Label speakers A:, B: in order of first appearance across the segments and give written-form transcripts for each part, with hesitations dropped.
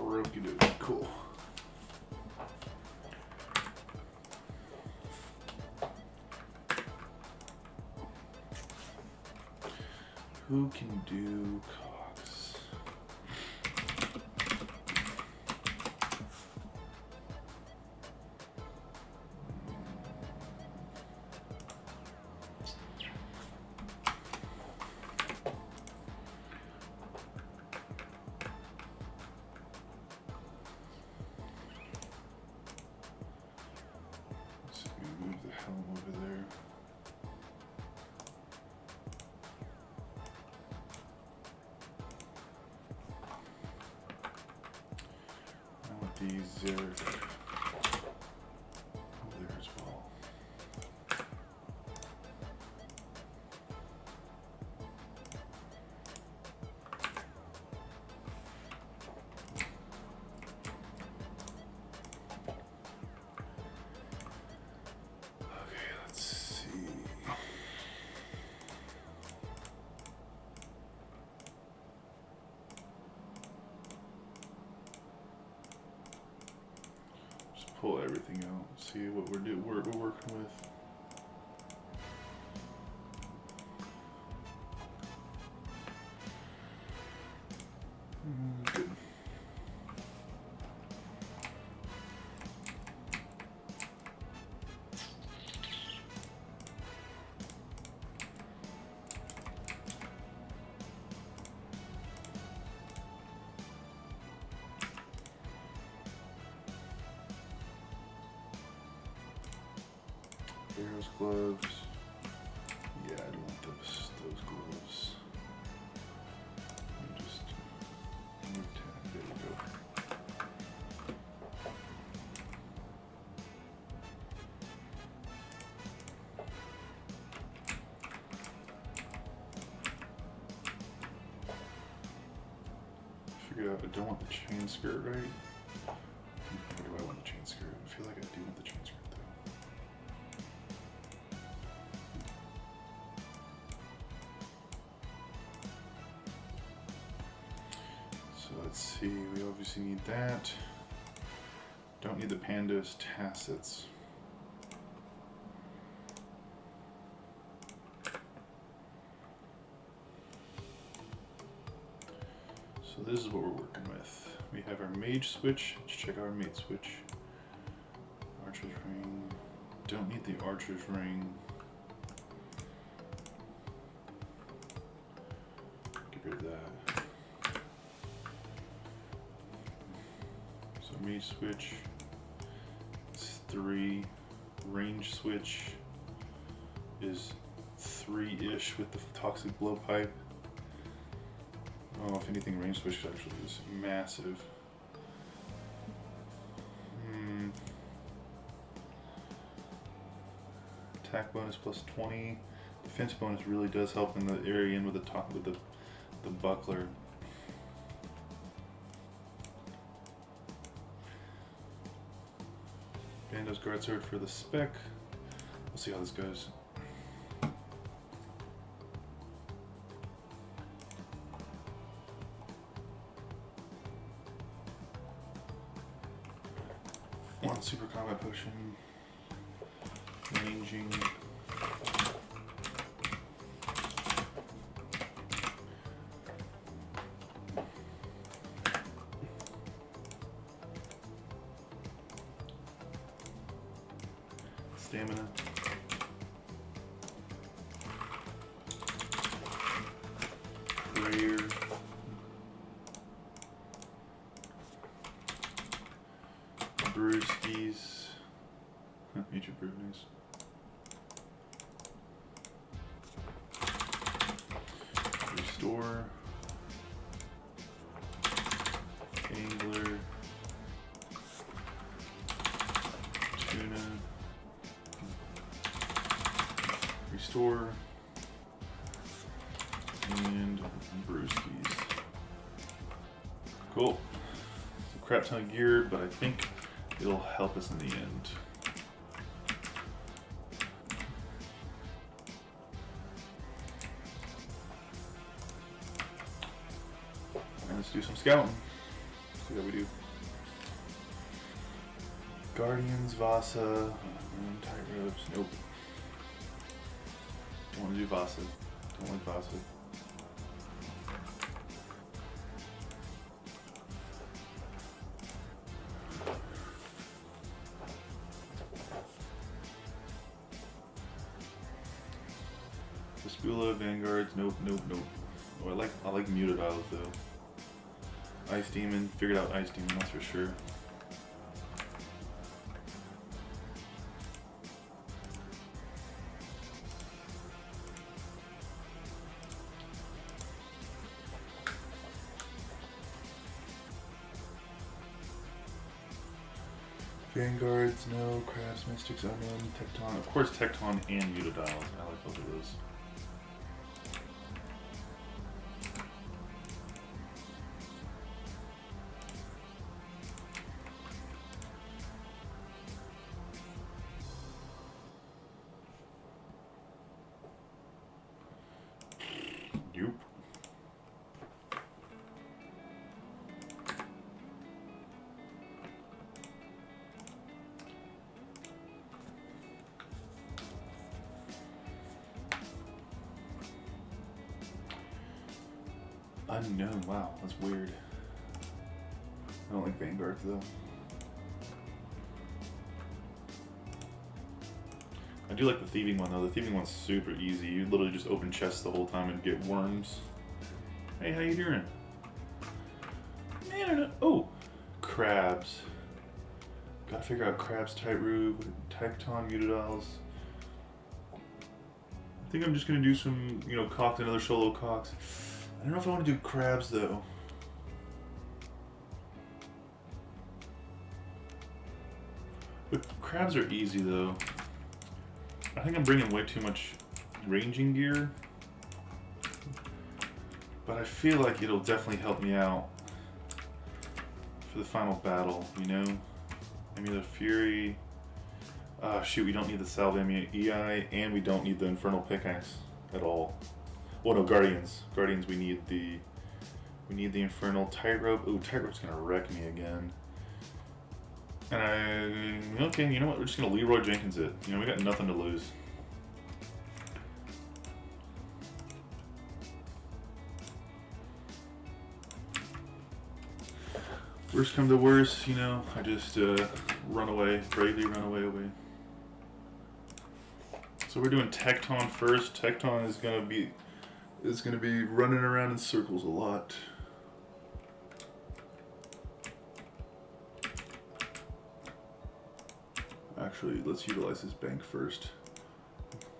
A: Okey-dokey, cool. Who can do Cox? Let's move the helm over there. These are there as well. Okay, let's see. Pull everything out, see what we're working with. Good. Heroes gloves. Yeah, I don't want those gloves. Just move 10. There we go. Figure out I don't want the chain skirt, right? Or do I want the chain skirt? I feel like I do want the chain skirt. Let's see, we obviously need that. Don't need the pandas, tassets. So this is what we're working with. We have our mage switch. Let's check out our mage switch. Archer's ring. Don't need the archer's ring. Get rid of that. So mage switch is 3. Range switch is 3-ish with the toxic blowpipe. Oh, if anything, range switch actually is massive. Attack bonus plus 20. Defense bonus really does help in the area in with the top with the buckler. Bando's guard sword for the spec. We'll see how this goes. One super combat potion. Ranging. Stamina. Prayer. Brewskis. Major brew, nice. Restore. Angler. Tuna. Restore. And brewskis. Cool. crap ton of gear, but I think it'll help us in the end. And let's do some scouting. See how we do. Guardians, Vasa, tight ropes. Nope. Don't want to do Vasa. Don't like Vasa. Spula, Vanguards, nope, nope, nope. Oh, I like Mutadiles though. Ice Demon, figured out Ice Demon, that's for sure. Vanguards, no. Crabs, Mystics, Unknown, Tecton. Of course, Tecton and Mutadiles. I like both of those. Nope. Unknown, wow, that's weird. I don't like Vanguards though. I do like the thieving one though. The thieving one's super easy. You literally just open chests the whole time and get worms. Hey, how you doing? Man, oh, crabs. Gotta figure out crabs, tightrope, Tecton, Mutadiles. I think I'm just gonna do some, you know, cocked another solo cocks. I don't know if I want to do crabs though. But crabs are easy though. I think I'm bringing way too much ranging gear. But I feel like it'll definitely help me out for the final battle, you know? Amulet Fury. Shoot, we don't need the Salve EI, and we don't need the Infernal Pickaxe at all. Well, no, Guardians. Guardians, we need the Infernal Tightrope. Ooh, Tightrope's gonna wreck me again. And okay, you know what? We're just gonna Leroy Jenkins it. You know, we got nothing to lose. Worst come to worst, you know, I just run away, bravely run away. So we're doing Tecton first. Tecton is gonna be running around in circles a lot. Actually, let's utilize this bank first.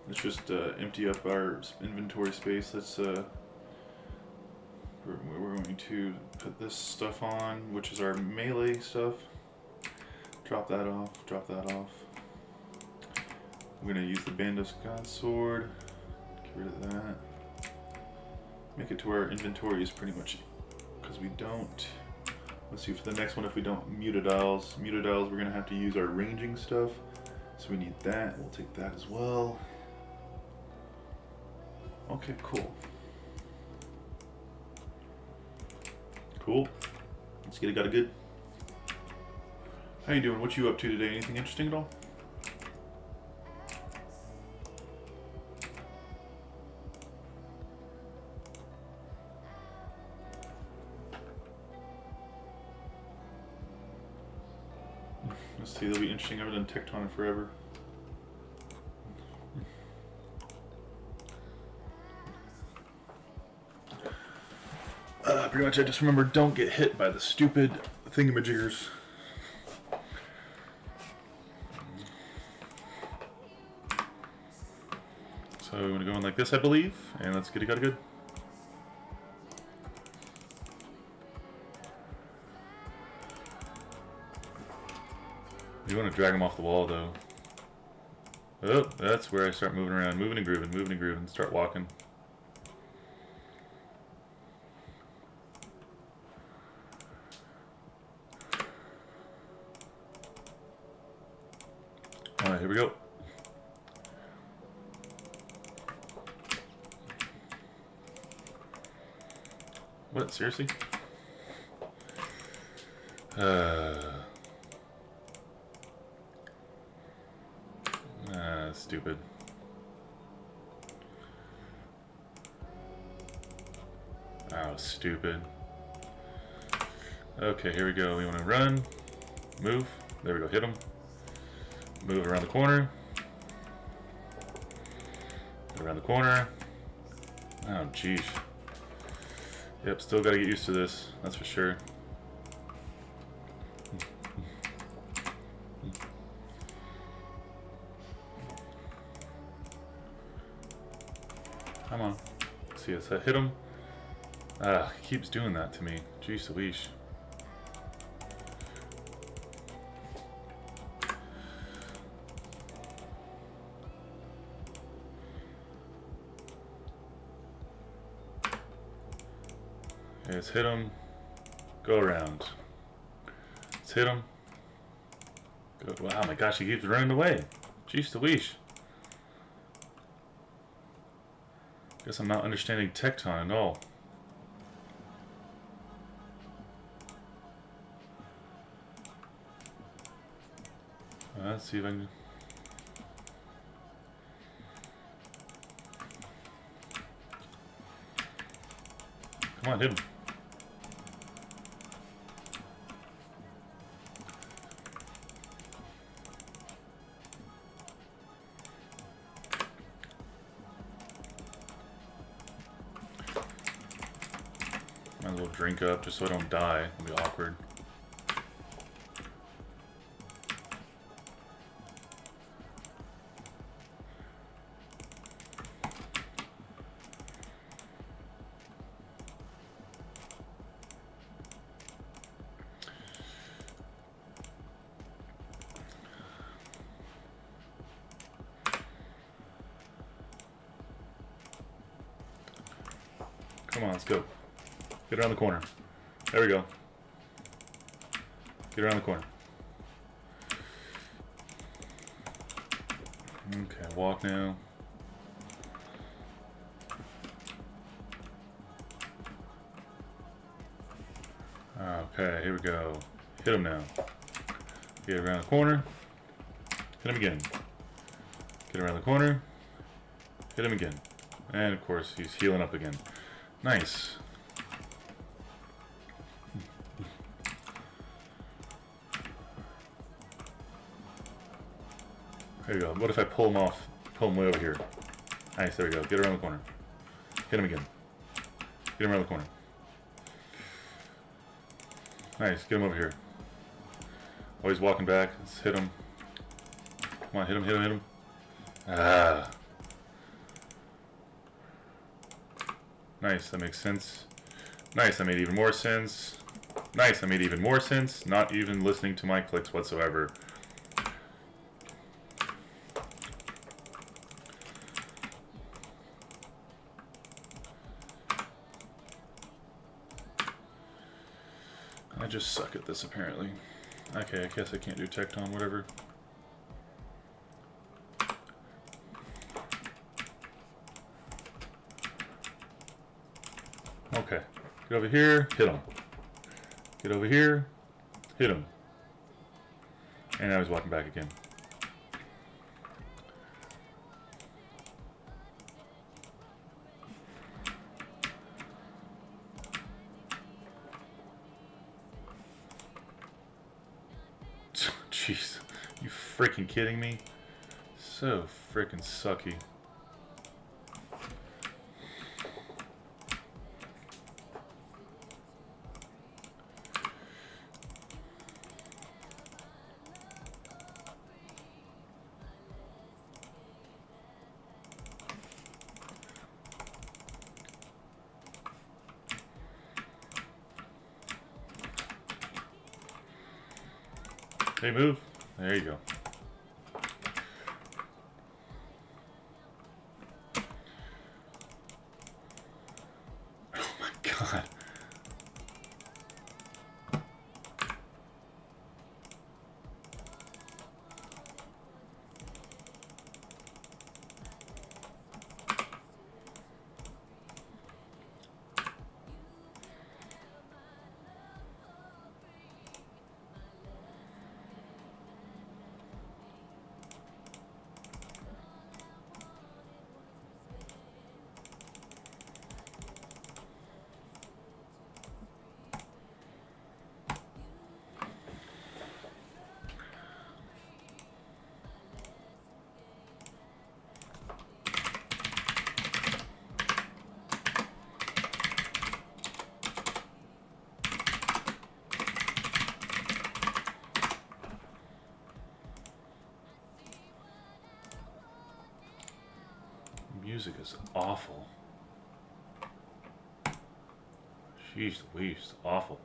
A: Let's just empty up our inventory space. Let's we're going to put this stuff on, which is our melee stuff. Drop that off, drop that off. We're gonna use the Bandos God Sword. Get rid of that. Make it to where our inventory is pretty much, because we don't. Let's see for the next one if we don't Mutadiles. Mutadiles, we're gonna have to use our ranging stuff. So we need that. We'll take that as well. Okay, cool. Cool. Let's get it got a good. How you doing? What you up to today? Anything interesting at all? Let's see, that'll be interesting. I haven't done Tecton in forever. Pretty much I just remember don't get hit by the stupid thingamajiggers. So we're gonna go in like this, I believe, and let's get it got good. You want to drag them off the wall though. Oh, that's where I start moving around, moving and grooving, start walking. Here we go. What? Seriously? Stupid. Oh, stupid. Okay, here we go. We want to run, move. There we go. Hit him. Move around the corner. Around the corner. Oh, jeez. Yep, still got to get used to this. That's for sure. Come on. See us hit him. Ah, he keeps doing that to me. Jeez Louise. Okay, let's hit him. Go around. Let's hit him. Go. Wow, my gosh, he keeps running away. Jeez Louise. Guess I'm not understanding Tecton at all. Let's see if I can... Come on, hit him. Might as well drink up just so I don't die. It'll be awkward. Come on, let's go. Get around the corner. There we go. Get around the corner. Okay, walk now. Okay, here we go. Hit him now. Get around the corner. Hit him again. Get around the corner. Hit him again. And of course, he's healing up again. Nice. There you go. What if I pull him off? Pull him way over here. Nice, there we go. Get around the corner. Hit him again. Get him around the corner. Nice, get him over here. Oh, he's walking back. Let's hit him. Come on, hit him, hit him, hit him. Ah. Nice, that makes sense. Nice, that made even more sense. Nice, that made even more sense. Not even listening to my clicks whatsoever. I just suck at this apparently. Okay, I guess I can't do Tecton, whatever. Okay, get over here, hit him. Get over here, hit him. And now he's walking back again. Jeez, you freaking kidding me? So freaking sucky. Hey, move. There you go. Oh my god. music is awful. Jeez Louise, awful.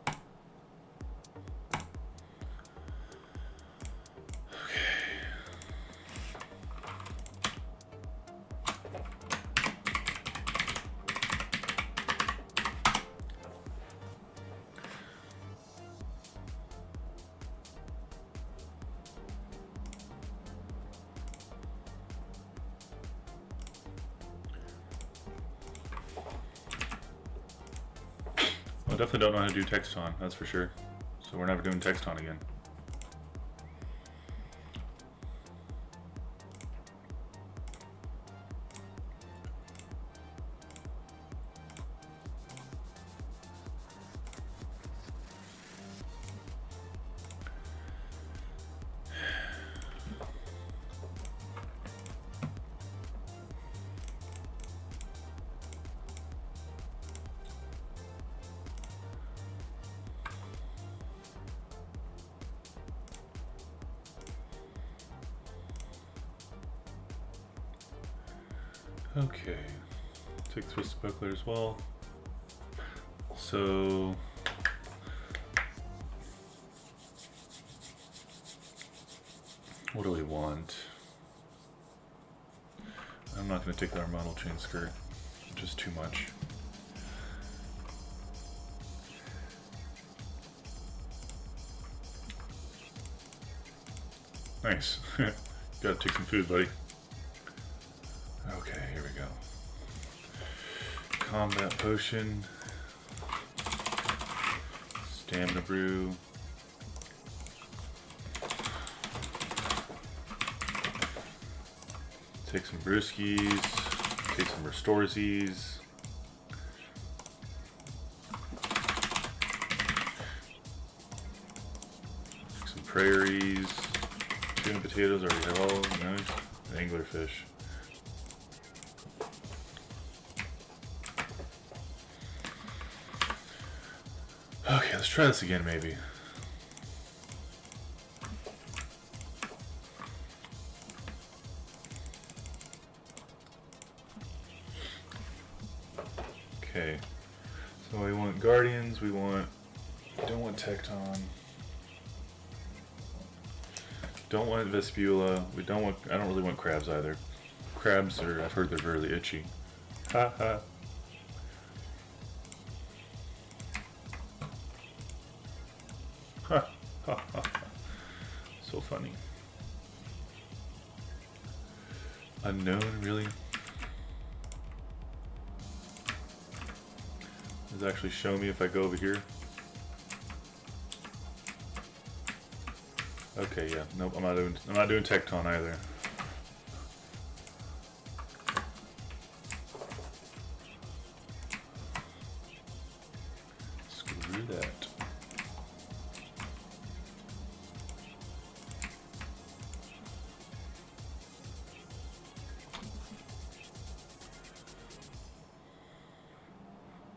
A: I definitely don't know how to do text on, that's for sure. So we're never doing text on again. Okay, take twist buckler as well. So what do we want? I'm not going to take the model chain skirt, just too much. Nice. Gotta take some food, buddy. Okay, here we go. Combat potion. Stamina brew. Take some brewskis. Take some restoresies. Take some prairies. Tuna potatoes already have all, nice. Anglerfish. Okay, let's try this again, maybe. Okay, so we want Guardians, we don't want Tecton, don't want Vespula, I don't really want crabs either. Crabs are, I've heard they're really itchy. Ha ha. Ha ha ha. So funny. Unknown, really? Does it actually show me if I go over here? Okay, yeah. Nope, I'm not doing Tecton either. Screw that.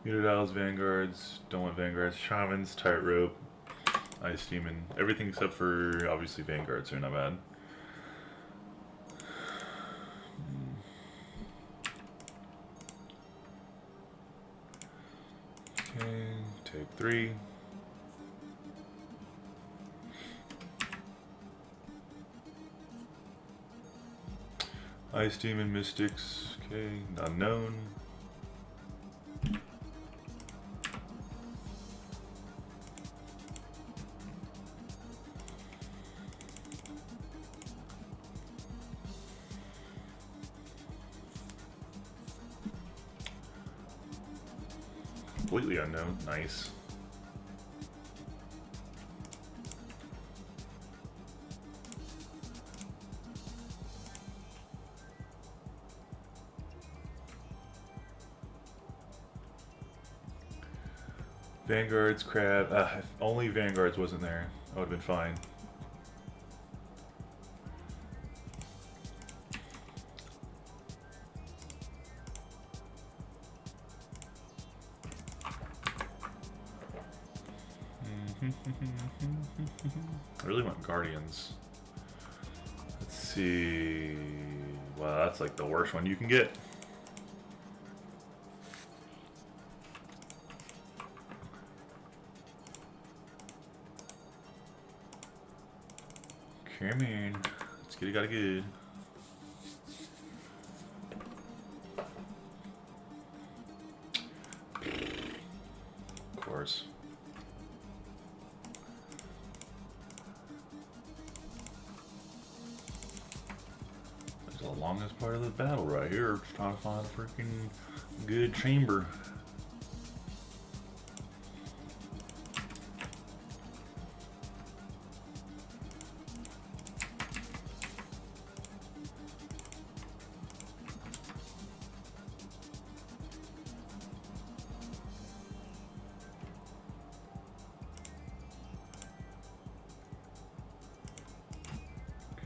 A: Muted Owls, Vanguards, don't want Vanguards, Shamans, Tightrope, Ice Demon, everything except for obviously Vanguards are not bad. Okay, take 3. Ice Demon, Mystics, okay, Unknown. Completely unknown, nice. Vanguards, crab. If only Vanguards wasn't there, I would have been fine. I really want Guardians. Let's see. Well, that's like the worst one you can get. Come in. Let's get it, got it good. Of course. This is the longest part of the battle right here. Just trying to find a freaking good chamber.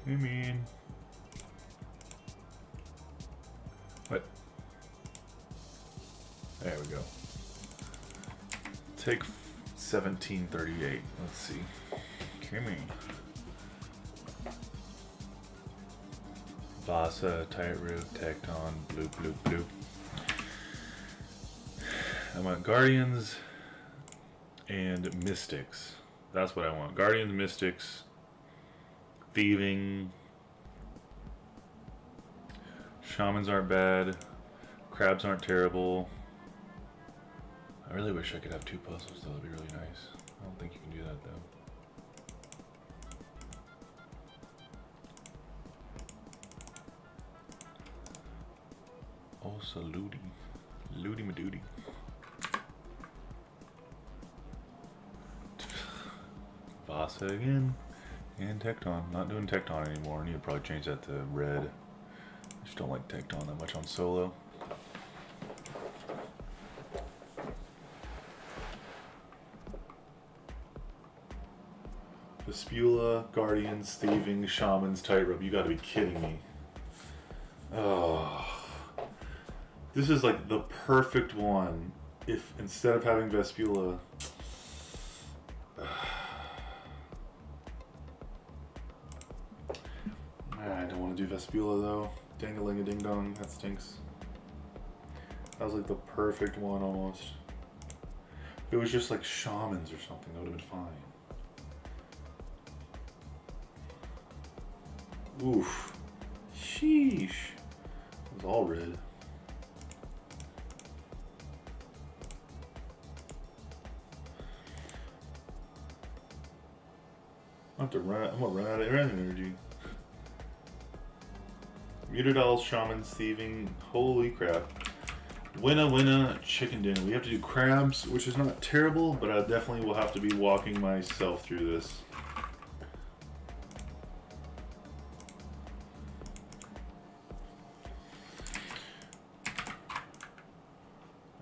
A: Come in. What? There we go. Take 1738. Let's see. Come in. Vasa, Tightrope, Tecton, blue, blue, blue. I want Guardians and Mystics. That's what I want. Guardians, Mystics, Thieving. Shamans aren't bad. Crabs aren't terrible. I really wish I could have 2 puzzles though. That'd be really nice. I don't think you can do that though. Oh, saluti. Looty madoody. Vasa again. And Tecton. Not doing Tecton anymore. I need to probably change that to red. I just don't like Tecton that much on solo. Vespula, Guardians, Thieving, Shamans, Tightrope. You gotta be kidding me. Oh. This is like the perfect one if instead of having Vespula. I don't want to do Vespula though. Dang-a-ling-a-ding-dong, that stinks. That was like the perfect one almost. If it was just like Shamans or something, that would have been fine. Oof. Sheesh. It was all red. I'm gonna run out of energy. Mutadals, Shamans, Thieving. Holy crap. Winna, chicken dinner. We have to do crabs, which is not terrible, but I definitely will have to be walking myself through this.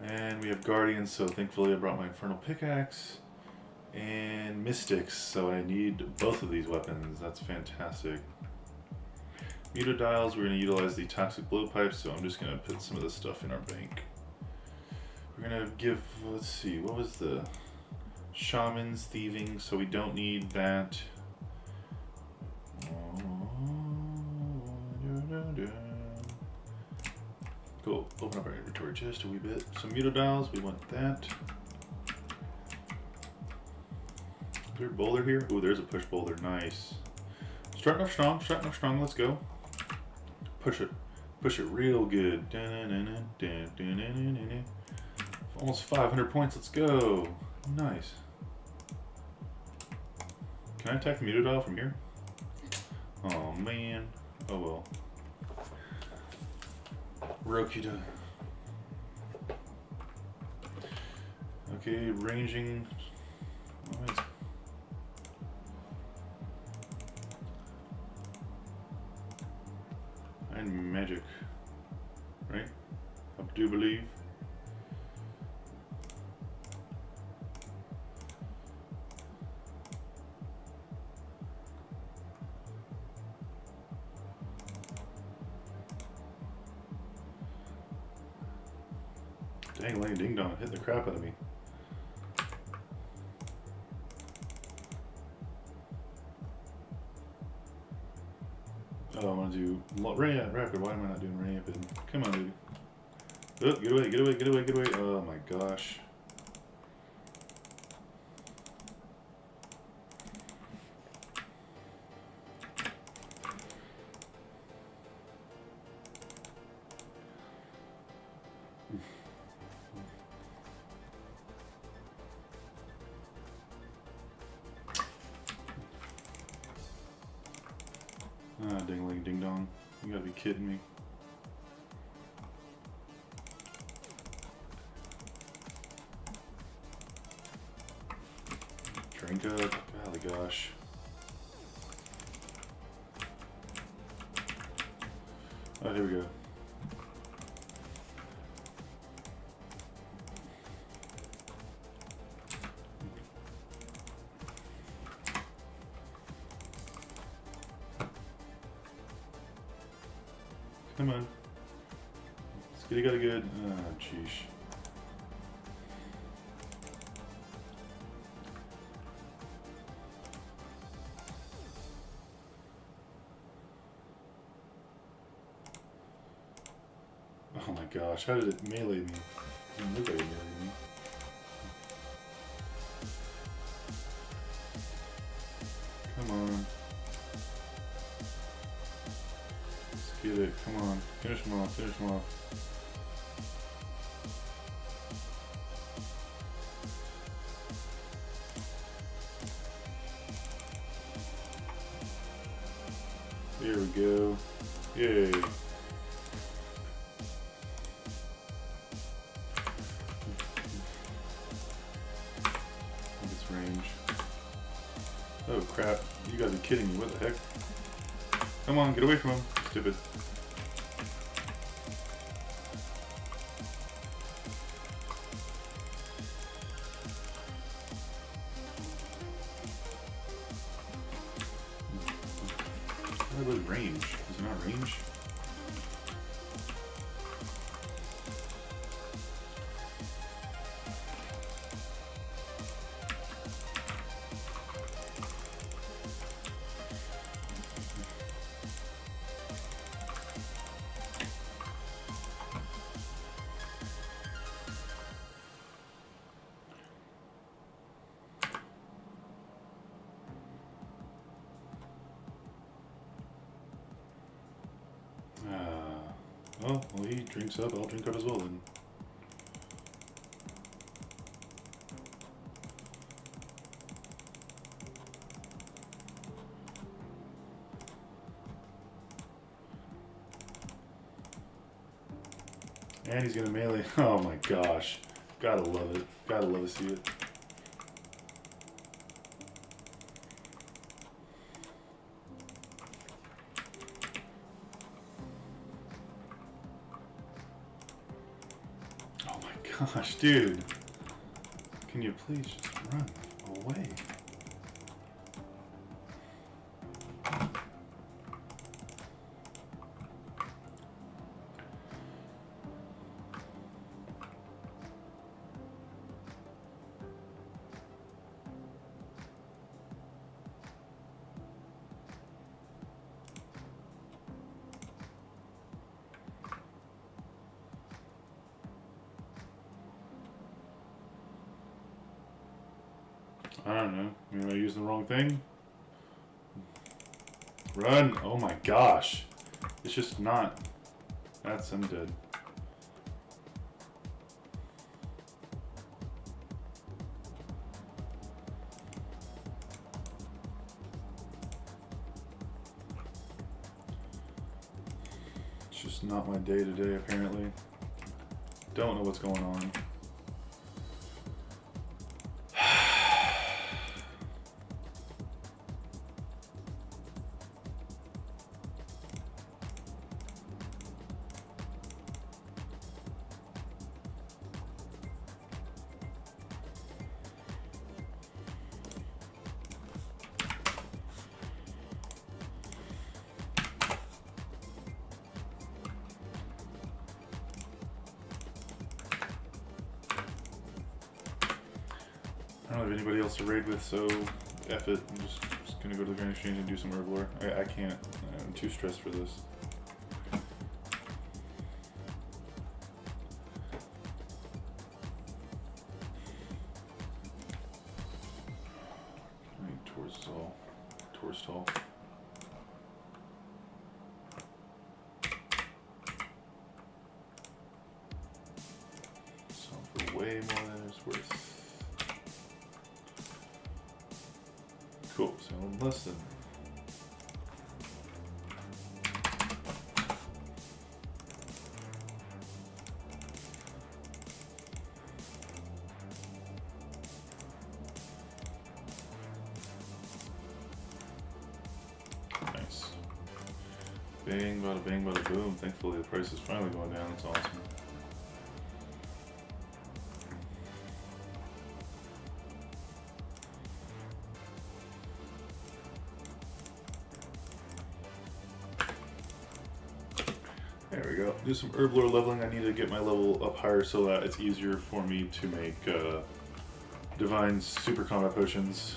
A: And we have Guardians, so thankfully I brought my Infernal Pickaxe. And Mystics, so I need both of these weapons. That's fantastic. Mutadials, we're going to utilize the Toxic Blowpipes, so I'm just going to put some of this stuff in our bank. We're going to give, let's see, what was the Shamans, Thieving, so we don't need that. Cool, open up our inventory just a wee bit. Some Mutadials, we want that. Is there a boulder here? Ooh, there's a push boulder, nice. Starting off strong, let's go. Push it real good. Almost 500 points, let's go. Nice. Can I attack the Mutadile from here? Oh man, oh well. Rokita. Okay, ranging. Nice. And magic, right? I do believe. Dang, Lane Ding Dong hit the crap out of me. Oh, I'm gonna do rapid. Why am I not doing rapid? Come on, dude. Oh, get away, get away, get away, get away. Oh my gosh. Ah, ding-a-ling, ding-dong. You gotta be kidding me. Drink up. Golly gosh. Oh, here we go. Come on. Skitty got a good. Ah, jeesh. Oh my gosh, how did it melee me? It didn't look like it meleeed me. Come on. Let's get it, come on. Finish him off, finish him off. There we go. Yay. Range. Oh crap, you gotta be kidding me, what the heck? Come on, get away from him, stupid. What about range? Is it not range? Oh, well, he drinks up, I'll drink up as well then. And he's gonna melee. Oh my gosh. Gotta love it. Gotta love to see it. Gosh, dude. Can you please just run away? I don't know. Maybe I used the wrong thing? Run! Oh my gosh. It's just not. That's I'm dead. It's just not my day to day apparently. Don't know what's going on. I don't have anybody else to raid with, so F it. I'm just gonna go to the Grand Exchange and do some herb lore. I can't. I'm too stressed for this. I need Torstall. Some for way more than it's worth. Cool, so less than Bang, bada boom. Thankfully the price is finally going down. That's awesome. There we go. Do some herb lore leveling. I need to get my level up higher so that it's easier for me to make divine super combat potions.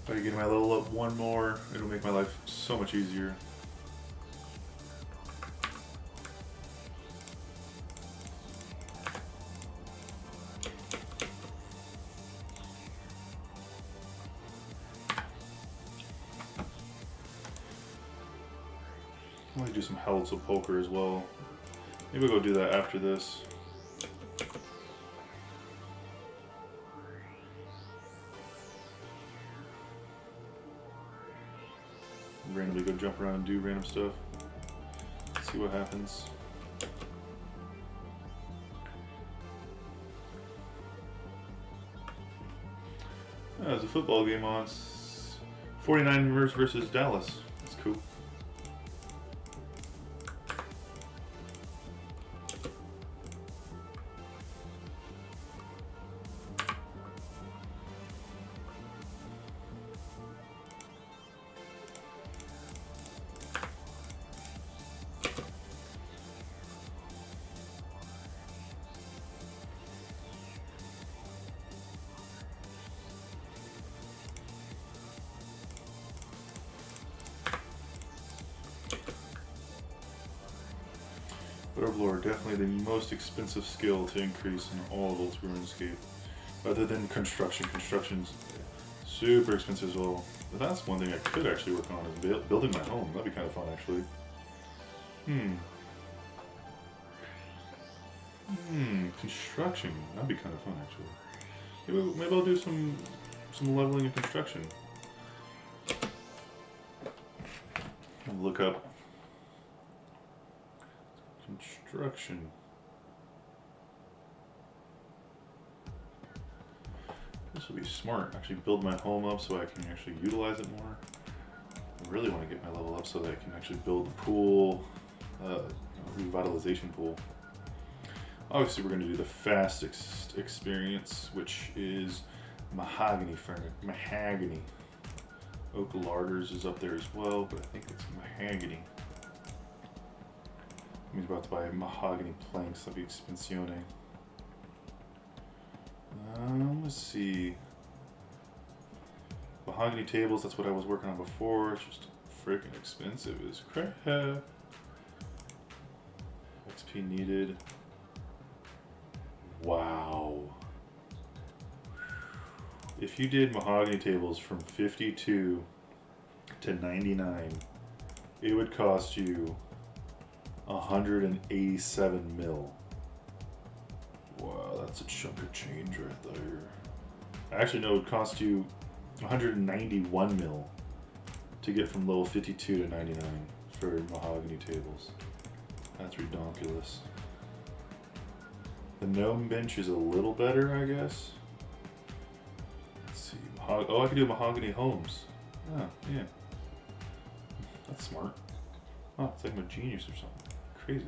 A: If I get my level up one more, it'll make my life so much easier. I might do some Howls of Poker as well. Maybe we'll go do that after this. Randomly go jump around and do random stuff. See what happens. Oh, there's a football game on. 49ers versus Dallas. That's cool. Herb lore, definitely the most expensive skill to increase in all of Ultimate RuneScape. Other than construction. Construction's super expensive as well. But that's one thing I could actually work on, is building my home. That'd be kind of fun, actually. Construction. That'd be kind of fun, actually. Maybe I'll do some leveling in construction. I'll look up construction. This will be smart. Actually build my home up so I can actually utilize it more. I really want to get my level up so that I can actually build the pool, revitalization pool. Obviously we're going to do the fastest experience, which is mahogany furniture. Mahogany. Oak larders is up there as well, but I think it's mahogany. I'm about to buy mahogany planks. That'd be expensione. Let's see. Mahogany tables, that's what I was working on before. It's just freaking expensive as crap. XP needed. Wow. If you did mahogany tables from 52 to 99, it would cost you 187 mil. Wow, that's a chunk of change right there. Actually, no, it would cost you 191 mil to get from level 52 to 99 for mahogany tables. That's ridiculous. The gnome bench is a little better, I guess. Let's see. Oh, I can do mahogany homes. Oh, yeah. That's smart. Oh, it's like I'm a genius or something. Crazy.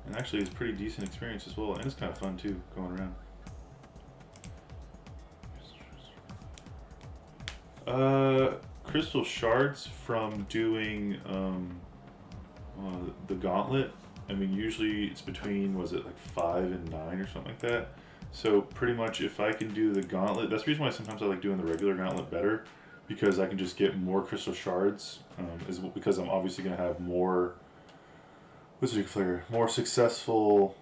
A: And actually it's a pretty decent experience as well, and it's kind of fun too, going around. Crystal shards from doing the Gauntlet. I mean, usually it's between, was it like 5 and 9 or something like that? So pretty much if I can do the Gauntlet, that's the reason why sometimes I like doing the regular Gauntlet better, because I can just get more crystal shards, is because I'm obviously going to have more, more successful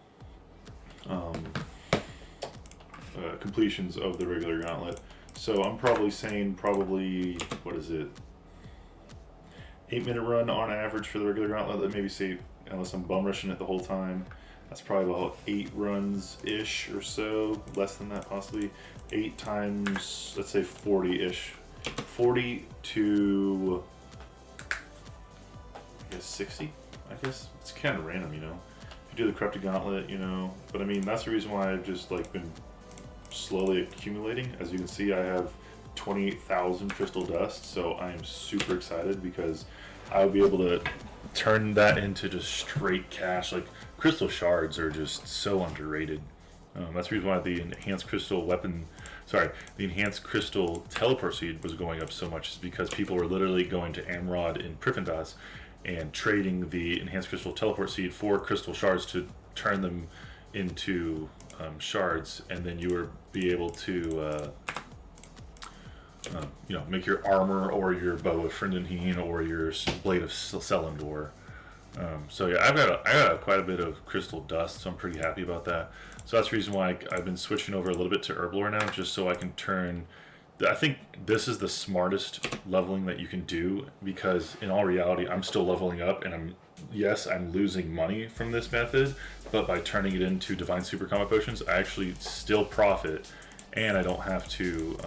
A: completions of the regular Gauntlet. So I'm probably saying what is it, 8-minute run on average for the regular Gauntlet. Maybe say, unless I'm bum rushing it the whole time, that's probably about 8 runs-ish or so, less than that possibly. 8 times, let's say 40-ish. 40 to, I guess 60, I guess. It's kind of random, you know. If do the corrupted gauntlet, you know. But I mean, that's the reason why I've just like been slowly accumulating. As you can see, I have 28,000 crystal dust, so I am super excited because I'll be able to turn that into just straight cash. Like, crystal shards are just so underrated. That's the reason why the enhanced crystal the enhanced crystal teleport seed was going up so much, is because people were literally going to Amrod in Prifendas and trading the enhanced crystal teleport seed for crystal shards to turn them into shards, and then you would be able to you know, make your armor or your bow of Frindenheen or your blade of Selendor. So yeah, I've got quite a bit of crystal dust, so I'm pretty happy about that. So that's the reason why I've been switching over a little bit to Herblore now, just so I can turn. I think this is the smartest leveling that you can do, because in all reality, I'm still leveling up, and I'm losing money from this method, but by turning it into Divine Super Combat Potions, I actually still profit, and I don't have to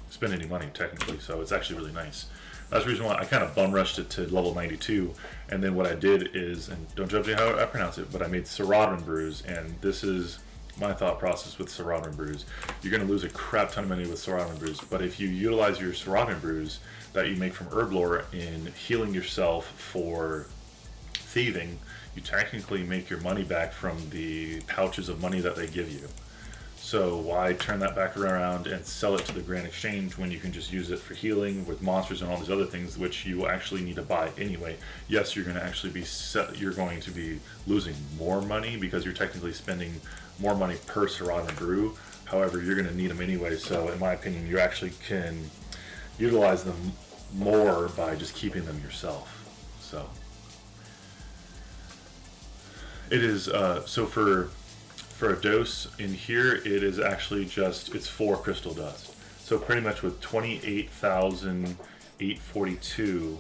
A: spend any money technically. So it's actually really nice. That's the reason why I kind of bum rushed it to level 92, and then what I did is, and don't judge me how I pronounce it, but I made Saradomin Brews, and this is my thought process with Saradomin Brews. You're going to lose a crap ton of money with Saradomin Brews, but if you utilize your Saradomin Brews that you make from Herblore in healing yourself for thieving, you technically make your money back from the pouches of money that they give you. So why turn that back around and sell it to the Grand Exchange when you can just use it for healing with monsters and all these other things, which you actually need to buy anyway? Yes, you're going to actually be losing more money because you're technically spending more money per Saradomin Brew. However, you're going to need them anyway. So in my opinion, you actually can utilize them more by just keeping them yourself. So it is so for a dose in here, it is actually it's 4 crystal dust. So pretty much with 28,842,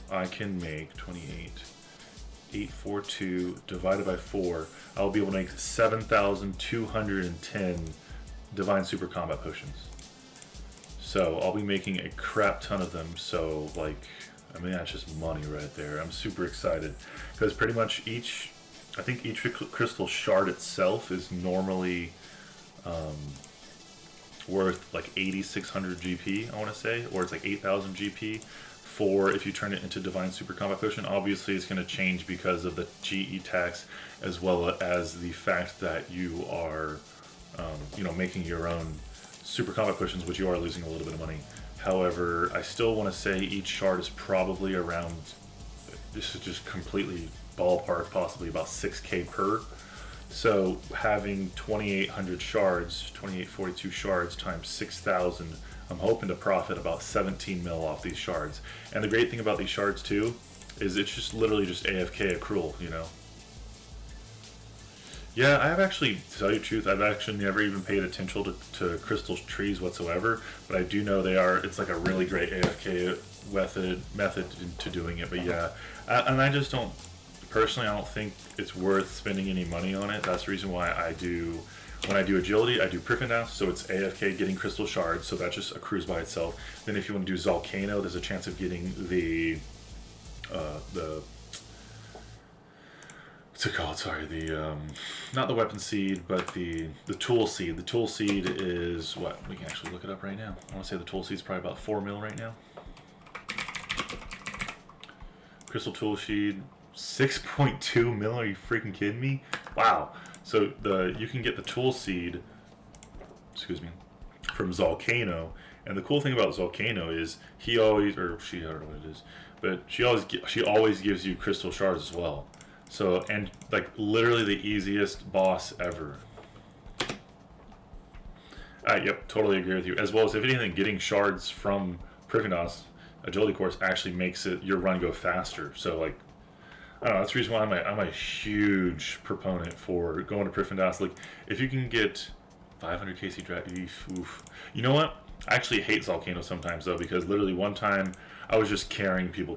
A: I can make 28,842 divided by 4. I'll be able to make 7,210 Divine Super Combat Potions. So I'll be making a crap ton of them. So like, I mean, that's just money right there. I'm super excited because pretty much I think each crystal shard itself is normally worth like 8,600 GP, I want to say, or it's like 8,000 GP for if you turn it into Divine Super Combat Potion. Obviously, it's going to change because of the GE tax, as well as the fact that you are, you know, making your own Super Combat Potions, which you are losing a little bit of money. However, I still want to say each shard is probably around, this is just completely ballpark, possibly about 6K per. So having 2,800 shards, 2,842 shards times 6,000, I'm hoping to profit about 17 mil off these shards. And the great thing about these shards too is it's just literally just AFK accrual, you know. Yeah, I have actually, to tell you the truth, I've actually never even paid attention to crystal trees whatsoever, but I do know it's like a really great AFK method to doing it. But yeah, and I just don't, personally, I don't think it's worth spending any money on it. That's the reason why when I do agility, I do Prifendas, so it's AFK getting crystal shards, so that just accrues by itself. Then if you want to do Zolcano, there's a chance of getting the what's it called? Sorry, not the weapon seed, but the tool seed. The tool seed is what? We can actually look it up right now. I want to say the tool seed is probably about 4 mil right now. Crystal tool seed, 6.2 mil. Are you freaking kidding me? Wow. So you can get the tool seed, excuse me, from Zolcano. And the cool thing about Zolcano is he always, or she, I don't know what it is, but she always gives you crystal shards as well. So, and like literally the easiest boss ever. Yep, totally agree with you. As well as, if anything, getting shards from Prifendas agility course actually makes your run go faster. So like, I don't know, that's the reason why I'm a huge proponent for going to Prifendas. Like, if you can get 500 KC drag, oof. You know what? I actually hate Zolcano sometimes though, because literally one time I was just carrying people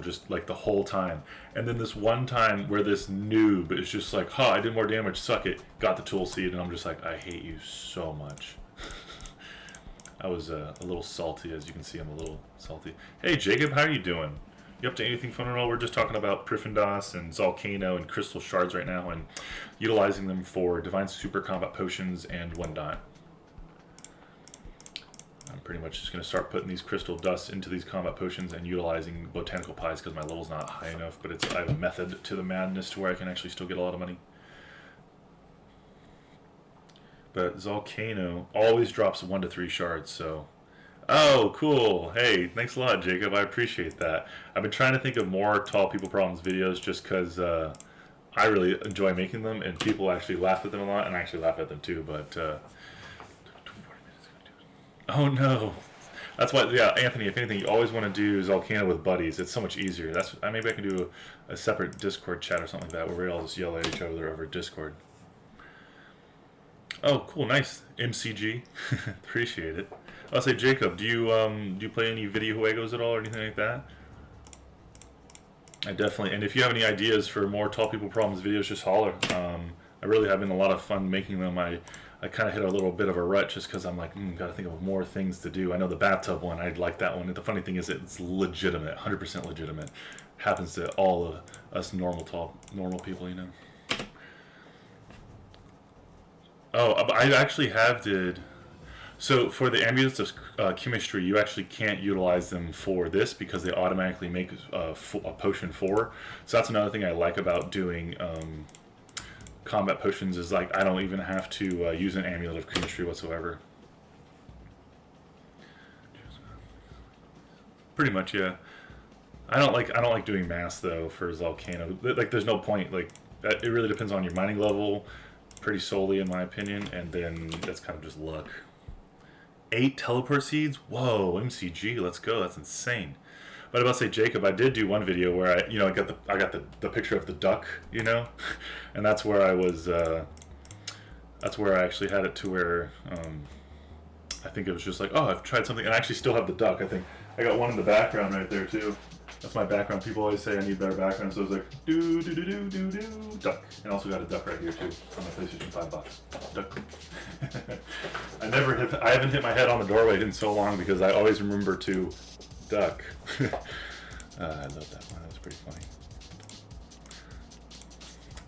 A: just like the whole time. And then this one time where this noob is just like, huh, I did more damage, suck it, got the tool seed, and I'm just like, I hate you so much. I was a little salty, as you can see. I'm a little salty. Hey Jacob, how are you doing?
B: You up to anything fun at all? We're just talking about Prifendos and Zolcano and Crystal Shards right now, and utilizing them for Divine Super Combat Potions and whatnot. I'm pretty much just going to start putting these Crystal Dusts into these Combat Potions and utilizing Botanical Pies because my level's not high enough, but I have a method to the madness to where I can actually still get a lot of money. But Zolcano always drops 1 to 3 shards, so... Oh, cool. Hey, thanks a lot, Jacob. I appreciate that. I've been trying to think of more Tall People Problems videos just because I really enjoy making them, and people actually laugh at them a lot, and I actually laugh at them too, but... Oh, no. That's why, yeah, Anthony, if anything, you always want to do Zolcano with buddies. It's so much easier. Maybe I can do a separate Discord chat or something like that, where we all just yell at each other over Discord. Oh, cool, nice. MCG. Appreciate it. I'll say, Jacob, do you play any Video Juegos at all or anything like that? I definitely, and if you have any ideas for more Tall People Problems videos, just holler. I really have been a lot of fun making them. I kind of hit a little bit of a rut just because I'm like, gotta think of more things to do. I know the bathtub one, I'd like that one. The funny thing is it's legitimate, 100% legitimate. Happens to all of us normal people, you know. Oh, I actually did. So for the Amulets of Chemistry, you actually can't utilize them for this because they automatically make a potion 4. So that's another thing I like about doing combat potions is like I don't even have to use an Amulet of Chemistry whatsoever. Pretty much, yeah. I don't like doing mass though for Zolcano. Like, there's no point. Like, it really depends on your mining level, pretty solely in my opinion, and then that's kind of just luck. 8 teleport seeds? Whoa, MCG, let's go. That's insane. But about to say, Jacob, I did do one video where I got the picture of the duck, you know, and that's where I was. That's where I actually had it to where I think it was just like, oh, I've tried something, and I actually still have the duck. I think I got one in the background right there too. That's my background. People always say I need better background, so I was like, do do do do do do duck, and also got a duck right here too on my PlayStation 5 box. Duck. I haven't hit my head on the doorway in so long because I always remember to duck. I love that one. That was pretty funny.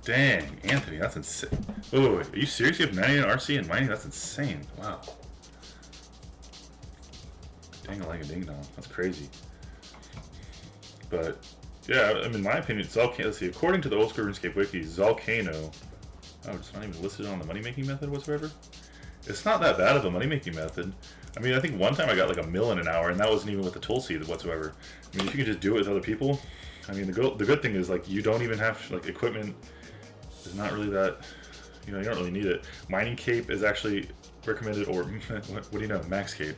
B: Dang, Anthony, that's insane. Wait. Are you serious? You have 99 RC and mining? That's insane. Wow. Dang-a-lang-a-ding-dong. That's crazy. But, yeah, in my opinion, Zolcano, let's see, according to the Old School RuneScape Wiki, Zolcano, it's not even listed on the money-making method whatsoever. It's not that bad of a money-making method. I mean, I think one time I got like $1 million an hour, and that wasn't even with the tool seed whatsoever. I mean, if you can just do it with other people, I mean, the good thing is, like, you don't even have, like, equipment is not really that, you know, you don't really need it. Mining Cape is actually recommended, or, what do you know, Max Cape.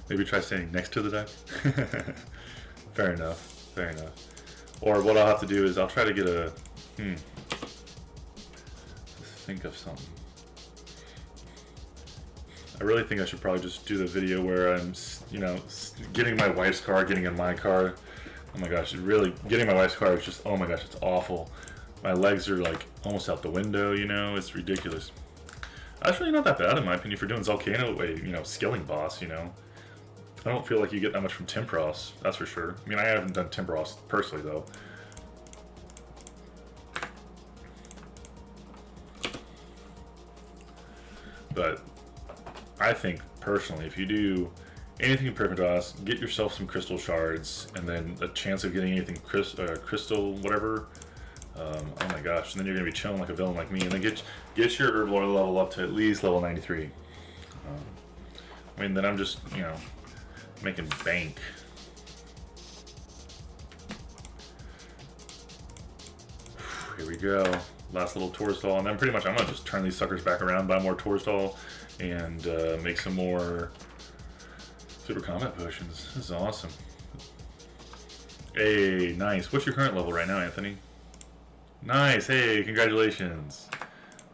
B: Maybe try standing next to the duck. Fair enough. Or what I'll have to do is I'll try to get a, let's think of something. I really think I should probably just do the video where I'm, you know, getting my wife's car, getting in my car. Oh my gosh, really, getting my wife's car is just, oh my gosh, it's awful. My legs are like almost out the window, you know, it's ridiculous. That's really not that bad in my opinion for doing Zolcano, you know, skilling boss, you know. I don't feel like you get that much from Timperos, that's for sure. I mean, I haven't done Timperos personally, though. But I think, personally, if you do anything in Prifendos, get yourself some crystal shards, and then a chance of getting anything crystal, whatever. Oh my gosh, and then you're going to be chilling like a villain like me, and then get your herb lore level up to at least level 93. I mean, then I'm just, you know, making bank. Here we go. Last little tour stall, and then pretty much I'm gonna just turn these suckers back around, buy more tour stall, and make some more super combat potions. This is awesome. Hey, nice. What's your current level right now, Anthony? Nice. Hey, congratulations.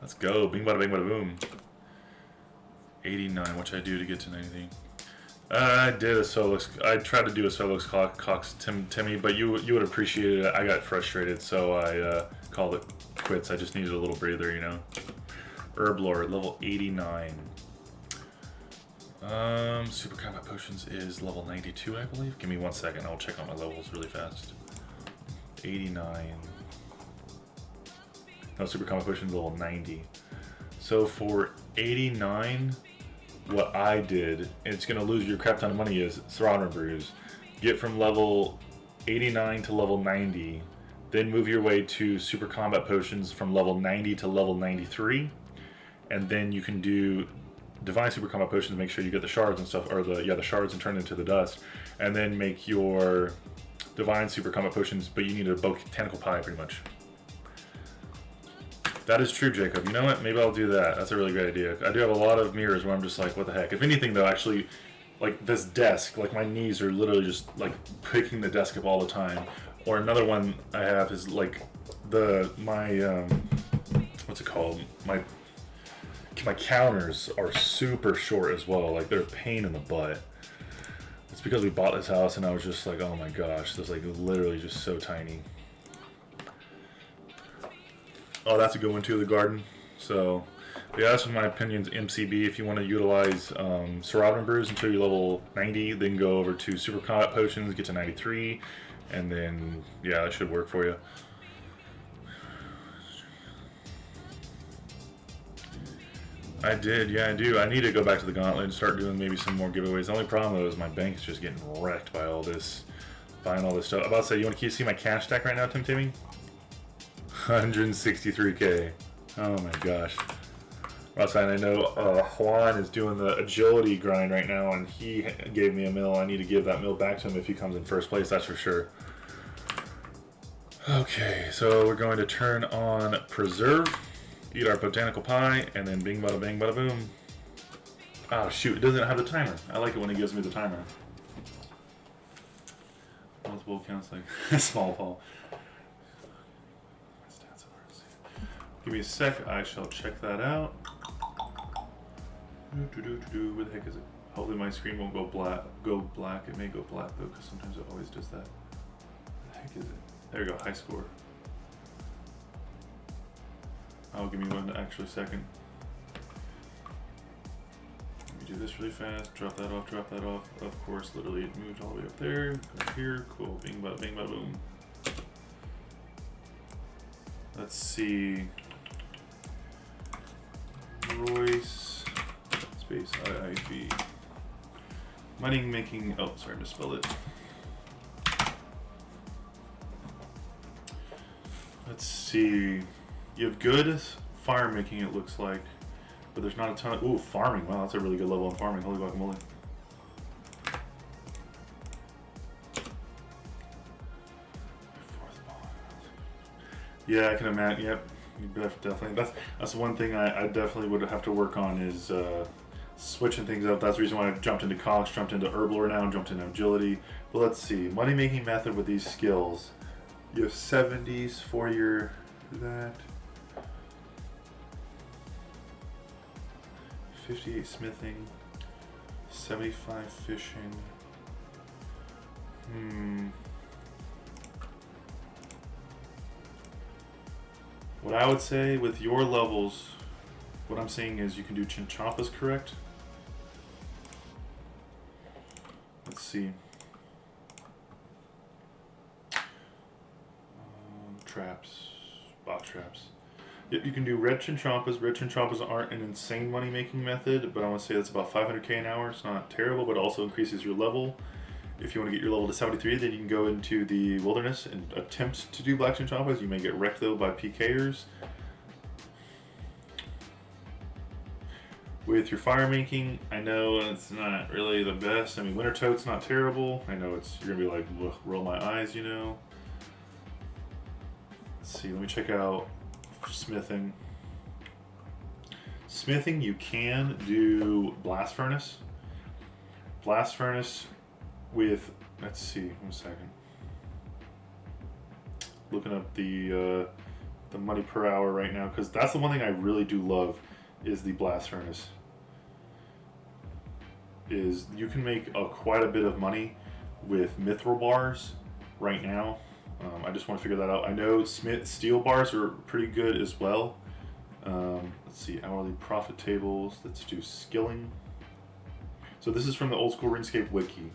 B: Let's go. Bing bada bing bada boom. 89. What should I do to get to 90? I did a Solux. I tried to do a Solux Cox Timmy, but you would appreciate it. I got frustrated, so I called it quits. I just needed a little breather, you know. Herb Lord, level 89. Super combat potions is level 92, I believe. Give me 1 second. I'll check on my levels really fast. 89. No, super combat potions level 90. So for 89, what I did, and it's gonna lose you a crap ton of money, is Throttle Brews. Get from level 89 to level 90, then move your way to super combat potions from level 90 to level 93, and then you can do divine super combat potions, make sure you get the shards and stuff, or the shards and turn into the dust, and then make your divine super combat potions, but you need a botanical pie pretty much. That is true, Jacob. You know what? Maybe I'll do that. That's a really great idea. I do have a lot of mirrors where I'm just like, what the heck? If anything, though, actually, like this desk, like my knees are literally just like picking the desk up all the time. Or another one I have is like my what's it called? My counters are super short as well. Like they're a pain in the butt. It's because we bought this house and I was just like, oh my gosh, this is like literally just so tiny. Oh, that's a good one too, the garden. So, yeah, that's in my opinions MCB. If you want to utilize Seraphim Brews until you're level 90, then go over to Super Combat Potions, get to 93, and then, yeah, that should work for you. I did, yeah, I do. I need to go back to the Gauntlet and start doing maybe some more giveaways. The only problem, though, is my bank is just getting wrecked by all this, buying all this stuff. I'm about to say, you want to see my cash stack right now, Tim Timmy? 163K. Oh my gosh. Outside, I know Juan is doing the agility grind right now, and he gave me a mill. I need to give that mill back to him if he comes in first place, that's for sure. Okay, so we're going to turn on Preserve, eat our botanical pie, and then bing bada bing bada boom. Oh shoot, it doesn't have the timer. I like it when it gives me the timer. Multiple counts like small ball. Give me a sec, I shall check that out. Where the heck is it? Hopefully my screen won't go black. It may go black though, because sometimes it always does that. Where the heck is it? There we go, high score. Oh, give me 1 actually second. Let me do this really fast, drop that off. Of course, literally it moved all the way up there. Go here, cool, bing bada boom. Let's see. Royce space IIV. Money making. Oh, sorry, I misspelled it. Let's see. You have good fire making, it looks like, but there's not a ton of. Ooh, farming. Wow, that's a really good level on farming. Holy guacamole. Yeah, I can imagine. Yep, definitely. That's one thing I definitely would have to work on is switching things up. That's the reason why I jumped into Cox, jumped into Herblore now, jumped into Agility. But let's see, money making method with these skills. You have 70s for your that. 58 smithing, 75 fishing. What I would say with your levels, what I'm saying is you can do Chinchompas, correct? Let's see. Traps, box traps. Yep, you can do red Chinchompas. Red Chinchompas aren't an insane money making method, but I want to say that's about 500k an hour. It's not terrible, but it also increases your level. If you want to get your level to 73, then you can go into the wilderness and attempt to do black Chinchompas. You may get wrecked though by PKers. With your fire making, I know it's not really the best. I mean, Winter Toad's not terrible. I know you're gonna be like, roll my eyes, you know. Let's see, let me check out smithing. Smithing, you can do blast furnace. Blast furnace with, let's see, 1 second. Looking up the money per hour right now, because that's the one thing I really do love is the blast furnace. Is you can make quite a bit of money with mithril bars right now. I just want to figure that out. I know steel bars are pretty good as well. Let's see, hourly profit tables. Let's do skilling.
A: So this is from the Old School RuneScape wiki.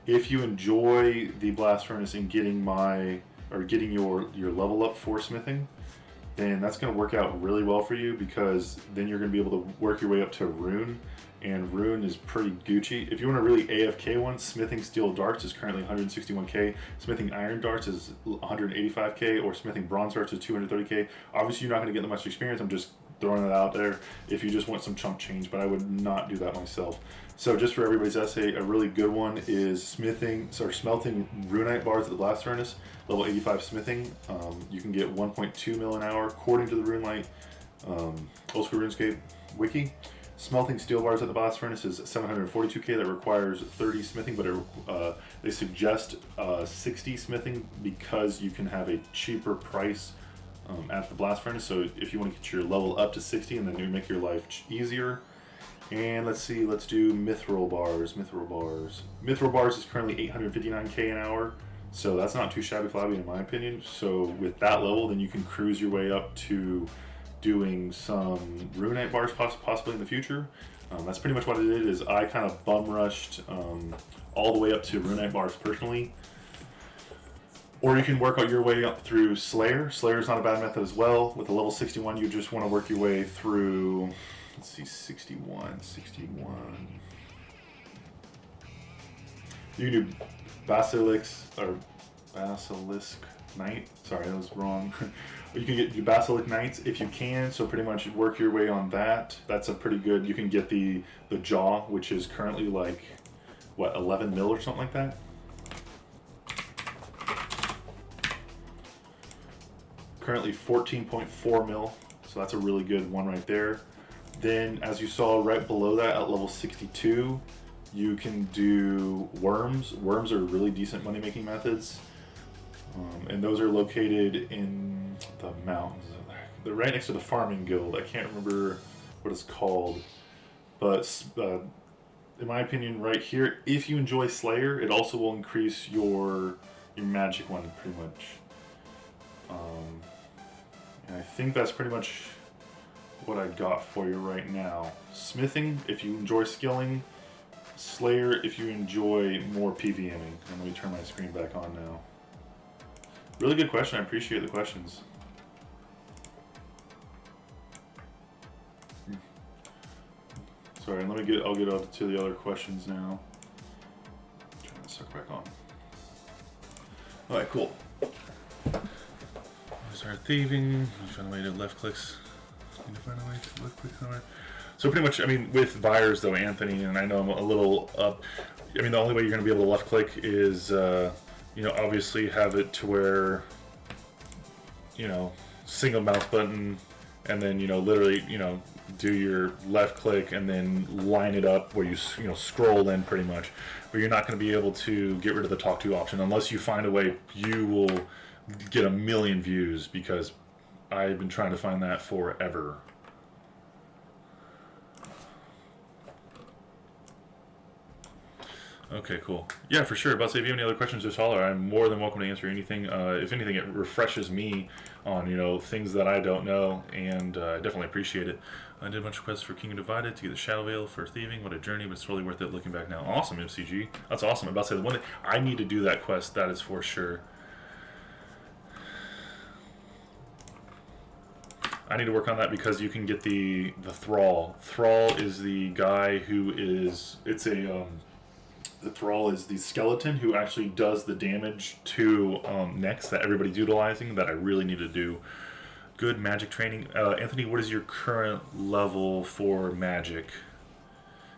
A: If you enjoy the blast furnace and getting your level up for smithing, then that's going to work out really well for you, because then you're going to be able to work your way up to rune, and rune is pretty Gucci. If you want a really AFK one, smithing steel darts is currently 161k, smithing iron darts is 185k, or smithing bronze darts is 230k. Obviously you're not going to get that much experience, I'm just throwing it out there if you just want some chump change, but I would not do that myself. So just for everybody's essay, a really good one is smelting runite bars at the blast furnace, level 85 smithing. You can get 1.2 mil an hour according to the Runelight Old School RuneScape wiki. Smelting steel bars at the blast furnace is 742k. That requires 30 smithing, but they suggest 60 smithing because you can have a cheaper price at the blast furnace. So if you want to get your level up to 60 and then you make your life easier. And let's see, let's do mithril bars. Mithril bars is currently 859k an hour, so that's not too shabby flabby in my opinion. So with that level, then you can cruise your way up to doing some runite bars possibly in the future. That's pretty much what I did. Is I kind of bum rushed all the way up to runite bars personally. Or you can work out your way up through Slayer. Slayer is not a bad method as well. With a level 61, you just want to work your way through, let's see, 61. You can do Basilisk Knight. Sorry, that was wrong. You can get Basilisk Knights if you can, so pretty much work your way on that. That's a pretty good, you can get the jaw, which is currently like, what, 11 mil or something like that? Currently 14.4 mil, so that's a really good one right there. Then, as you saw right below that at level 62, you can do worms. Worms are really decent money-making methods, and those are located in the mountains. They're right next to the farming guild. I can't remember what it's called, but in my opinion, right here, if you enjoy Slayer, it also will increase your magic one pretty much. And I think that's pretty much what I got for you right now. Smithing, if you enjoy skilling. Slayer, if you enjoy more PVMing. And let me turn my screen back on now. Really good question. I appreciate the questions. Sorry, I'll get on to the other questions now. Turn this sucker back on. Alright, cool. Start thieving. Find a way to left clicks. Need to find a way to left click somewhere. So pretty much, I mean, with buyers though, Anthony, and I know I'm a little up. I mean, the only way you're going to be able to left click is, obviously have it to where, single mouse button, and then literally, do your left click and then line it up where you scroll in pretty much. But you're not going to be able to get rid of the talk to option unless you find a way. You will get 1 million views, because I've been trying to find that forever. Okay, cool. Yeah, for sure. About to say, if you have any other questions, just holler. I'm more than welcome to answer anything. If anything, it refreshes me on things that I don't know, and I definitely appreciate it. I did a bunch of quests for Kingdom Divided to get the Shadow Veil for thieving. What a journey, but it's totally worth it looking back now. Awesome, MCG. That's awesome. I'm about to say, the one that I need to do that quest, that is for sure. I need to work on that because you can get the Thrall. Thrall is the guy who is, the Thrall is the skeleton who actually does the damage to necks that everybody's utilizing, that I really need to do. Good magic training. Anthony, what is your current level for magic?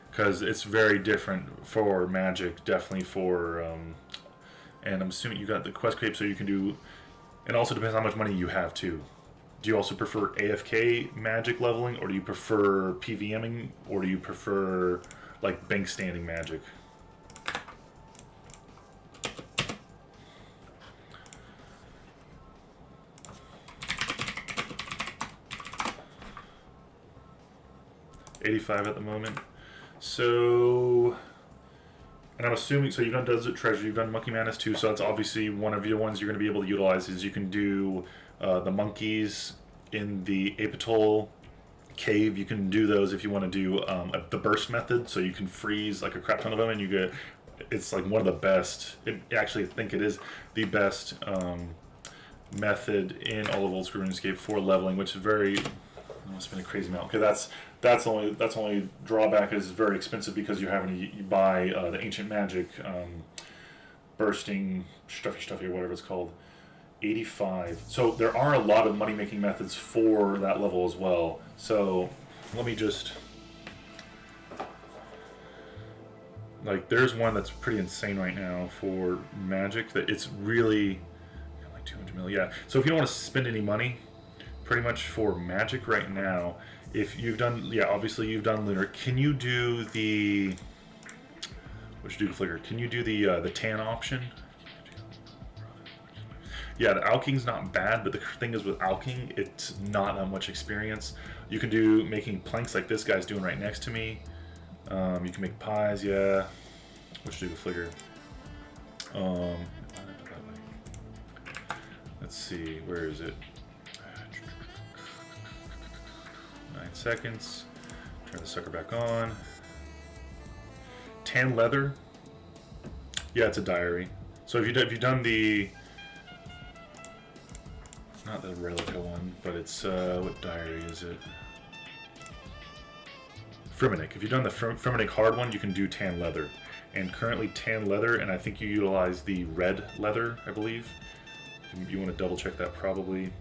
A: Because it's very different for magic, definitely for, and I'm assuming you got the quest cape, so you can do, it also depends how much money you have too. Do you also prefer AFK magic leveling, or do you prefer PVMing, or do you prefer like bank standing magic? $85 at the moment. So, and I'm assuming, so you've done Desert Treasure, you've done Monkey Madness too, so that's obviously one of your ones you're going to be able to utilize. Is you can do the monkeys in the Apatol
B: cave. You can do those if you want to do the burst method, so you can freeze like a crap ton of them, and you get. It's like one of the best. Actually, I think it is the best method in all of Old School RuneScape for leveling, which is very. It's been a crazy amount. Okay, that's only drawback is very expensive because you're having to buy the ancient magic bursting stuffy or whatever it's called. 85. So there are a lot of money making methods for that level as well. So let me just there's one that's pretty insane right now for magic that it's really like 200 mil. Yeah. So if you don't want to spend any money, pretty much for magic right now, if you've done obviously you've done lunar. Can you do the flicker? Can you do the tan option? Yeah, the alking's not bad, but the thing is with alking, it's not that much experience. You can do making planks like this guy's doing right next to me. You can make pies, yeah. Let's do the flicker. Let's see, where is it? 9 seconds. Turn the sucker back on. Tan leather. Yeah, it's a diary. So if you've done the not the Relica one, but it's what diary is it? Firminic. If you've done the Firminic hard one, you can do tan leather. And currently tan leather, and I think you utilize the red leather, I believe. You want to double check that probably.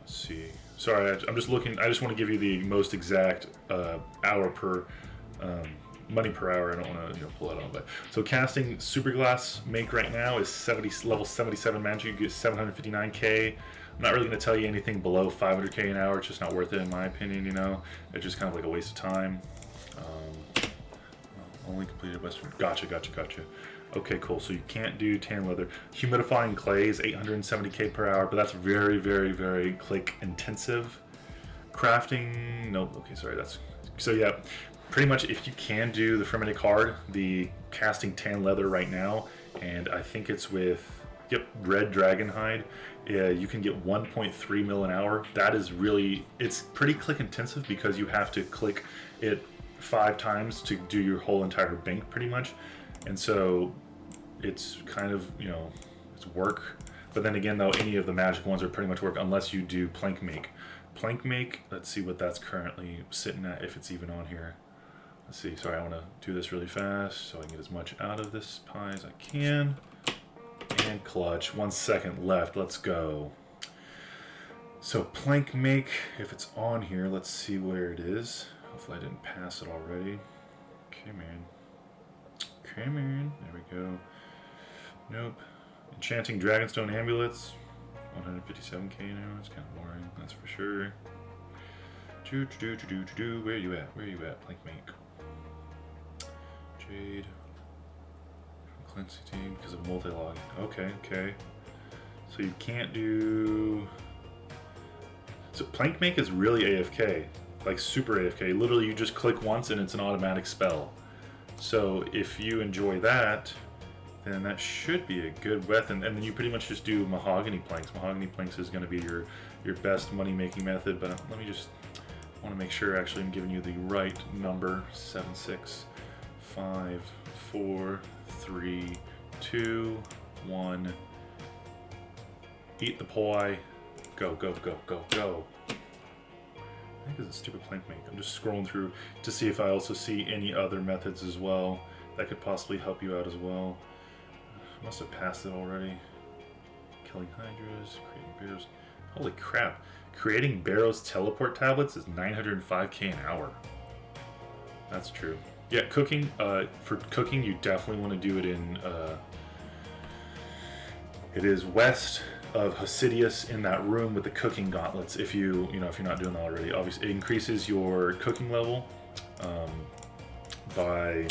B: Let's see. Sorry, I'm just looking. I just want to give you the most exact hour per money per hour. I don't want to pull that on, but so casting super glass make right now is level 77 magic. You get 759k. I'm not really going to tell you anything below 500k an hour. It's just not worth it in my opinion. It's just kind of like a waste of time. Only completed Western. Gotcha. Okay, cool. So you can't do tan leather. Humidifying clay is 870k per hour, but that's very, very, very click intensive. Crafting, nope. Okay, sorry. So yeah. Pretty much, if you can do the Firminic hard, the casting tan leather right now, and I think it's with red dragon hide. You can get 1.3 mil an hour. That is really, it's pretty click intensive because you have to click it 5 times to do your whole entire bank pretty much, and so it's kind of it's work. But then again, though, any of the magic ones are pretty much work unless you do plank make. Plank make. Let's see what that's currently sitting at, if it's even on here. Let's see. Sorry, I want to do this really fast so I can get as much out of this pie as I can. And clutch. 1 second left. Let's go. So plank make, if it's on here, let's see where it is. Hopefully I didn't pass it already. Okay, man. There we go. Nope. Enchanting Dragonstone Amulets. 157k now. It's kind of boring, that's for sure. Where you at? Plank make. Jade. Cleansing team because of multi-logging. Okay. So you can't do. So plank make is really AFK, like super AFK. Literally, you just click once and it's an automatic spell. So if you enjoy that, then that should be a good weapon. And then you pretty much just do mahogany planks. Mahogany planks is going to be your best money making method. But let me just want to make sure actually I'm giving you the right number. 7, 6, 5, 4, 3, 2, 1. Eat the poi. Go. I think it's a stupid plank make. I'm just scrolling through to see if I also see any other methods as well that could possibly help you out as well. Must have passed it already. Killing hydras, creating barrows. Holy crap. Creating barrows teleport tablets is 905k an hour. That's true. Yeah, cooking. For cooking, you definitely want to do it in. It is west of Hasidius in that room with the cooking gauntlets. If if you're not doing that already, obviously it increases your cooking level by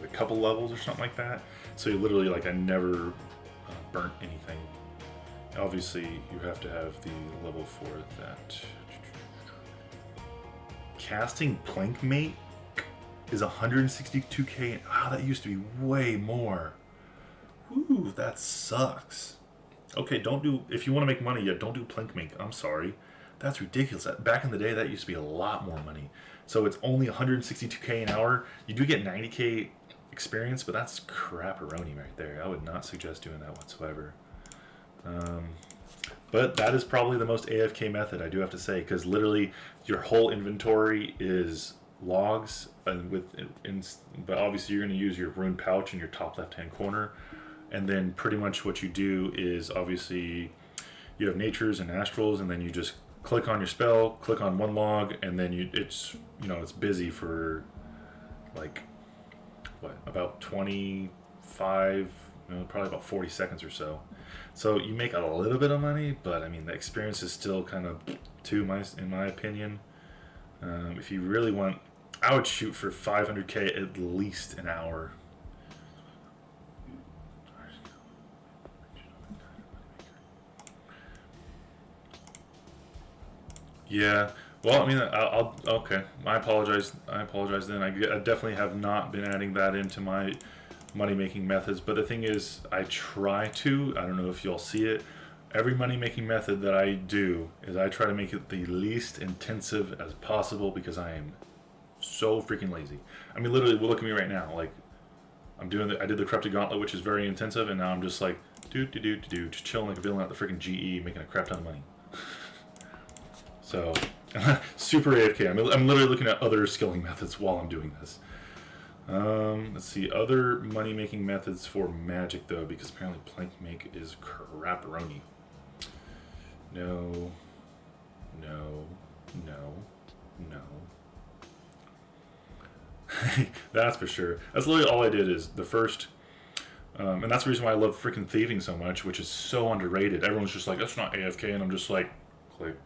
B: a couple levels or something like that. So you literally I never burnt anything. Obviously, you have to have the level for that. Casting plank mate is 162k. Wow, that used to be way more. Woo, that sucks. Okay, don't do, if you want to make money, don't do plank make. I'm sorry. That's ridiculous. Back in the day, that used to be a lot more money. So it's only 162K an hour. You do get 90K experience, but that's crap-a-roni right there. I would not suggest doing that whatsoever. But that is probably the most AFK method, I do have to say, because literally your whole inventory is logs, and but obviously you're going to use your rune pouch in your top left-hand corner, and then pretty much what you do is obviously you have natures and astrals, and then you just click on your spell, click on one log, and then it's busy for like about 25, probably about 40 seconds or so. So you make a little bit of money, but I mean the experience is still kind of in my opinion. If you really want, I would shoot for 500K at least an hour. Yeah. Well, I mean, I'll okay. I apologize then. I definitely have not been adding that into my money-making methods. But the thing is, I try to. I don't know if y'all see it. Every money-making method that I do is I try to make it the least intensive as possible because I am so freaking lazy. I mean, literally, look at me right now. Like, I did the Corrupted Gauntlet, which is very intensive, and now I'm just like, just chilling like a villain at the freaking GE, making a crap ton of money. So, super AFK. I'm literally looking at other skilling methods while I'm doing this. Let's see, other money-making methods for magic, though, because apparently plank make is crap-a-roni. No. That's for sure. That's literally all I did is the first... and that's the reason why I love freaking thieving so much, which is so underrated. Everyone's just like, that's not AFK, and I'm just like, click.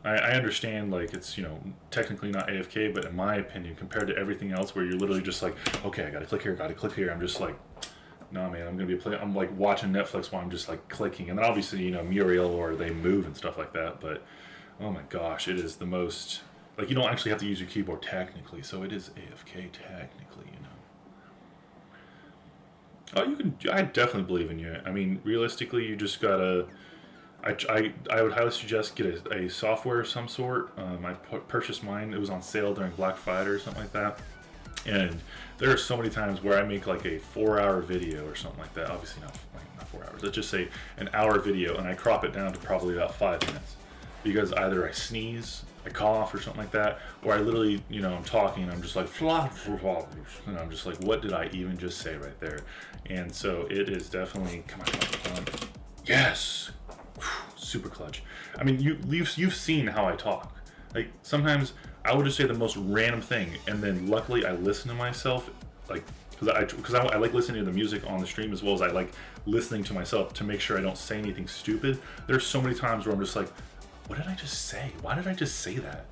B: I understand, like, it's, technically not AFK, but in my opinion, compared to everything else where you're literally just like, okay, I gotta click here, I'm just like, nah, man, I'm like watching Netflix while I'm just like clicking, and then obviously, Muriel or they move and stuff like that, but oh my gosh, it is the most, like, you don't actually have to use your keyboard technically, so it is AFK technically, Oh, I definitely believe in you. I mean, realistically, you just gotta, I would highly suggest get a software of some sort. I purchased mine. It was on sale during Black Friday or something like that. And there are so many times where I make like a 4-hour video or something like that. Obviously not 4 hours. Let's just say an hour video, and I crop it down to probably about 5 minutes. Because either I sneeze, I cough or something like that, or I literally, I'm talking and I'm just like, and I'm just like, what did I even just say right there? And so it is definitely, come on. Yes! Super clutch. I mean, you've seen how I talk. Like, sometimes I would just say the most random thing, and then luckily I listen to myself, like, because I like listening to the music on the stream as well as I like listening to myself to make sure I don't say anything stupid. There's so many times where I'm just like, what did I just say? Why did I just say that?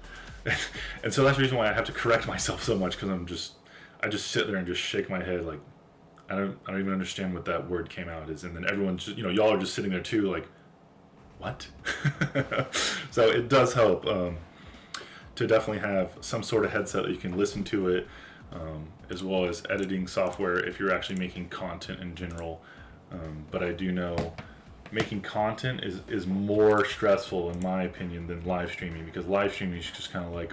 B: And so that's the reason why I have to correct myself so much, because I just sit there and just shake my head like, I don't even understand what that word came out as, and then everyone's just, y'all are just sitting there too, like, what? So it does help to definitely have some sort of headset that you can listen to it, as well as editing software if you're actually making content in general. But I do know making content is more stressful in my opinion than live streaming, because live streaming is just kind of like,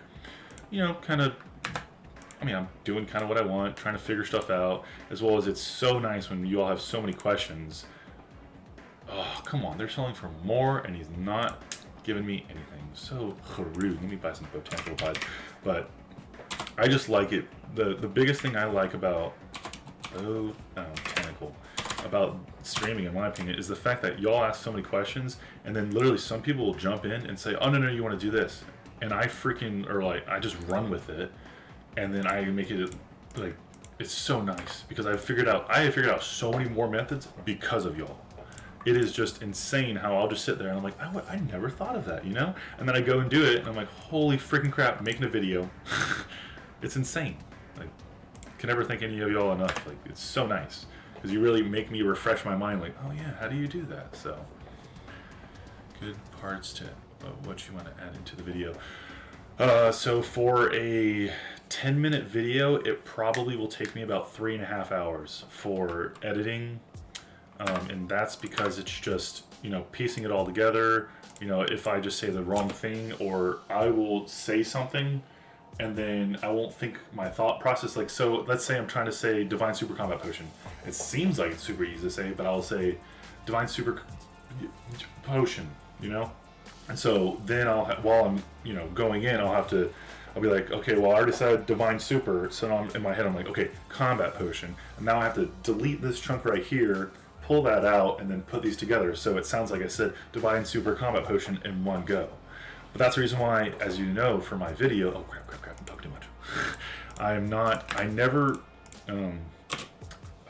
B: I'm doing kind of what I want, trying to figure stuff out, as well as it's so nice when you all have so many questions. Oh, come on, they're selling for more, and he's not giving me anything. So rude. Let me buy some botanical pies. But I just like it. The biggest thing I like about about streaming, in my opinion, is the fact that y'all ask so many questions, and then literally some people will jump in and say, oh, no, you want to do this. And I just run with it, and then I make it, like, it's so nice, because I have figured out so many more methods because of y'all. It is just insane how I'll just sit there and I'm like, I never thought of that, And then I go and do it, and I'm like, holy freaking crap, making a video. It's insane. Like, can never thank any of y'all enough. Like, it's so nice, because you really make me refresh my mind, like, oh yeah, how do you do that? So, good parts to what you want to add into the video. So for a 10-minute video, it probably will take me about 3.5 hours for editing. And that's because it's just, piecing it all together. If I just say the wrong thing, or I will say something and then I won't think my thought process. Like, so let's say I'm trying to say Divine Super Combat Potion. It seems like it's super easy to say, but I'll say Divine Super Potion, And so then while I'm, going in, I'll be like, okay, well, I already said Divine Super, so now in my head I'm like, okay, Combat Potion. And now I have to delete this chunk right here, pull that out, and then put these together. So it sounds like I said Divine Super Combat Potion in one go. But that's the reason why, as you know, for my video, oh crap, I'm talking too much. I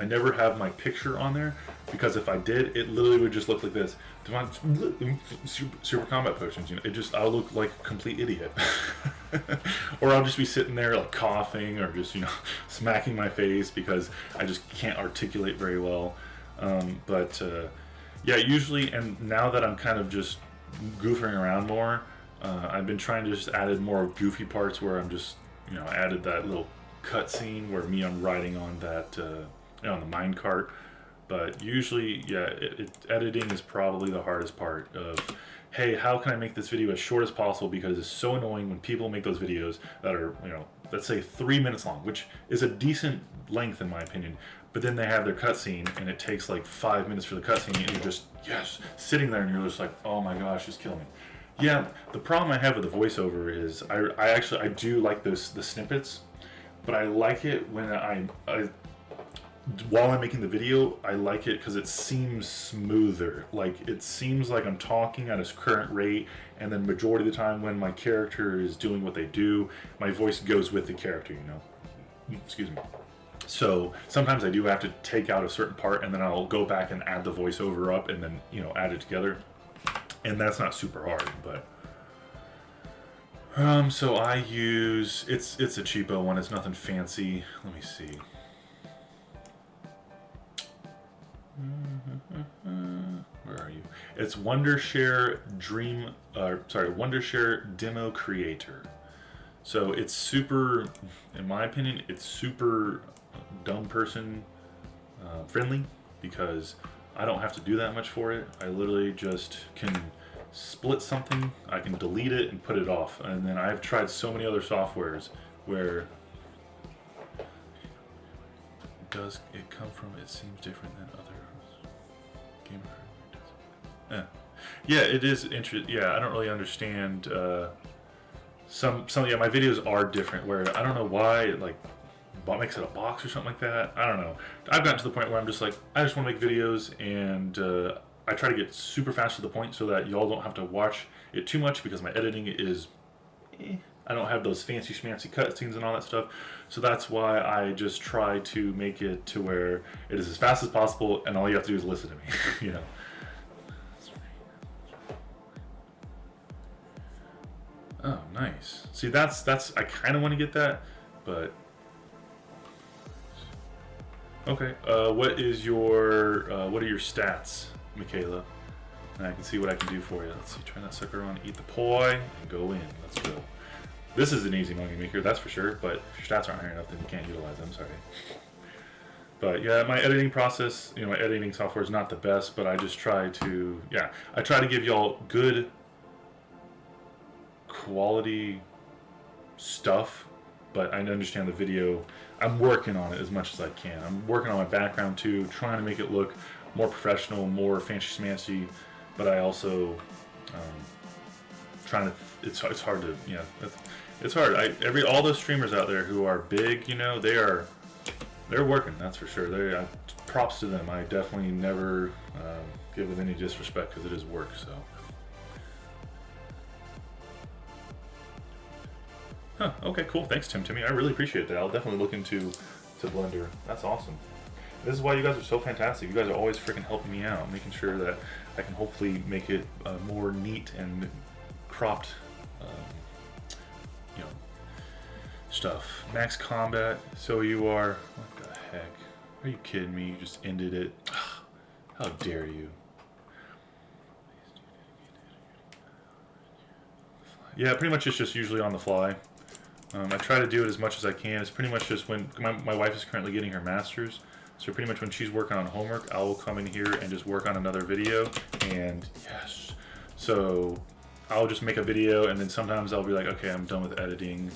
B: never have my picture on there, because if I did, it literally would just look like this. Divine Super Combat Potions, I'll look like a complete idiot. Or I'll just be sitting there like coughing, or just, smacking my face because I just can't articulate very well. Yeah, usually, and now that I'm kind of just goofing around more, I've been trying to just add more goofy parts where I'm just, added that little cutscene where I'm riding on that, on the mine cart. But usually, yeah, editing is probably the hardest part of, hey, how can I make this video as short as possible? Because it's so annoying when people make those videos that are, let's say 3 minutes long, which is a decent length in my opinion. But then they have their cutscene and it takes like 5 minutes for the cutscene, and you're just, yes, sitting there and you're just like, oh my gosh, just kill me. Yeah, the problem I have with the voiceover is I do like the snippets, but I like it when while I'm making the video, I like it because it seems smoother. Like, it seems like I'm talking at its current rate, and then majority of the time when my character is doing what they do, my voice goes with the character, Excuse me. So sometimes I do have to take out a certain part, and then I'll go back and add the voiceover up, and then, add it together. And that's not super hard, but... So I use... It's a cheapo one. It's nothing fancy. Let me see. Where are you? It's Wondershare Wondershare Demo Creator. So it's super, in my opinion, it's super dumb person friendly, because I don't have to do that much for it. I literally just can split something, I can delete it and put it off. And then I've tried so many other softwares where does it come from? It seems different than other game. Yeah, it is interesting. Yeah, I don't really understand. Some yeah, my videos are different. Where I don't know why, like, what makes it a box or something like that. I don't know. I've gotten to the point where I'm just like, I just want to make videos, and I try to get super fast to the point so that y'all don't have to watch it too much, because my editing is. I don't have those fancy schmancy cutscenes and all that stuff. So that's why I just try to make it to where it is as fast as possible, and all you have to do is listen to me, Oh, nice. See, that's I kind of want to get that, but okay. What are your stats, Michaela? And I can see what I can do for you. Let's see. Turn that sucker on. Eat the poi and go in. Let's go. This is an easy money maker, that's for sure, but if your stats aren't high enough, then you can't utilize them, sorry. But yeah, my editing process, my editing software is not the best, but I just try to, I try to give y'all good quality stuff, but I understand the video, I'm working on it as much as I can. I'm working on my background too, trying to make it look more professional, more fancy schmancy, but I also, trying to, it's hard to, it's hard. All those streamers out there who are big, they're working. That's for sure. Props to them. I definitely never give them any disrespect, because it is work. So, okay, cool. Thanks, Timmy. I really appreciate that. I'll definitely look into Blender. That's awesome. This is why you guys are so fantastic. You guys are always freaking helping me out, making sure that I can hopefully make it more neat and cropped. Stuff. Max combat. So you are. What the heck? Are you kidding me? You just ended it. How dare you? Yeah, pretty much it's just usually on the fly. I try to do it as much as I can. It's pretty much just when my wife is currently getting her master's, So pretty much when she's working on homework, I will come in here and just work on another video. And yes, so I'll just make a video, and then sometimes I'll be like, okay, I'm done with editing.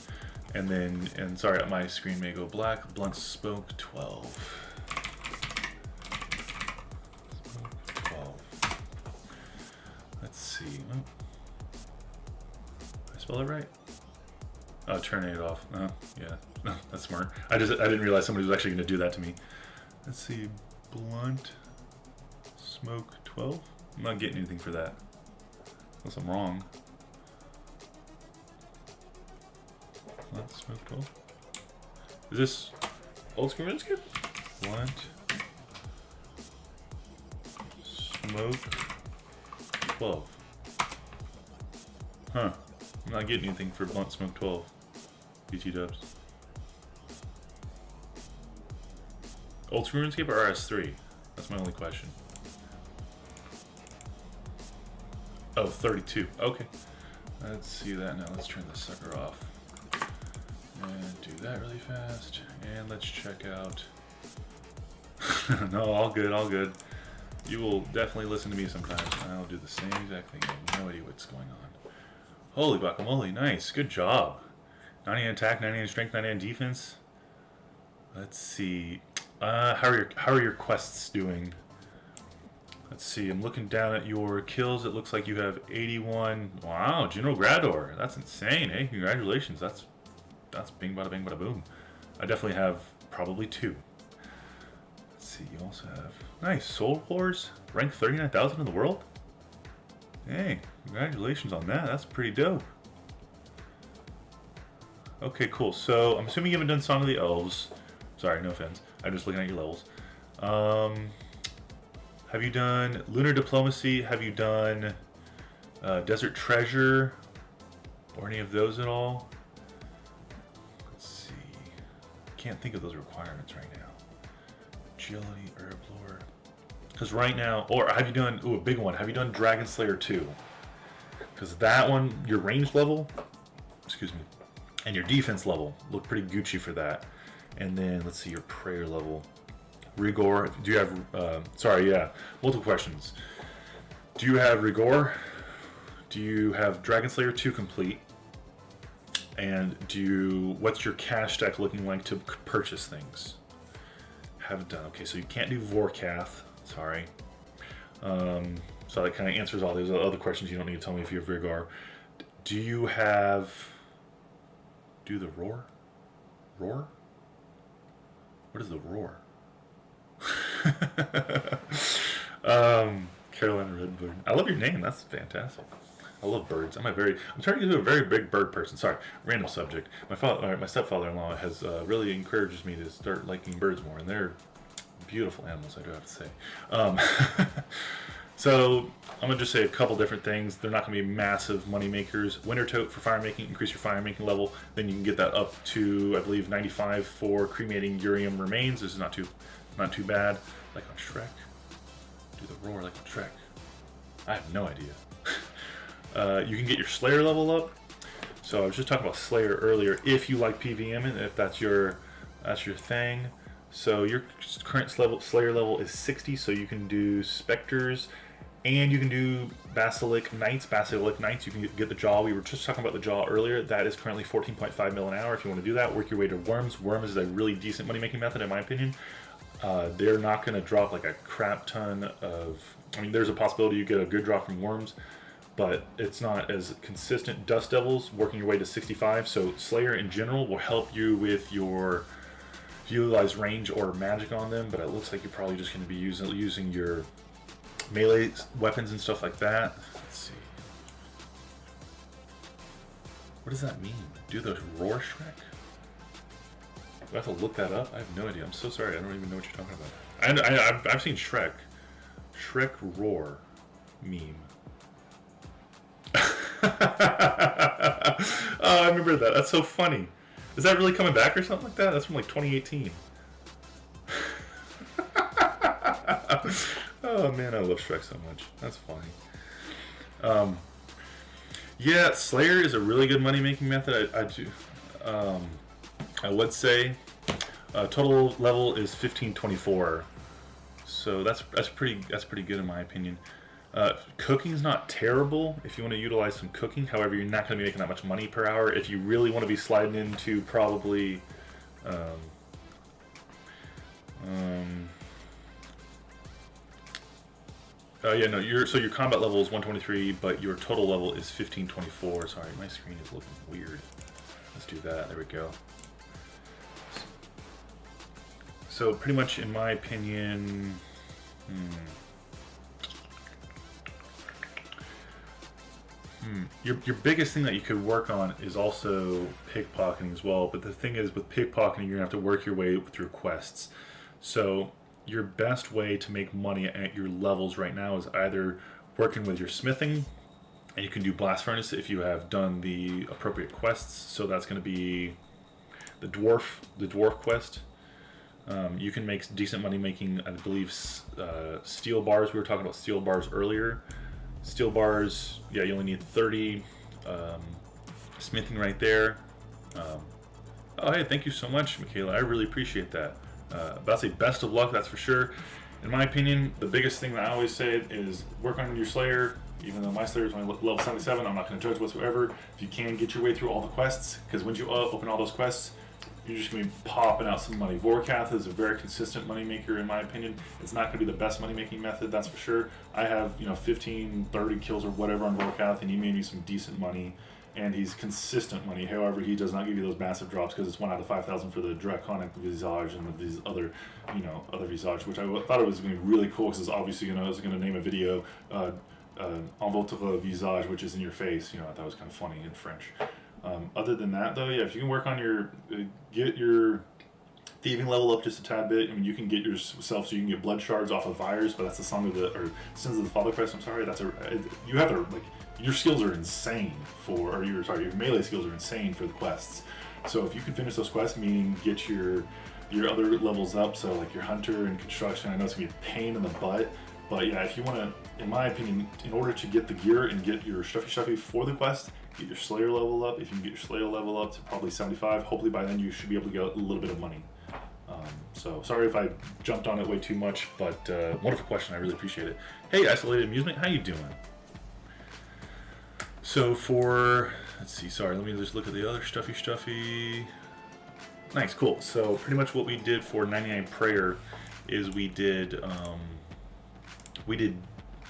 B: And sorry, my screen may go black. Blunt smoke 12. Smoke 12. Let's see. Oh. Did I spell it right? Oh, turning it off. Oh, yeah. No, that's smart. I didn't realize somebody was actually going to do that to me. Let's see. Blunt smoke 12. I'm not getting anything for that. Unless I'm wrong. Blunt smoke 12. Is this old school RuneScape? Blunt smoke 12. Huh. I'm not getting anything for blunt smoke 12. BT dubs. Old school RuneScape or RS3? That's my only question. Oh, 32. Okay. Let's see that now. Let's turn this sucker off. And do that really fast. And let's check out. No, all good, all good. You will definitely listen to me sometimes. I'll do the same exact thing. I have no idea what's going on. Holy guacamole, nice. Good job. 90 attack, 90 strength, 90 defense. Let's see. How are your quests doing? Let's see. I'm looking down at your kills. It looks like you have 81. Wow, General Grador. That's insane, eh? Congratulations. That's bing bada bing bada boom. I definitely have probably 2. Let's see. You also have nice Soul Wars, rank 39,000 in the world. Hey, congratulations on that. That's pretty dope. Okay, cool. So I'm assuming you haven't done Song of the Elves. Sorry, no offense. I'm just looking at your levels. Have you done Lunar Diplomacy? Have you done Desert Treasure? Or any of those at all? Let's see. Can't think of those requirements right now. Agility, Herb Lore. Because right now, or have you done, ooh, a big one. Have you done Dragon Slayer 2? Because that one, your range level, excuse me, and your defense level look pretty Gucci for that. And then let's see your prayer level. Rigor, do you have, sorry, yeah, multiple questions. Do you have Rigor? Do you have Dragon Slayer 2 complete? And what's your cash stack looking like to purchase things? Haven't done, okay, so you can't do Vorkath, sorry. So that kind of answers all those other questions. You don't need to tell me if you have Rigor. Do you have, the Roar? Roar? What is the Roar? Carolina Redbird. I love your name. That's fantastic. I love birds. I'm turning into a very big bird person. Sorry, random subject. My stepfather-in-law has really encouraged me to start liking birds more, and they're beautiful animals, I do have to say. So I'm gonna just say a couple different things. They're not gonna be massive money makers. Winter Tote for fire making, increase your fire making level. Then you can get that up to, I believe, 95 for cremating Urium remains. This is not too bad. Like on Shrek. Do the roar like on Shrek. I have no idea. You can get your Slayer level up. So I was just talking about Slayer earlier. If you like PVM and if that's your thing. So your current Slayer level is 60, so you can do Spectres, and you can do Basilic Knights. Basilic Knights, you can get the Jaw. We were just talking about the Jaw earlier. That is currently 14.5 mil an hour. If you want to do that, work your way to Worms. Worms is a really decent money-making method, in my opinion. They're not going to drop like a crap ton of... I mean, there's a possibility you get a good drop from Worms, but it's not as consistent. Dust Devils, working your way to 65. So Slayer in general will help you with your... utilize range or magic on them, but it looks like you're probably just going to be using your melee weapons and stuff like that. Let's see. What does that mean? Do the Roar Shrek? Do I have to look that up? I have no idea. I'm so sorry. I don't even know what you're talking about. I've seen Shrek. Shrek Roar meme. Oh, I remember that. That's so funny. Is that really coming back or something like that? That's from like 2018. Oh man, I love Shrek so much. That's funny. Yeah, Slayer is a really good money-making method. I would say Total level is 1524. So that's pretty good in my opinion. Cooking's not terrible if you want to utilize some cooking. However, you're not going to be making that much money per hour. If you really want to be sliding into probably your combat level is 123, but your total level is 1524. Sorry, my screen is looking weird. Let's do that. There we go. So pretty much, in my opinion, your biggest thing that you could work on is also pickpocketing as well. But the thing is, with pickpocketing, you're gonna have to work your way through quests. So your best way to make money at your levels right now is either working with your smithing, and you can do blast furnace if you have done the appropriate quests. So that's going to be the dwarf quest. You can make decent money making, I believe, steel bars. We were talking about steel bars earlier. Steel bars, yeah, you only need 30. Smithing right there. Oh, hey, thank you so much, Michaela. I really appreciate that. But I'd say best of luck, that's for sure. In my opinion, the biggest thing that I always say is work on your Slayer. Even though my Slayer is only level 77, I'm not going to judge whatsoever. If you can get your way through all the quests, because once you open all those quests, you're just going to be popping out some money. Vorkath is a very consistent money maker, in my opinion. It's not going to be the best money making method, that's for sure. I have 15, 30 kills or whatever on Vorkath, and he made me some decent money. And he's consistent money. However, he does not give you those massive drops because it's 1 out of 5,000 for the Draconic Visage and these other, other Visage, which I thought it was going to be really cool because it's obviously I was going to name a video En votre visage, which is in your face. I thought was kind of funny in French. Other than that, though, yeah, if you can work on get your thieving level up just a tad bit. I mean, you can get yourself so you can get blood shards off of Vyres, but that's the Sins of the Father Christ. I'm sorry, you have to your skills are insane your melee skills are insane for the quests. So if you can finish those quests, meaning get your other levels up, so like your hunter and construction, I know it's gonna be a pain in the butt, but yeah, if you want to, in my opinion, in order to get the gear and get your stuffy for the quest, get your Slayer level up. If you can get your Slayer level up to probably 75, hopefully by then you should be able to get a little bit of money. So sorry if I jumped on it way too much, but wonderful question. I really appreciate it. Hey, Isolated Amusement, how you doing? So let's see, sorry, let me just look at the other stuffy. Nice, cool. So pretty much what we did for 99 Prayer is we did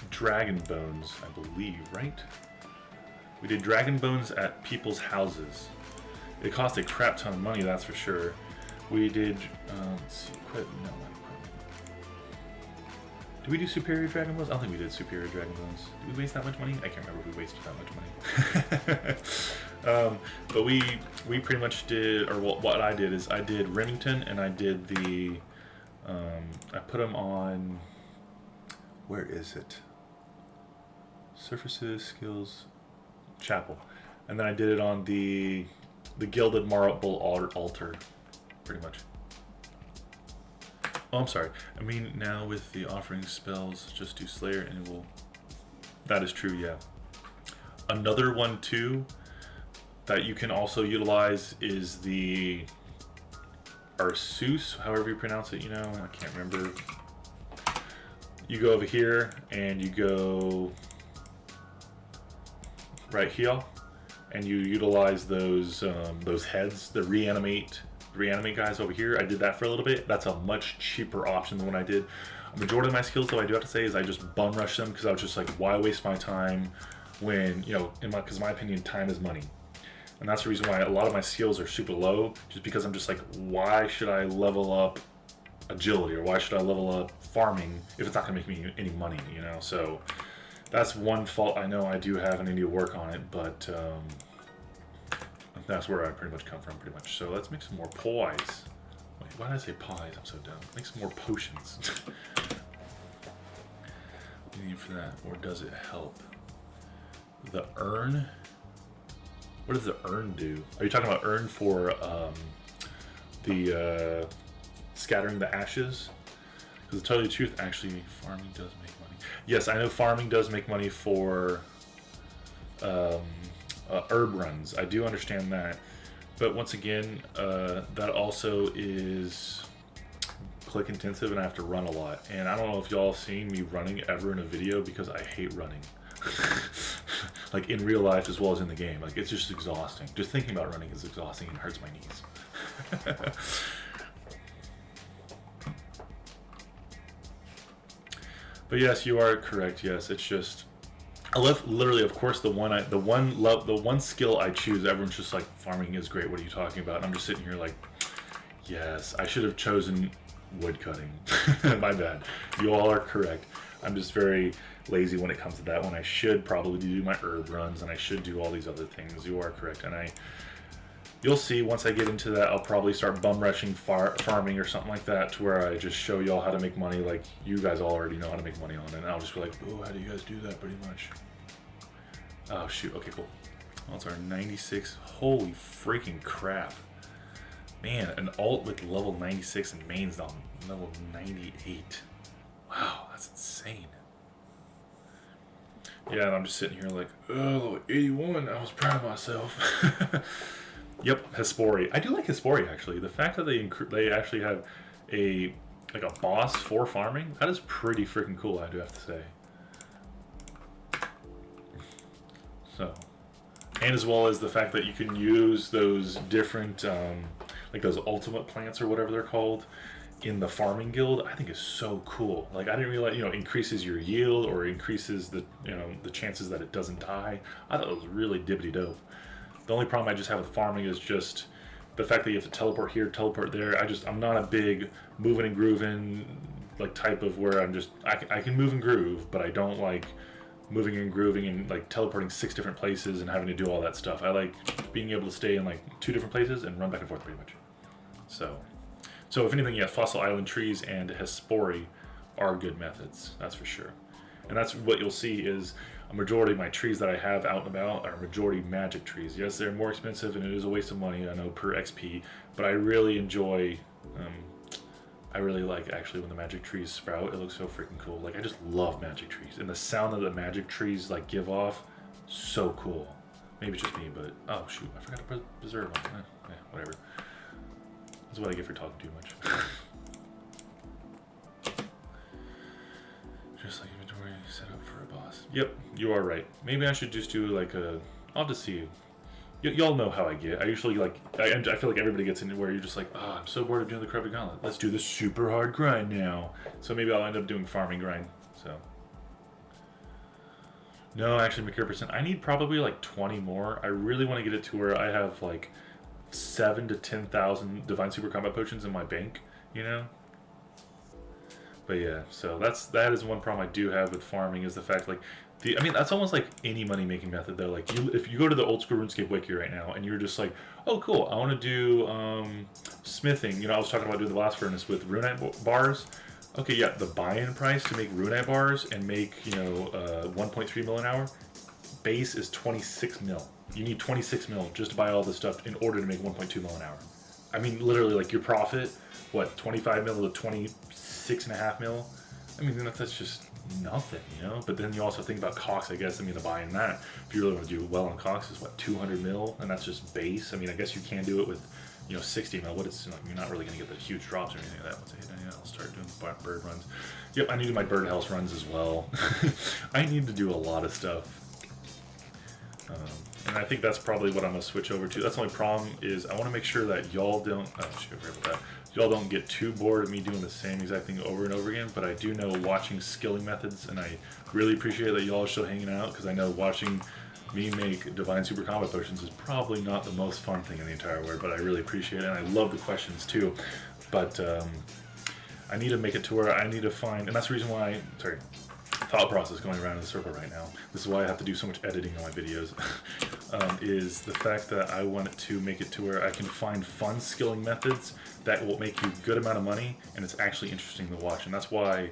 B: Dragon Bones, I believe, right? We did Dragon Bones at people's houses. It cost a crap ton of money, that's for sure. We did, let's see, equipment. Did we do Superior Dragon Bones? I don't think we did Superior Dragon Bones. Did we waste that much money? I can't remember if we wasted that much money. But we pretty much did, or what I did is I did Remington, and I did I put them on, where is it? Surfaces, Skills, Chapel. And then I did it on the Gilded Marble Altar, pretty much. Oh, I'm sorry. I mean, now with the offering spells, just do Slayer and it will... That is true, yeah. Another one, too, that you can also utilize is the Arceus, however you pronounce it, I can't remember. You go over here, and you go right here, and you utilize those heads, the reanimate guys over here. I did that for a little bit. That's a much cheaper option than what I did. A majority of my skills, though, I do have to say, is I just bum rush them because I was just like, why waste my time when, because in my opinion, time is money. And that's the reason why a lot of my skills are super low, just because I'm just like, why should I level up agility, or why should I level up farming if it's not going to make me any money, So that's one fault I know I do have and I need to work on it, but that's where I pretty much come from, pretty much. So let's make some more pies. Wait, why did I say pies? I'm so dumb. Make some more potions. What do you need for that? Or does it help? The urn? What does the urn do? Are you talking about urn for the scattering the ashes? Because to tell you the truth, actually, farming does make money. Yes, I know farming does make money for herb runs. I do understand that. But once again, that also is click intensive and I have to run a lot. And I don't know if y'all have seen me running ever in a video because I hate running. Like in real life as well as in the game. Like it's just exhausting. Just thinking about running is exhausting and hurts my knees. But yes, you are correct. Yes, it's just I left literally, of course, the one skill I choose. Everyone's just like, farming is great. What are you talking about? And I'm just sitting here like, yes, I should have chosen wood cutting. My bad. You all are correct. I'm just very lazy when it comes to that one. I should probably do my herb runs and I should do all these other things. You are correct. And you'll see once I get into that, I'll probably start bum rushing farming or something like that, to where I just show y'all how to make money like you guys all already know how to make money on. And I'll just be like, oh, how do you guys do that pretty much? Oh, shoot. Okay, cool. Well, it's our 96. Holy freaking crap. Man, an alt with level 96 and main's on level 98. Wow, that's insane. Yeah, and I'm just sitting here like, oh, level 81. I was proud of myself. Yep, Hespori. I do like Hespori actually. The fact that they actually have a boss for farming, that is pretty freaking cool. I do have to say. So, and as well as the fact that you can use those different like those ultimate plants or whatever they're called in the farming guild, I think is so cool. Like I didn't realize, increases your yield or increases the the chances that it doesn't die. I thought it was really dibbity dope. The only problem I just have with farming is just the fact that you have to teleport here, teleport there. I'm not a big moving and grooving like type of where I can move and groove, but I don't like moving and grooving and like teleporting 6 different places and having to do all that stuff. I like being able to stay in like 2 different places and run back and forth pretty much. So if anything, yeah, Fossil Island Trees and Hespori are good methods, that's for sure. And that's what you'll see is a majority of my trees that I have out and about are majority magic trees. Yes, they're more expensive and it is a waste of money, I know, per XP, but I really enjoy, I really like actually when the magic trees sprout. It looks so freaking cool. Like I just love magic trees, and the sound that the magic trees like give off, so cool. Maybe it's just me, but oh shoot, I forgot to preserve them. Yeah, whatever. That's what I get for talking too much. Just like inventory set up for a boss. Yep, you are right. Maybe I should just do like I'll just see. Y'all know how I get. I usually like, I feel like everybody gets into where you're just like, oh, I'm so bored of doing the crappy gauntlet. Let's do the super hard grind now. So maybe I'll end up doing farming grind. So. No, actually, McCare%. I need probably like 20 more. I really want to get it to where I have like 7 to 10,000 Divine Super Combat Potions in my bank, But yeah, so that is one problem I do have with farming, is the fact like that's almost like any money making method though. Like if you go to the old school RuneScape wiki right now and you're just like, oh cool, I want to do smithing. I was talking about doing the blast furnace with runite bars. Okay, yeah, the buy-in price to make runite bars and make 1.3 mil an hour base is 26 mil. You need 26 mil just to buy all this stuff in order to make 1.2 mil an hour. I mean, literally, like your profit, what, 25 mil to 26.5 mil? I mean, that's just nothing, But then you also think about Cox, I guess. I mean, the buy-in that, if you really want to do well on Cox, is what, 200 mil, and that's just base. I mean, I guess you can do it with 60 mil. You're not really going to get the huge drops or anything like that. Once I hit 90, I'll start doing bird runs. Yep, I need to do my bird house runs as well. I need to do a lot of stuff. And I think that's probably what I'm going to switch over to. That's the only problem is I want to make sure that y'all don't, y'all don't get too bored of me doing the same exact thing over and over again, but I do know watching skilling methods, and I really appreciate that y'all are still hanging out, because I know watching me make Divine Super Combat Potions is probably not the most fun thing in the entire world, but I really appreciate it, and I love the questions too. But I need to make it to where I need to find, and that's the reason why, thought process going around in a circle right now. This is why I have to do so much editing on my videos, is the fact that I want it to make it to where I can find fun skilling methods that will make you a good amount of money, and it's actually interesting to watch. And that's why,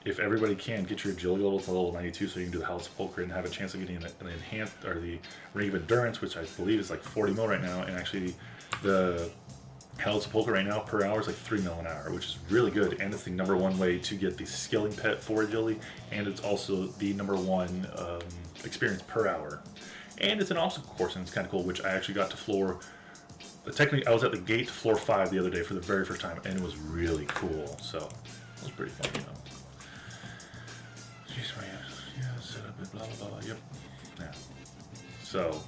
B: if everybody can, get your agility level to level 92 so you can do the Hell Sepulchre and have a chance of getting an enhanced, or the Ring of Endurance, which I believe is like 40 mil right now, and actually the Hell Sepulchre right now per hour is like 3 mil an hour, which is really good, and it's the #1 way to get the skilling pet for agility, and it's also the #1 experience per hour. And it's an obstacle course, and it's kind of cool, which I actually got to floor technically I was at the gate to floor 5 the other day for the very first time, and it was really cool. So it was pretty fun, you know. Jeez, yeah, set up it, blah blah blah. Yep. Yeah. So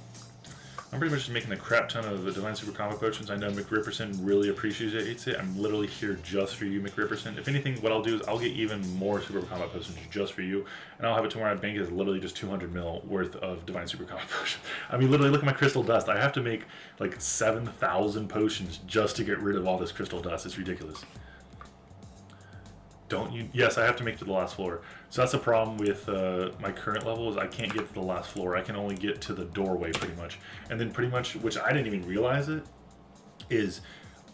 B: I'm pretty much just making a crap ton of the Divine Super Combo Potions. I know McRipperson really appreciates it. I'm literally here just for you, McRipperson. If anything, what I'll do is I'll get even more Super Combo Potions just for you, and I'll have it to where I bank is literally just 200 mil worth of Divine Super Combo Potions. I mean, literally, look at my crystal dust. I have to make like 7,000 potions just to get rid of all this crystal dust. It's ridiculous. Don't you? Yes, I have to make it to the last floor. So that's the problem with my current level is I can't get to the last floor. I can only get to the doorway pretty much. And then pretty much, which I didn't even realize it, is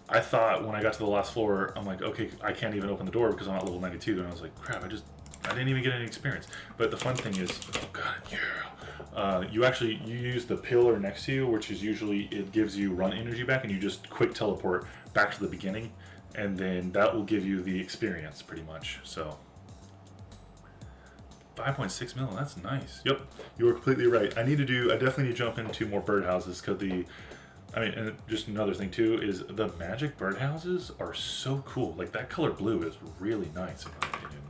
B: I thought when I got to the last floor, I'm like, okay, I can't even open the door because I'm at level 92. And I was like, crap, I didn't even get any experience. But the fun thing is, oh god, yeah. You use the pillar next to you, which is usually, it gives you run energy back, and you just quick teleport back to the beginning. And then that will give you the experience pretty much. So 5.6 mil, that's nice. Yep, you were completely right. I definitely need to jump into more birdhouses because and just another thing too is the magic birdhouses are so cool. Like that color blue is really nice in my opinion.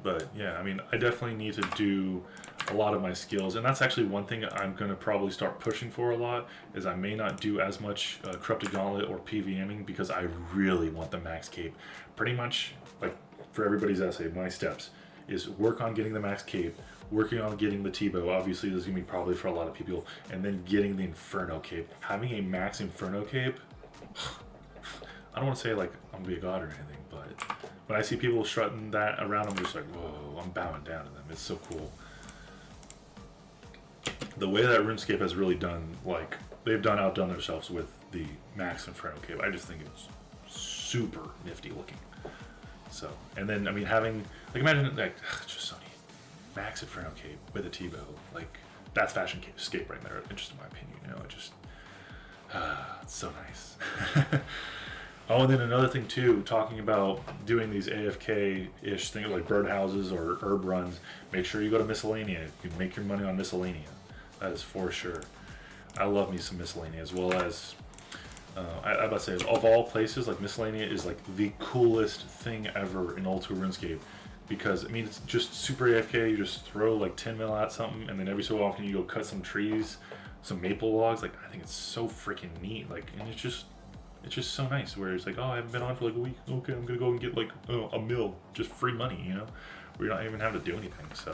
B: But yeah, I mean, I definitely need to do a lot of my skills, and that's actually one thing I'm going to probably start pushing for a lot, is I may not do as much Corrupted Gauntlet or PVMing because I really want the max cape. Pretty much, like for everybody's essay, my steps is work on getting the max cape, working on getting the T-bow, obviously this is going to be probably for a lot of people, and then getting the Inferno cape. Having a max Inferno cape, I don't want to say like I'm going to be a god or anything, but when I see people strutting that around, I'm just like, whoa, I'm bowing down to them. It's so cool. The way that RuneScape has really done, like, they've outdone themselves with the Max Inferno Cape. I just think it's super nifty looking. So, and then, I mean, having, like, imagine, like, it's just so neat. Max Inferno Cape with a T-bow. Like, that's fashion escape right there, just in my opinion, you know, it just, it's so nice. Oh, and then another thing too, talking about doing these AFK-ish things like birdhouses or herb runs, make sure you go to Miscellanea. You can make your money on Miscellanea. That is for sure. I love me some Miscellanea, as well as, I about to say, of all places, like Miscellanea is like the coolest thing ever in Old School RuneScape. Because, I mean, it's just super AFK, you just throw like 10 mil at something, and then every so often you go cut some trees, some maple logs. Like, I think it's so freaking neat. Like, and it's just so nice where it's like, oh, I haven't been on for like a week. Okay, I'm gonna go and get like a mil, just free money, you know? Where you're not even having to do anything. So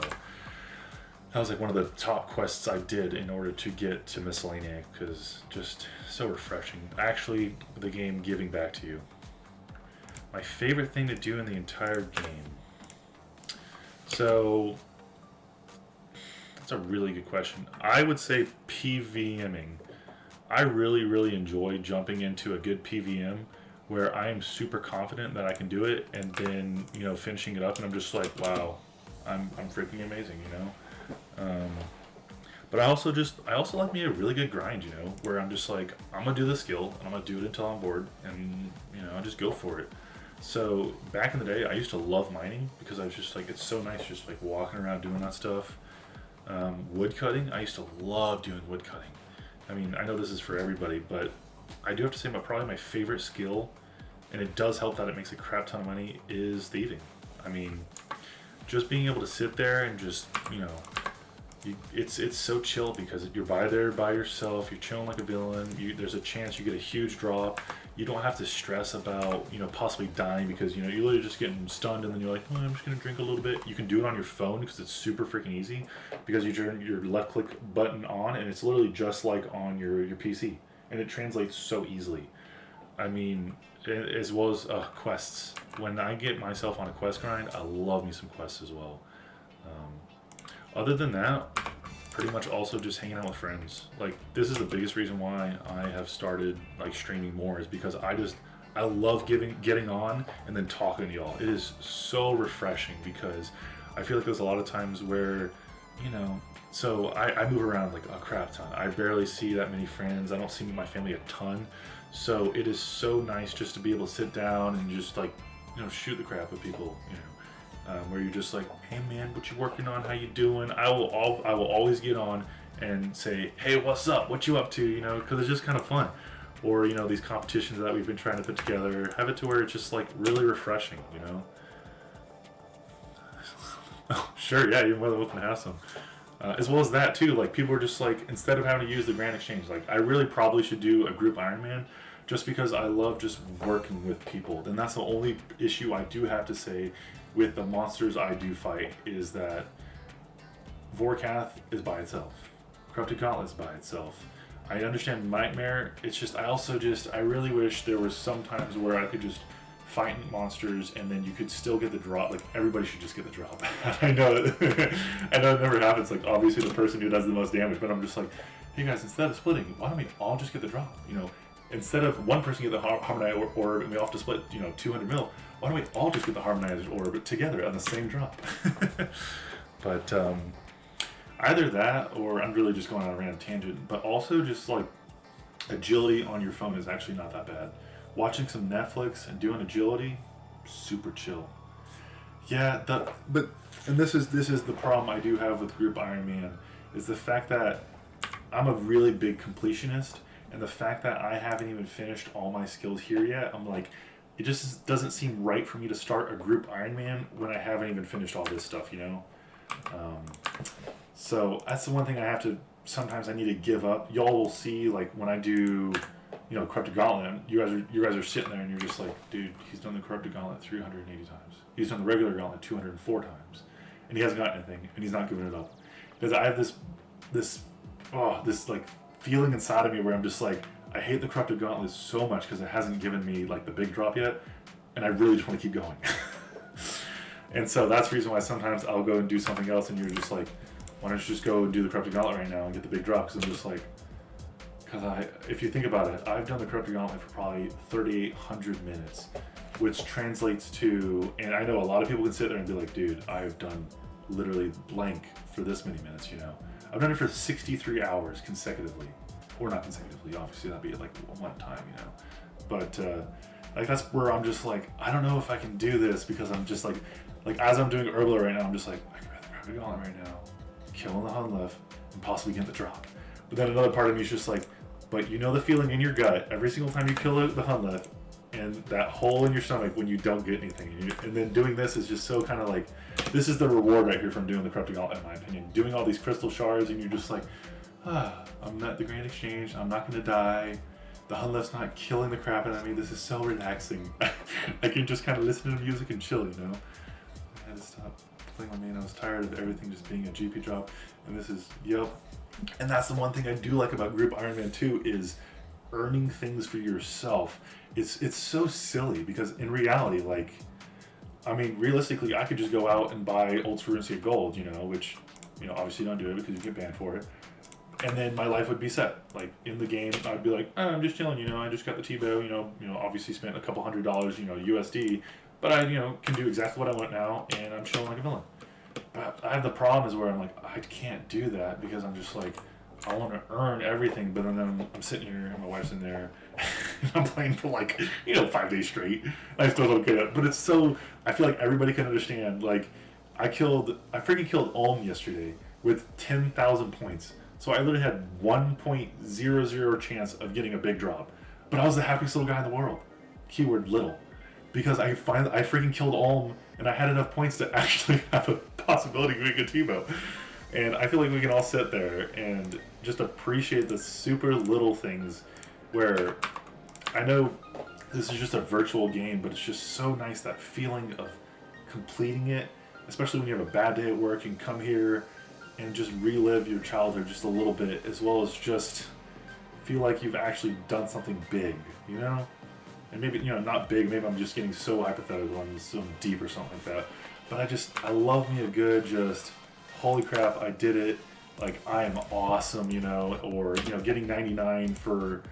B: that was like one of the top quests I did in order to get to Miscellanea, because just so refreshing. Actually, the game giving back to you. My favorite thing to do in the entire game. So that's a really good question. I would say PVMing. I really, really enjoy jumping into a good PVM where I am super confident that I can do it, and then, you know, finishing it up and I'm just like, wow, I'm freaking amazing, you know? But I also like me a really good grind, you know, where I'm just like, I'm gonna do the skill and I'm gonna do it until I'm bored, and, you know, I just go for it. So back in the day, I used to love mining because I was just like, it's so nice just like walking around doing that stuff. Wood cutting, I used to love doing wood cutting. I mean, I know this is for everybody, but I do have to say probably my favorite skill, and it does help that it makes a crap ton of money, is thieving. I mean, just being able to sit there and just, you know, it's so chill because you're there by yourself, you're chilling like a villain, there's a chance you get a huge drop, you don't have to stress about, you know, possibly dying because, you know, you're literally just getting stunned and then you're like, oh, I'm just going to drink a little bit. You can do it on your phone because it's super freaking easy because you turn your left click button on and it's literally just like on your PC, and it translates so easily. I mean, as well as quests. When I get myself on a quest grind, I love me some quests as well. Other than that, pretty much also just hanging out with friends. Like, this is the biggest reason why I have started like streaming more, is because I love getting on and then talking to y'all. It is so refreshing because I feel like there's a lot of times where, you know, so I move around like a crap ton. I barely see that many friends. I don't see my family a ton. So it is so nice just to be able to sit down and just like, you know, shoot the crap with people, you know. Where you're just like, hey man, what you working on? How you doing? I will always get on and say, hey, what's up? What you up to? You know, because it's just kind of fun. Or, you know, these competitions that we've been trying to put together, have it to where it's just like really refreshing, you know? Oh, sure, yeah, you're more than welcome to have some. As well as that too, like people are just like, instead of having to use the Grand Exchange, like I really probably should do a group Ironman just because I love just working with people. And that's the only issue I do have to say with the monsters I do fight is that Vorkath is by itself. Corrupted Gauntlet is by itself. I understand Nightmare, it's just, I really wish there was some times where I could just fight monsters and then you could still get the drop. Like everybody should just get the drop. I know it never happens. Like obviously the person who does the most damage, but I'm just like, hey guys, instead of splitting, why don't we all just get the drop? You know, instead of one person get the Harmonized Orb and we all have to split, you know, 200 mil, why don't we all just get the Harmonized Orb together on the same drop? But either that or I'm really just going on a random tangent, but also just like agility on your phone is actually not that bad. Watching some Netflix and doing agility, super chill. Yeah, and this is the problem I do have with Group Ironman is the fact that I'm a really big completionist, and the fact that I haven't even finished all my skills here yet, I'm like, it just doesn't seem right for me to start a Group Ironman when I haven't even finished all this stuff, you know? So that's the one thing sometimes I need to give up. Y'all will see, like, when I do, you know, Corrupted Gauntlet, you guys are sitting there and you're just like, dude, he's done the Corrupted Gauntlet 380 times. He's done the regular Gauntlet 204 times. And he hasn't got anything, and he's not giving it up. Because I have this like feeling inside of me where I'm just like, I hate the Corrupted Gauntlet so much because it hasn't given me like the big drop yet, and I really just want to keep going. And so that's the reason why sometimes I'll go and do something else, and you're just like, why don't you just go and do the Corrupted Gauntlet right now and get the big drop? Because I'm just like, if you think about it, I've done the Corrupted Gauntlet for probably 3,800 minutes, which translates to, and I know a lot of people can sit there and be like, dude, I've done literally blank for this many minutes, you know. I've done it for 63 hours consecutively. Or not consecutively, obviously that'd be like one time, you know. But like that's where I'm just like, I don't know if I can do this because I'm just like as I'm doing Herbal right now, I'm just like, I can rather Corrupted Gauntlet right now, killing the Hunlef, and possibly get the drop. But then another part of me is just like, but you know the feeling in your gut every single time you kill the Hunlef, and that hole in your stomach when you don't get anything. And then doing this is just so kind of like, this is the reward right here from doing the Corrupted Gauntlet, in my opinion. Doing all these crystal shards, and you're just like, I'm at the Grand Exchange, I'm not going to die. The Hunlef's not killing the crap out of me. This is so relaxing. I can just kind of listen to music and chill, you know? I had to stop playing my main. I was tired of everything just being a GP drop. And this is, yep. And that's the one thing I do like about Group Ironman 2 is earning things for yourself. It's so silly because in reality, like, I mean, realistically, I could just go out and buy Old RuneScape Gold, you know, which, you know, obviously don't do it because you get banned for it. And then my life would be set. Like, in the game, I'd be like, I'm just chilling, you know, I just got the T-Bow, you know, obviously spent a couple $100, you know, USD, but I, you know, can do exactly what I want now, and I'm chilling like a villain. But I have the problem is where I'm like, I can't do that because I'm just like, I want to earn everything, but then I'm sitting here and my wife's in there and I'm playing for like, you know, 5 days straight. I still don't get it. But it's so, I feel like everybody can understand. Like, I freaking killed Ulm yesterday with 10,000 points. So I literally had 1.00 chance of getting a big drop. But I was the happiest little guy in the world. Keyword little. Because I freaking killed Ulm and I had enough points to actually have a possibility of getting a T-Bow. And I feel like we can all sit there and just appreciate the super little things where I know this is just a virtual game, but it's just so nice, that feeling of completing it, especially when you have a bad day at work. You can come here and just relive your childhood just a little bit, as well as just feel like you've actually done something big, you know? And maybe, you know, not big, maybe I'm just getting so hypothetical and so deep or something like that. But I love me a good just, holy crap, I did it, like, I am awesome, you know, or, you know, getting 99 for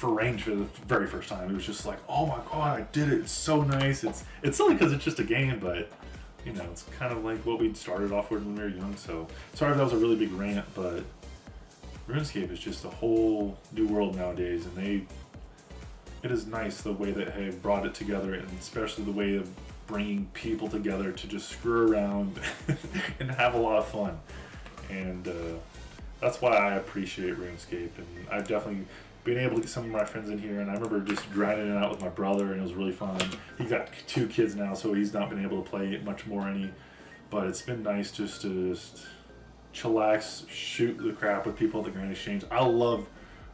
B: range for the very first time. It was just like, oh my god, I did it, it's so nice. It's silly because it's just a game, but, you know, it's kind of like what we started off with when we were young, so sorry if that was a really big rant, but RuneScape is just a whole new world nowadays, and it is nice the way that they brought it together, and especially the way of bringing people together to just screw around and have a lot of fun. And that's why I appreciate RuneScape, and I've definitely been able to get some of my friends in here, and I remember just grinding it out with my brother, and it was really fun. He's got 2 kids now, so he's not been able to play it much more but it's been nice just to chillax, shoot the crap with people at the Grand Exchange. Oh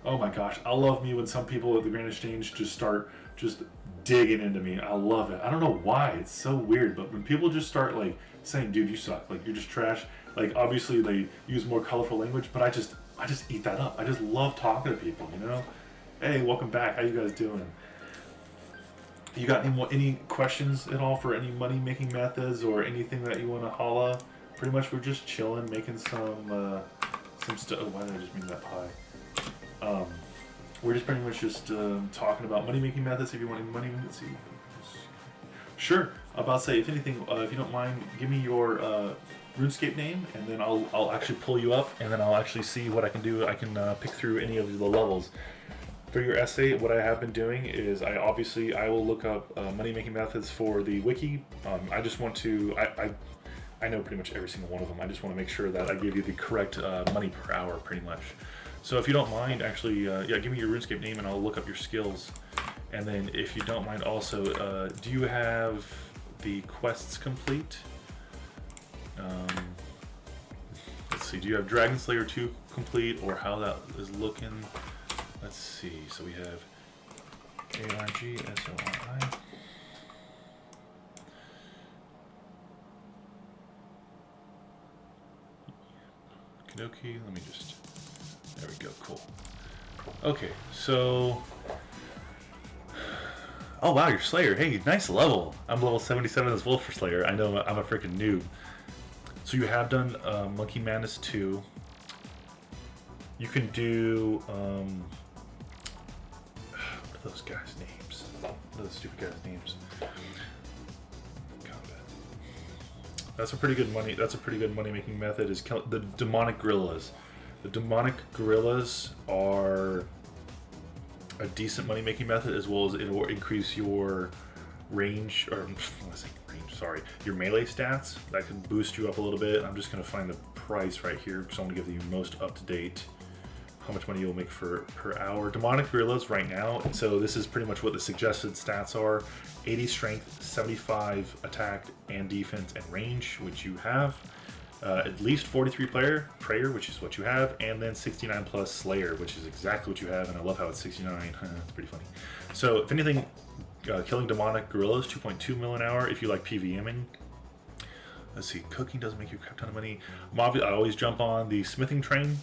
B: my gosh, I love me when some people at the Grand Exchange just start just digging into me. I love it. I don't know why, it's so weird, but when people just start like saying, dude, you suck, like you're just trash, like obviously they use more colorful language, but I just eat that up. I just love talking to people, you know? Hey, welcome back. How you guys doing? You got any questions at all for any money making methods or anything that you want to holla? Pretty much we're just chilling, making some stuff. Oh, why did I just mean that pie? We're just pretty much just talking about money making methods. If you want any money, let's see. Sure. I'm about to say, if anything, if you don't mind, give me your RuneScape name, and then I'll actually pull you up, and then I'll actually see what I can do. I can pick through any of the levels. For your essay, what I have been doing is I will look up money making methods for the wiki. I just want to I know pretty much every single one of them. I just want to make sure that I give you the correct money per hour, pretty much. So if you don't mind, actually, yeah, give me your RuneScape name, and I'll look up your skills. And then if you don't mind, also, do you have the quests complete? Let's see, do you have Dragon Slayer 2 complete, or how that is looking? Let's see, so we have ARGSORI. Kidoki, let me just, there we go, cool. Okay, so, oh wow, you're Slayer, hey, nice level. I'm level 77 as well for Slayer. I know I'm a freaking noob. So you have done Monkey Madness 2. You can do, what are those guys' names? What are those stupid guys' names? Combat. That's a pretty good money making method, is the demonic gorillas. The demonic gorillas are a decent money making method, as well as it will increase your range, or sorry, your melee stats. That can boost you up a little bit. I'm just going to find the price right here because I want to give you most up to date how much money you'll make per hour. Demonic gorillas right now, and so this is pretty much what the suggested stats are: 80 strength, 75 attack and defense and range, which you have. At least 43 prayer, which is what you have, and then 69 plus slayer, which is exactly what you have. And I love how it's 69. It's pretty funny. So if anything, killing demonic gorillas, 2.2 mil an hour. If you like PVMing, let's see, cooking doesn't make you a crap ton of money. I always jump on the smithing train.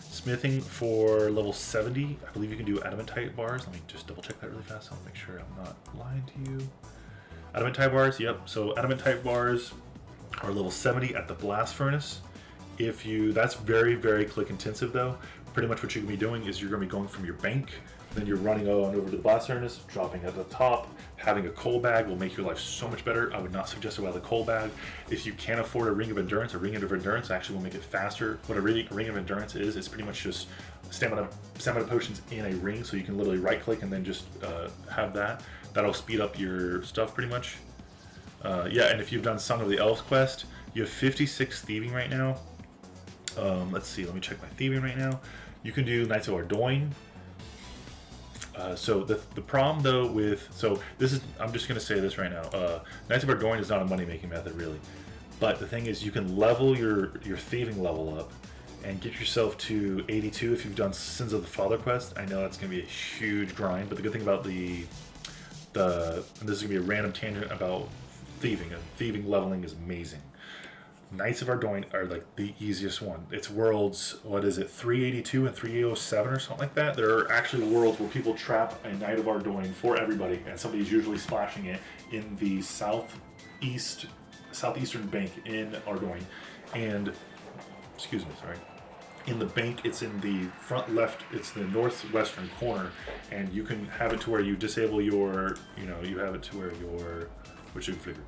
B: Smithing for level 70, I believe you can do Adamantite Bars. Let me just double check that really fast. I'll make sure I'm not lying to you. Adamantite Bars, yep. So Adamantite Bars are level 70 at the blast furnace. That's very, very click intensive though. Pretty much what you're gonna be doing is you're gonna be going from your bank, then you're running on over to the blast furnace, dropping at the top. Having a coal bag will make your life so much better. I would not suggest about the coal bag. If you can't afford a ring of endurance actually will make it faster. What a ring of endurance is, it's pretty much just stamina potions in a ring, so you can literally right click and then just have that. That'll speed up your stuff pretty much. Yeah, and if you've done Song of the Elves quest, you have 56 thieving right now. Let's see, let me check my thieving right now. You can do Knights of Doin. So the problem though I'm just going to say this right now. Knights of Doin is not a money making method really. But the thing is, you can level your thieving level up and get yourself to 82 if you've done Sins of the Father quest. I know that's going to be a huge grind, but the good thing about and this is going to be a random tangent about thieving, and thieving leveling is amazing. Knights of Doin are like the easiest one. It's worlds, 382 and 307 or something like that. There are actually worlds where people trap a Knight of Doin for everybody, and somebody's usually splashing it in the southeastern bank in Ardoin. And, excuse me, sorry. In the bank, it's in the front left, it's the northwestern corner, and you can have it to where you disable your, you have it to where which you figure.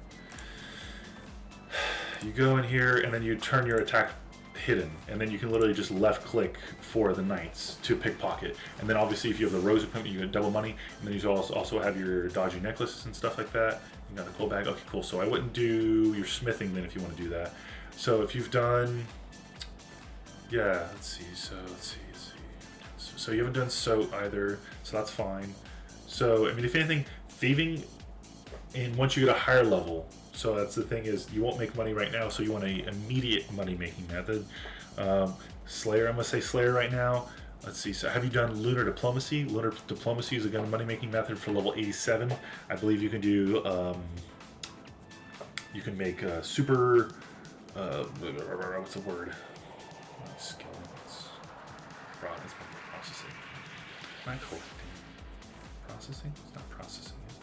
B: You go in here and then you turn your attack hidden, and then you can literally just left click for the knights to pickpocket. And then obviously if you have the rose equipment, you get double money, and then you also have your dodgy necklaces and stuff like that. You got the coal bag. Okay, cool. So I wouldn't do your smithing then if you want to do that. So if you've done yeah, let's see. So you haven't done soat either, so that's fine. So I mean, if anything, thieving, and once you get a higher level, so that's the thing is you won't make money right now, so you want a immediate money making method. Slayer, I'm gonna say Slayer right now. Let's see. So have you done Lunar Diplomacy? Lunar Diplomacy is a money making method for level 87. I believe you can do. You can make super. What's the word? Skill. It's processing. Not collecting. Processing? It's not processing, is it?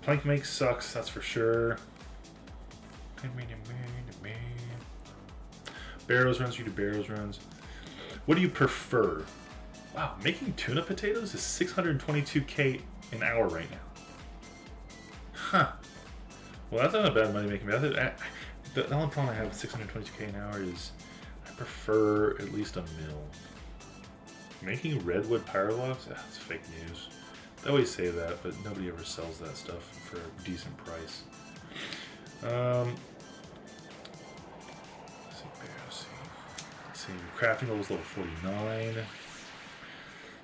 B: Plank make sucks, that's for sure. Barrows runs, you do barrows runs. What do you prefer? Wow, making tuna potatoes is 622k an hour right now. Huh. Well, that's not a bad money making method. The only problem I have with 622k an hour is I prefer at least a mill. Making redwood pyrologs? That's fake news. They always say that, but nobody ever sells that stuff for a decent price. Let's see, your crafting level is level 49.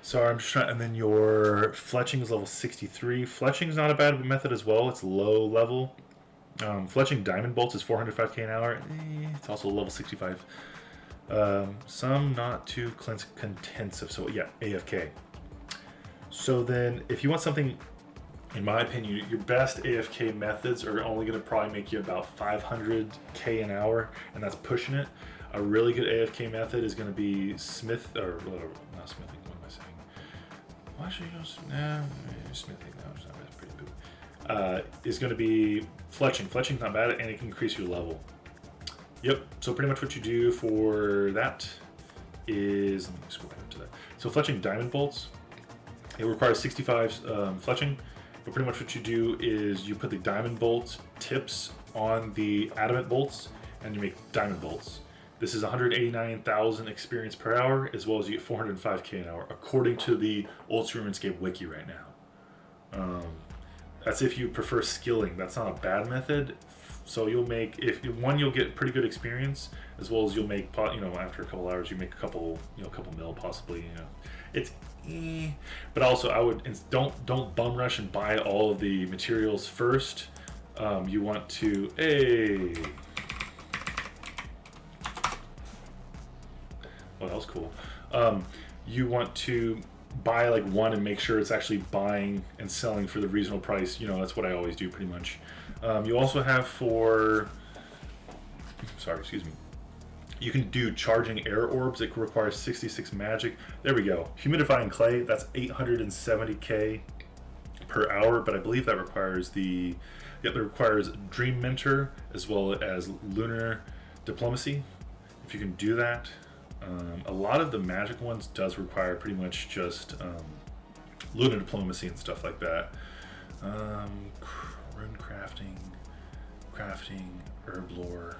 B: Sorry, I'm just trying, and then your fletching is level 63. Fletching is not a bad method as well. It's low level. Fletching diamond bolts is 405k an hour. It's also level 65. Some not too contensive. So yeah, AFK. So then, if you want something, in my opinion, your best AFK methods are only going to probably make you about 500k an hour, and that's pushing it. A really good AFK method is going to be not smithing. What am I saying? Why should you know? Smithing. No, it's not. That's pretty boo. Is going to be fletching. Fletching's not bad, and it can increase your level. Yep. So pretty much what you do for that is, let me scroll back up to that. So fletching diamond bolts. It requires 65 fletching, but pretty much what you do is you put the diamond bolt tips on the adamant bolts, and you make diamond bolts. This is 189,000 experience per hour, as well as you get 405k an hour, according to the Old School RuneScape wiki right now. That's if you prefer skilling. That's not a bad method. So you'll make, you'll get pretty good experience, as well as you'll make, after a couple hours, you make a couple mil possibly. It's, but also I would don't bum rush and buy all of the materials first. You want to, oh, that was cool. You want to buy like one and make sure it's actually buying and selling for the reasonable price. That's what I always do pretty much. You also have you can do charging air orbs. It requires 66 magic. There we go. Humidifying clay, that's 870k per hour, but I believe that requires that requires Dream Mentor as well as Lunar Diplomacy. If you can do that. A lot of the magic ones does require pretty much just Lunar Diplomacy and stuff like that. Rune crafting, herb lore.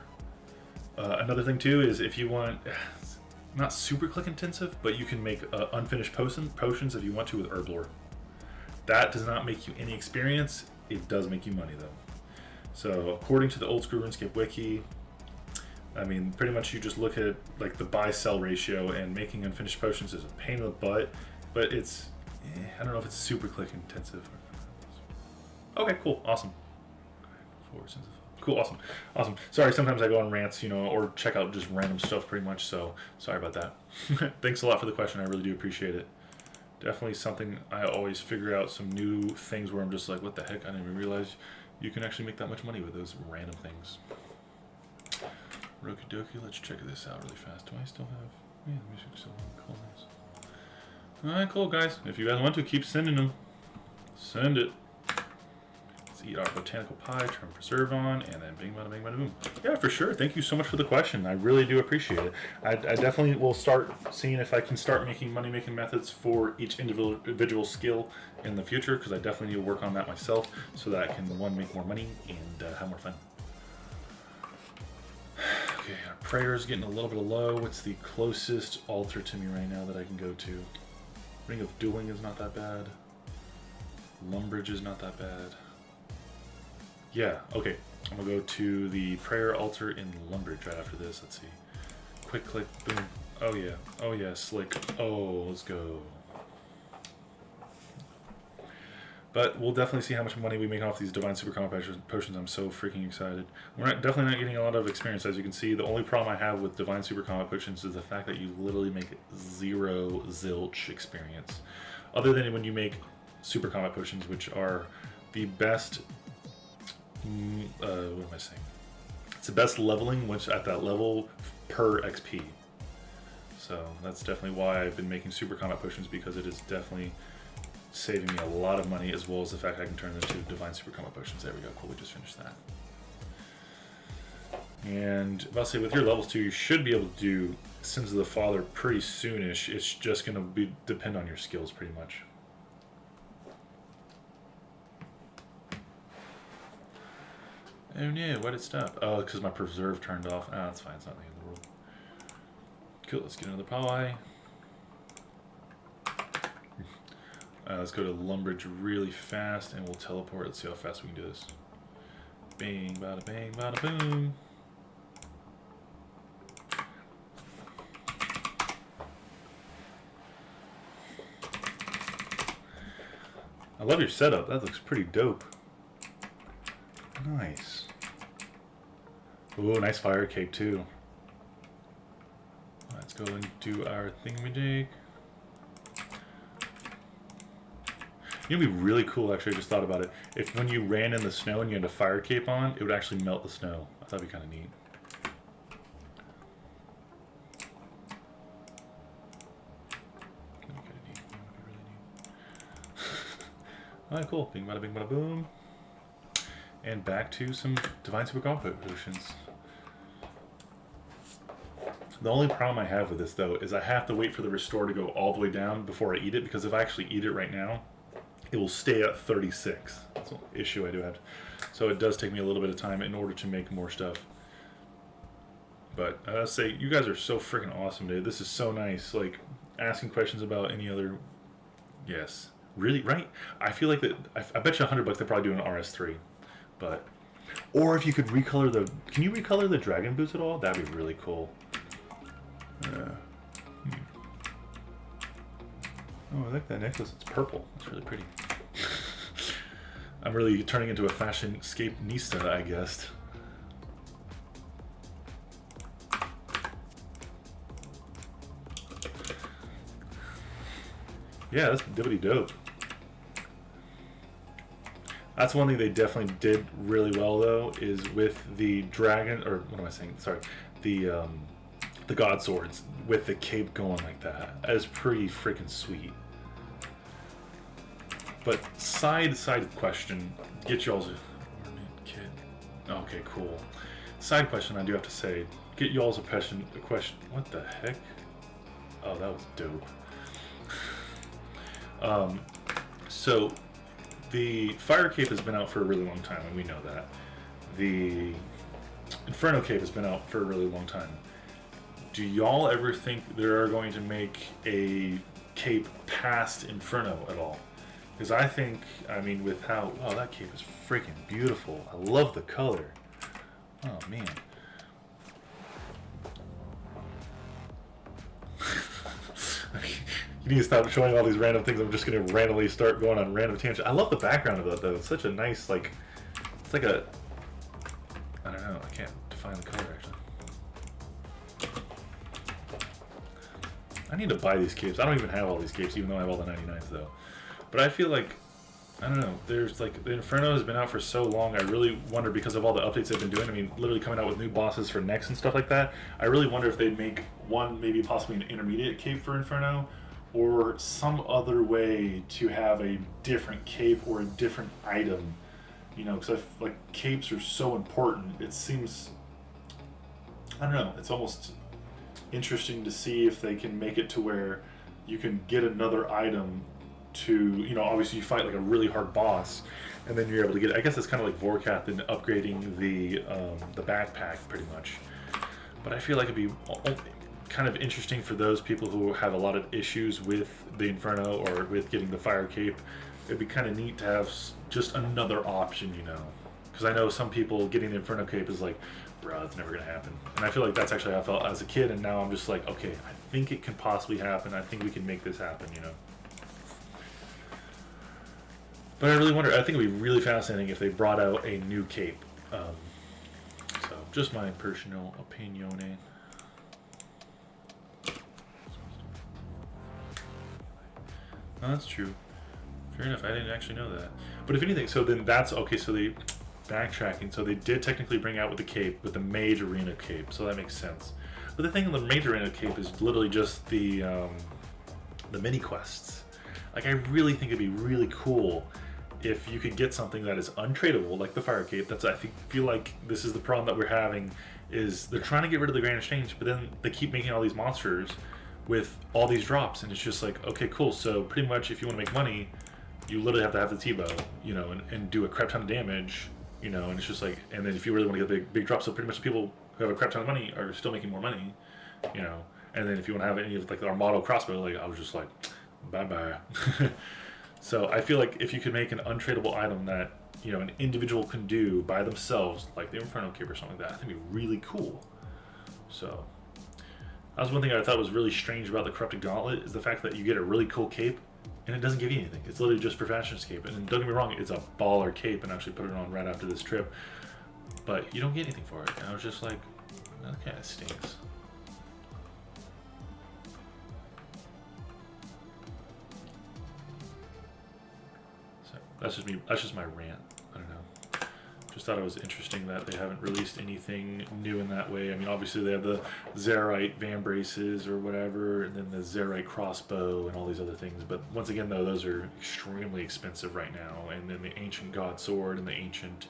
B: Another thing too is if you want, not super click intensive, but you can make unfinished potions if you want to with herb lore. That does not make you any experience. It does make you money though. So according to the Old School RuneScape wiki, I mean, pretty much you just look at like the buy-sell ratio, and making unfinished potions is a pain in the butt, but it's, I don't know if it's super click intensive. Okay, cool, awesome. Cool, awesome. Sorry, sometimes I go on rants, or check out just random stuff pretty much, so sorry about that. Thanks a lot for the question, I really do appreciate it. Definitely something I always figure out some new things where I'm just like, what the heck, I didn't even realize you can actually make that much money with those random things. Okie dokie, let's check this out really fast. Do I still have, the music's still on, cool, nice. Alright, cool guys, if you guys want to, keep sending them. Send it. Let's eat our botanical pie, turn preserve on, and then bing bada boom. Yeah, for sure, thank you so much for the question, I really do appreciate it. I definitely will start seeing if I can start making money-making methods for each individual skill in the future, because I definitely need to work on that myself, so that I can, one, make more money, and have more fun. Okay, our prayer is getting a little bit low. What's the closest altar to me right now that I can go to? Ring of Doing is not that bad. Lumbridge is not that bad. Yeah, okay. I'm gonna go to the prayer altar in Lumbridge right after this. Let's see. Quick click, boom. Oh yeah. Oh yeah, slick. Oh, let's go. But we'll definitely see how much money we make off these Divine Super Combat Potions. I'm so freaking excited. We're definitely not getting a lot of experience, as you can see. The only problem I have with Divine Super Combat Potions is the fact that you literally make zero zilch experience. Other than when you make Super Combat Potions, which are the best... what am I saying? It's the best leveling, which at that level per XP. So that's definitely why I've been making Super Combat Potions, because it is definitely saving me a lot of money, as well as the fact I can turn them into Divine Super Combat Potions. There we go, cool, we just finished that. And I'll say with your levels 2, you should be able to do Sins of the Father pretty soonish. It's just going to depend on your skills pretty much. Oh no, why did it stop? Oh, because my preserve turned off. Ah, that's fine, it's not the end of the world. Cool, let's get another pie. Let's go to Lumbridge really fast and we'll teleport. Let's see how fast we can do this. Bang, bada bang, bada boom. I love your setup. That looks pretty dope. Nice. Ooh, nice fire cape too. Let's go and do our thingamajig. It would be really cool, actually, I just thought about it. If when you ran in the snow and you had a fire cape on, it would actually melt the snow. I thought that'd be kind of neat. That'd be kind of neat. That would be really neat. Alright, cool. Bing bada bing bada boom. And back to some Divine Super Combat Potions. The only problem I have with this, though, is I have to wait for the restore to go all the way down before I eat it, because if I actually eat it right now, it will stay at 36. That's an issue I do have. So it does take me a little bit of time in order to make more stuff. But I say, you guys are so freaking awesome, dude. This is so nice. Like, asking questions about any other... Yes. Really, right? I feel like that... I bet you $100 they'll probably do an RS3. But... Or if you could recolor the... Can you recolor the dragon boots at all? That'd be really cool. Oh, I like that necklace. It's purple. It's really pretty. I'm really turning into a fashion-scape-nista, I guess. Yeah, that's dibbity dope. That's one thing they definitely did really well, though, is with the dragon, or what am I saying? Sorry, the god swords with the cape going like that. That is pretty freaking sweet. But side question, get y'all's kit. Okay, cool. Side question, I do have to say, get y'all's a question. What the heck? Oh, that was dope. So the fire cape has been out for a really long time, and we know that. The Inferno cape has been out for a really long time. Do y'all ever think they are going to make a cape past Inferno at all? Because I think, I mean, with how... Oh, that cape is freaking beautiful. I love the color. Oh, man. You need to stop showing all these random things. I'm just going to randomly start going on random tangents. I love the background of that, though. It's such a nice, like... It's like a... I don't know. I can't define the color, actually. I need to buy these capes. I don't even have all these capes, even though I have all the 99s, though. But I feel like, I don't know, there's like, the Inferno has been out for so long, I really wonder, because of all the updates they've been doing, I mean, literally coming out with new bosses for next and stuff like that, I really wonder if they'd make one, maybe possibly an intermediate cape for Inferno, or some other way to have a different cape or a different item, you know, because like, capes are so important, it seems, I don't know, it's almost interesting to see if they can make it to where you can get another item to, you know, obviously you fight like a really hard boss, and then you're able to get, I guess it's kind of like Vorkath and upgrading the backpack pretty much. But I feel like it'd be kind of interesting for those people who have a lot of issues with the Inferno or with getting the fire cape. It'd be kind of neat to have just another option, you know. Because I know some people getting the Inferno Cape is like, bro, it's never gonna happen. And I feel like that's actually how I felt as a kid, and now I'm just like, okay, I think it can possibly happen. I think we can make this happen, you know. But I really wonder, I think it'd be really fascinating if they brought out a new cape. So, just my personal opinion. No, that's true. Fair enough, I didn't actually know that. But if anything, so then that's, okay, so they, backtracking, so they did technically bring out with the cape, with the Mage Arena Cape, so that makes sense. But the thing on the Mage Arena Cape is literally just the mini quests. Like, I really think it'd be really cool if you could get something that is untradeable, like the Fire Cape. That's, I feel like this is the problem that we're having, is they're trying to get rid of the Grand Exchange, but then they keep making all these monsters with all these drops, and it's just like, okay, cool, so pretty much if you want to make money, you literally have to have the T-bow, you know, and do a crap ton of damage, you know, and it's just like, and then if you really want to get big drops, so pretty much the people who have a crap ton of money are still making more money, you know, and then if you want to have any of like the Armado crossbow, like I was just like, bye-bye. So I feel like if you could make an untradeable item that, you know, an individual can do by themselves, like the Inferno Cape or something like that, I think it'd be really cool. So that was one thing I thought was really strange about the Corrupted Gauntlet, is the fact that you get a really cool cape and it doesn't give you anything. It's literally just for fashion's cape. And don't get me wrong, it's a baller cape, and I actually put it on right after this trip. But you don't get anything for it. And I was just like, that kind of stinks. So that's just me. That's just my rant. I don't know. Just thought it was interesting that they haven't released anything new in that way. I mean, obviously they have the Zerite van braces or whatever, and then the Zerite crossbow and all these other things. But once again, though, those are extremely expensive right now. And then the ancient god sword and the ancient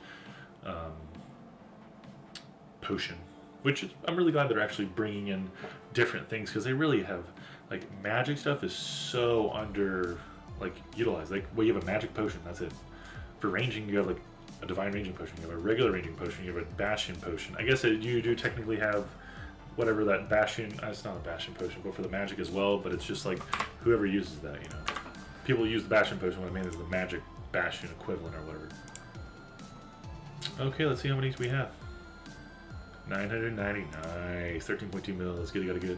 B: potion, which is, I'm really glad they're actually bringing in different things, because they really have, like, magic stuff is so under, like, utilized. Like, well, you have a magic potion, that's it. For ranging, you have like a divine ranging potion, you have a regular ranging potion, you have a bastion potion. I guess you do technically have whatever that bastion, it's not a bastion potion, but for the magic as well, but it's just like whoever uses that, you know. People use the bastion potion, what I mean is the magic bastion equivalent or whatever. Okay, let's see how many we have. 990, nice, 13.2 mil, that's good, got it good.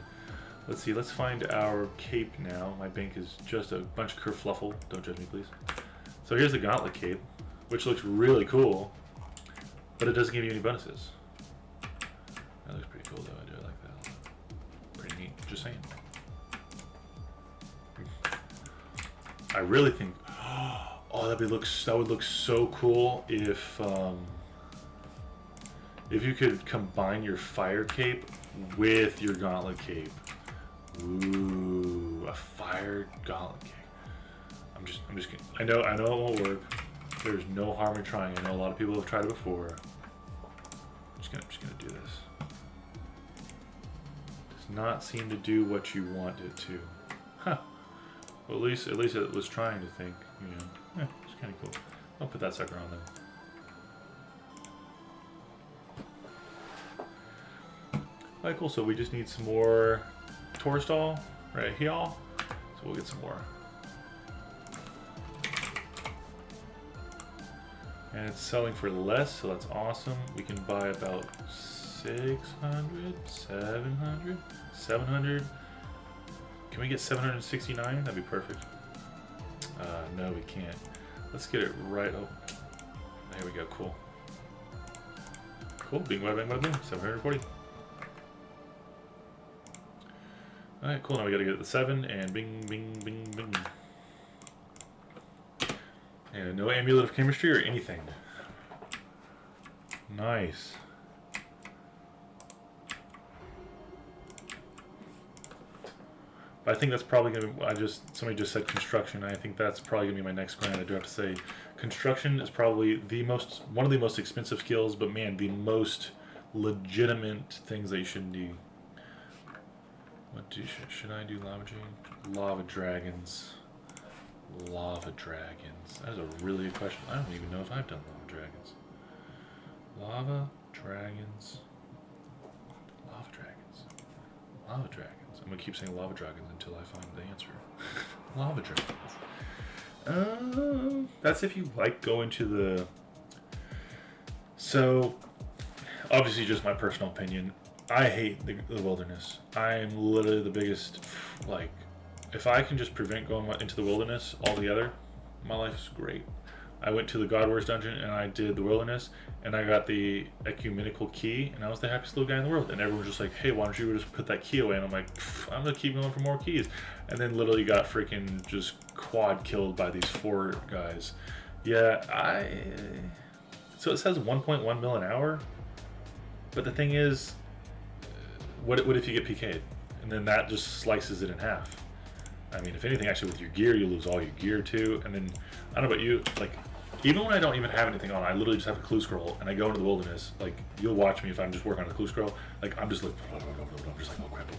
B: Let's see, let's find our cape now. My bank is just a bunch of kerfluffle, don't judge me please. So here's the Gauntlet Cape, which looks really cool, but it doesn't give you any bonuses. That looks pretty cool though, I do like that. Pretty neat, just saying. I really think, oh, that would look so cool if you could combine your Fire Cape with your Gauntlet Cape. Ooh, a Fire Gauntlet Cape. I'm just kidding. I know it won't work. There's no harm in trying. I know a lot of people have tried it before. I'm just gonna do this. Does not seem to do what you want it to. Huh. Well, at least it was trying to think. You know, yeah, it's kind of cool. I'll put that sucker on there. Alright, cool. So we just need some more Torstall right here. So we'll get some more. And it's selling for less, so that's awesome. We can buy about 600, 700, 700. Can we get 769? That'd be perfect. No, we can't. Let's get it right. Oh, there we go. Cool. Cool. Bing, bada, bing, bada, boom. 740. All right, cool. Now we gotta get the 7 and bing, bing, bing, bing. And no amulet of chemistry or anything. Nice. I think that's probably gonna be, somebody just said construction. I think that's probably gonna be my next grind. I do have to say, construction is probably one of the most expensive skills, but man, the most legitimate things that you shouldn't do. Should I do lava dragons? Lava dragons. That is a really good question. I don't even know if I've done lava dragons. Lava dragons. Lava dragons. Lava dragons. I'm gonna keep saying lava dragons until I find the answer. Lava dragons. That's if you like go into So, obviously, just my personal opinion. I hate the wilderness. I'm literally the biggest, like, if I can just prevent going into the wilderness altogether, my life is great. I went to the God Wars dungeon and I did the wilderness and I got the ecumenical key and I was the happiest little guy in the world. And everyone was just like, hey, why don't you just put that key away? And I'm like, I'm gonna keep going for more keys. And then literally got freaking just quad killed by these 4 guys. Yeah, so it says 1.1 mil an hour, but the thing is, what if you get PK'd? And then that just slices it in half. I mean, if anything, actually with your gear, you lose all your gear too. And then, I don't know about you, like, even when I don't even have anything on, I literally just have a clue scroll and I go into the wilderness. Like, you'll watch me if I'm just working on a clue scroll. Like, I'm just like, I'm just like, oh crap.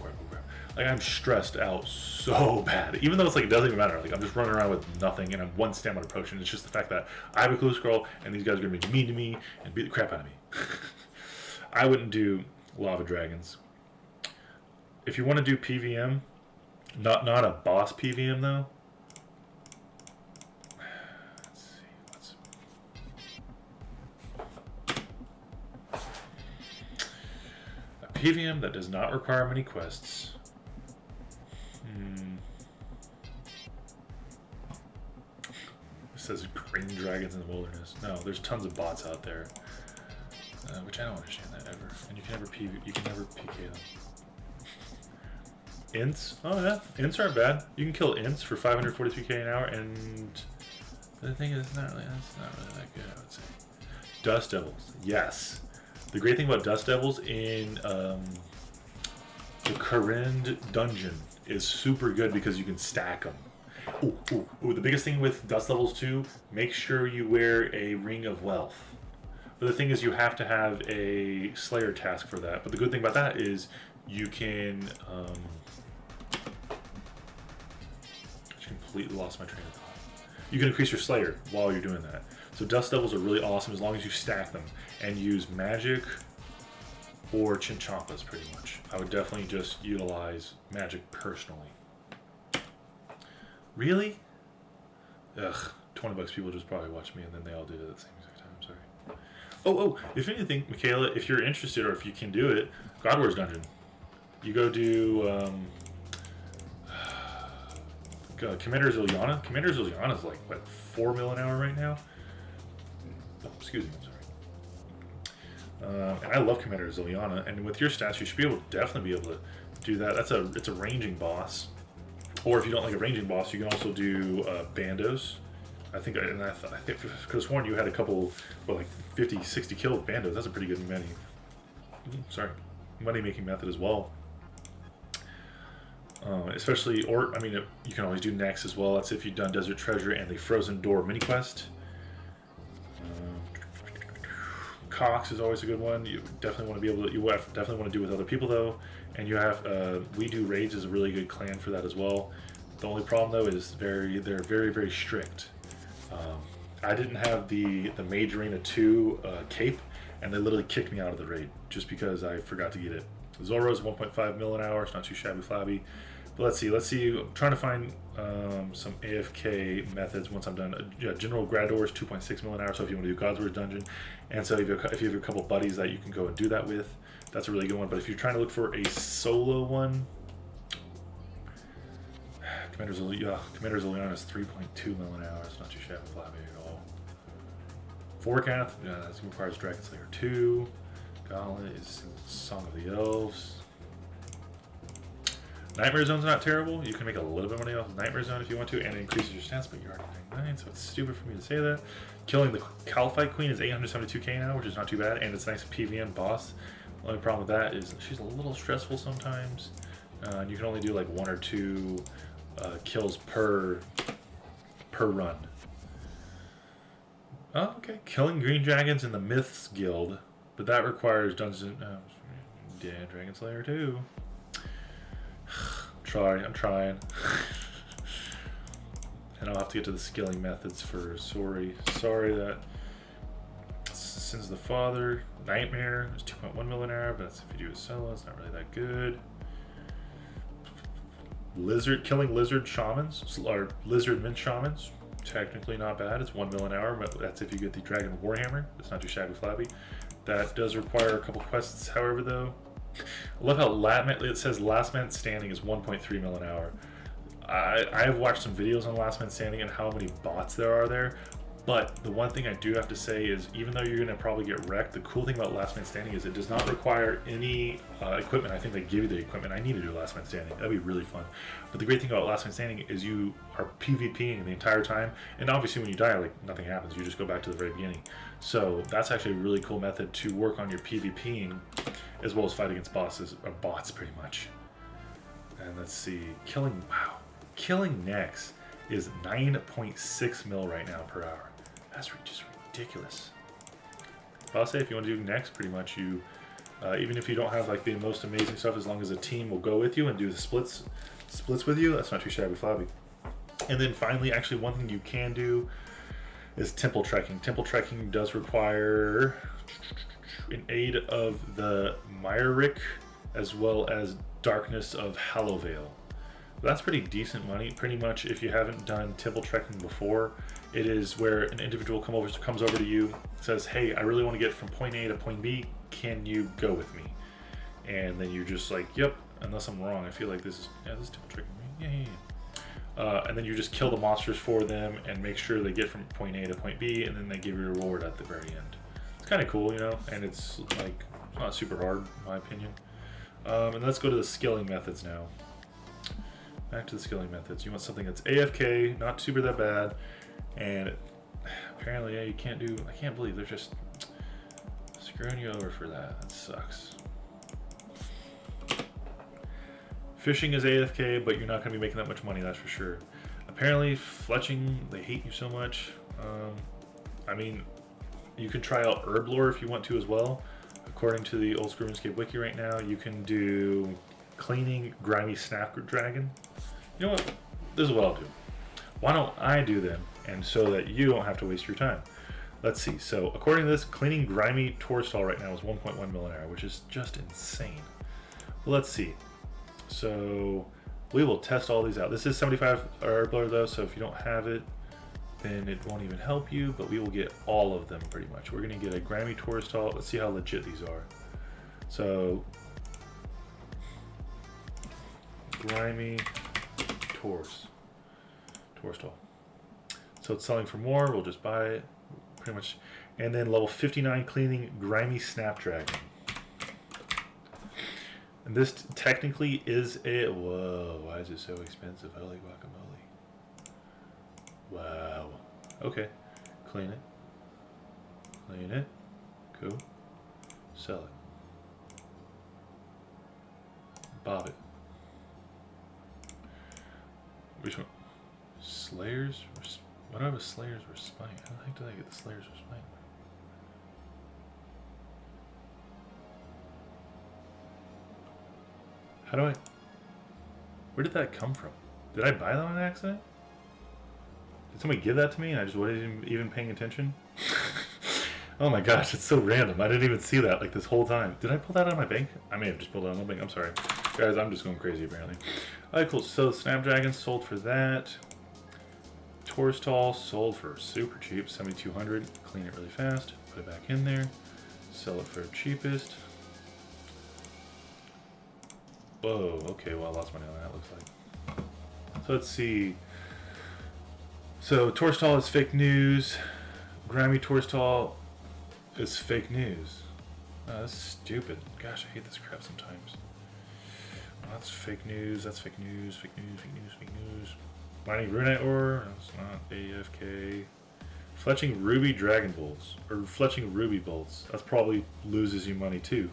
B: Like, I'm stressed out so bad. Even though it's like, it doesn't even matter. Like, I'm just running around with nothing and I'm 1 stamina potion. It's just the fact that I have a clue scroll and these guys are gonna be mean to me and beat the crap out of me. I wouldn't do lava dragons. If you want to do PVM, not a boss PVM though. Let's see. A PVM that does not require many quests. It says green dragons in the wilderness. No, there's tons of bots out there, which I don't understand that ever. And you can never PK them. Ints? Oh yeah, ints aren't bad. You can kill ints for 543k an hour, and the thing is, that's not really that good, I would say. Dust devils, yes. The great thing about dust devils in the Karind dungeon is super good because you can stack them. Ooh, the biggest thing with dust devils too, make sure you wear a ring of wealth. But the thing is, you have to have a Slayer task for that. But the good thing about that is you can completely lost my train of thought. You can increase your Slayer while you're doing that. So dust devils are really awesome as long as you stack them and use magic or chinchampas pretty much. I would definitely just utilize magic personally. Really? Ugh, 20 bucks people just probably watch me and then they all did it at the same exact time, sorry. Oh, if anything, Michaela, if you're interested or if you can do it, God Wars dungeon. You go do Commander's Ilyana. Commander's Ilyana is like, what, 4 mil an hour right now? Oh, excuse me, I'm sorry. And I love Commander's Ilyana, and with your stats, you should be able to definitely be able to do that. It's a ranging boss. Or if you don't like a ranging boss, you can also do bandos. I think because Warren, you had a couple, like 50, 60 kills with bandos. That's a pretty good money-making method as well. Especially, you can always do next as well. That's if you've done Desert Treasure and the Frozen Door mini quest. Cox is always a good one. You definitely want to be able to. Definitely want to do with other people though. And you have We Do Raids is a really good clan for that as well. The only problem though is they're very, very strict. I didn't have the Mage Arena 2 cape, and they literally kicked me out of the raid just because I forgot to get it. Zoro's 1.5 mil an hour. It's not too shabby flabby. But let's see. I'm trying to find some AFK methods once I'm done. General Grador is 2.6 mil an hour. So if you want to do God's Word Dungeon, and so if you have a couple buddies that you can go and do that with, that's a really good one. But if you're trying to look for a solo one, Commander's Ilyana is 3.2 mil an hour. It's not too shabby flabby at all. Forecath, that requires Dragon Slayer 2. Gauntlet is Song of the Elves. Nightmare Zone's not terrible. You can make a little bit of money off of Nightmare Zone if you want to, and it increases your stats, but you're already 99, so it's stupid for me to say that. Killing the Calphite Queen is 872k now, which is not too bad, and it's a nice PVM boss. The only problem with that is she's a little stressful sometimes. And you can only do like 1 or 2 kills per run. Oh, okay. Killing green dragons in the Myths Guild, but that requires Dragon Slayer 2. I'm trying. And I'll have to get to the skilling methods for Sorry that Sins of the Father. Nightmare is 2.1 mil an hour, but that's if you do it solo, it's not really that good. Killing lizard shamans, or lizard mint shamans, technically not bad. It's 1 mil an hour, but that's if you get the Dragon Warhammer. It's not too shabby flabby. That does require a couple quests, however, though. I love how it says last man standing is 1.3 mil an hour. I have watched some videos on last man standing and how many bots there are there. But the one thing I do have to say is, even though you're going to probably get wrecked, the cool thing about Last Man Standing is it does not require any equipment. I think they give you the equipment. I need to do Last Man Standing. That'd be really fun. But the great thing about Last Man Standing is you are PvPing the entire time. And obviously when you die, like, nothing happens. You just go back to the very beginning. So that's actually a really cool method to work on your PvPing as well as fight against bosses, or bots pretty much. And let's see. Killing Nex is 9.6 mil right now per hour. That's just ridiculous. But I'll say if you want to do next, pretty much you, even if you don't have like the most amazing stuff, as long as a team will go with you and do the splits with you, that's not too shabby flabby. And then finally, actually one thing you can do is temple trekking. Temple trekking does require an aid of the Myrick as well as Darkness of Hallowvale. That's pretty decent money. Pretty much, if you haven't done temple trekking before, it is where an individual comes over to you, says, "Hey, I really want to get from point A to point B. Can you go with me?" And then you're just like, "Yep." Unless I'm wrong, I feel like this is temple trekking. Yeah. And then you just kill the monsters for them and make sure they get from point A to point B, and then they give you a reward at the very end. It's kind of cool, you know, and it's like not super hard, in my opinion. And let's go to the skilling methods now. Back to the skilling methods. You want something that's AFK, not super that bad, and apparently, yeah, you can't do. I can't believe they're just screwing you over for that. That sucks. Fishing is AFK, but you're not going to be making that much money, that's for sure. Apparently, fletching, they hate you so much. I mean, you can try out herb lore if you want to as well. According to the Old School RuneScape wiki right now, you can do cleaning grimy snapdragon. You know what? This is what I'll do. Why don't I do them, and so that you don't have to waste your time. Let's see. So according to this, cleaning grimy Torstall right now is 1.1 mil an hour, which is just insane. Well, let's see. So we will test all these out. This is 75 Herbler though, so if you don't have it, then it won't even help you, but we will get all of them pretty much. We're gonna get a grimy Torstall. Let's see how legit these are. So grimy Torstall. So it's selling for more. We'll just buy it, pretty much. And then level 59 cleaning grimy Snapdragon. And this technically is a whoa. Why is it so expensive? Holy guacamole! Wow. Okay. Clean it. Clean it. Cool. Sell it. Bob it. Which one? Slayers? What do I have with Slayers or Spine? How the heck did I get the Slayers or Spine? How do I... Where did that come from? Did I buy that on accident? Did somebody give that to me and I just wasn't even paying attention? Oh my gosh, it's so random. I didn't even see that like this whole time. Did I pull that out of my bank? I may have just pulled it out of my bank. I'm sorry. Guys, I'm just going crazy apparently. Alright, cool. So Snapdragon sold for that. Torstall sold for super cheap, 7,200. Clean it really fast. Put it back in there. Sell it for cheapest. Whoa, okay, well I lost money on that, looks like. So let's see. So Torstall is fake news. Grimy Torstall is fake news. Oh, that's stupid. Gosh, I hate this crap sometimes. Well, that's fake news, that's fake news, fake news, fake news, fake news. Mining Runite Ore, that's not AFK. Fletching Ruby Dragon Bolts, or Fletching Ruby Bolts. That probably loses you money too.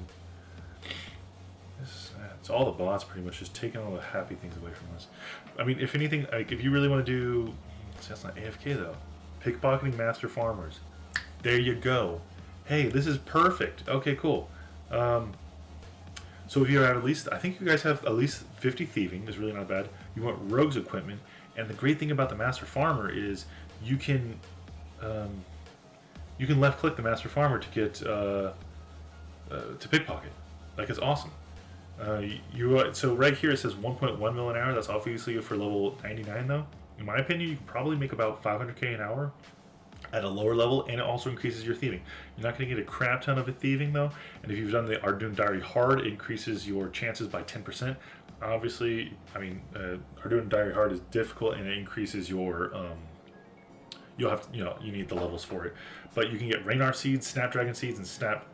B: It's all the bots pretty much, just taking all the happy things away from us. I mean, if anything, like if you really want to do, see, that's not AFK though. Pickpocketing Master Farmers. There you go. Hey, this is perfect. Okay, cool. So if you have at least, I think you guys have at least 50 thieving, is really not bad. You want rogues equipment, and the great thing about the Master Farmer is you can left click the Master Farmer to get to pickpocket. Like, it's awesome. So right here it says 1.1 mil an hour. That's obviously for level 99 though. In my opinion, you can probably make about 500k an hour at a lower level, and it also increases your thieving. You're not going to get a crap ton of a thieving though, and if you've done the Arduino Diary Hard, it increases your chances by 10%. Obviously, I mean, Arduino Diary Hard is difficult, and it increases your you'll have to, you need the levels for it, but you can get Raynar seeds, Snapdragon seeds, and Snap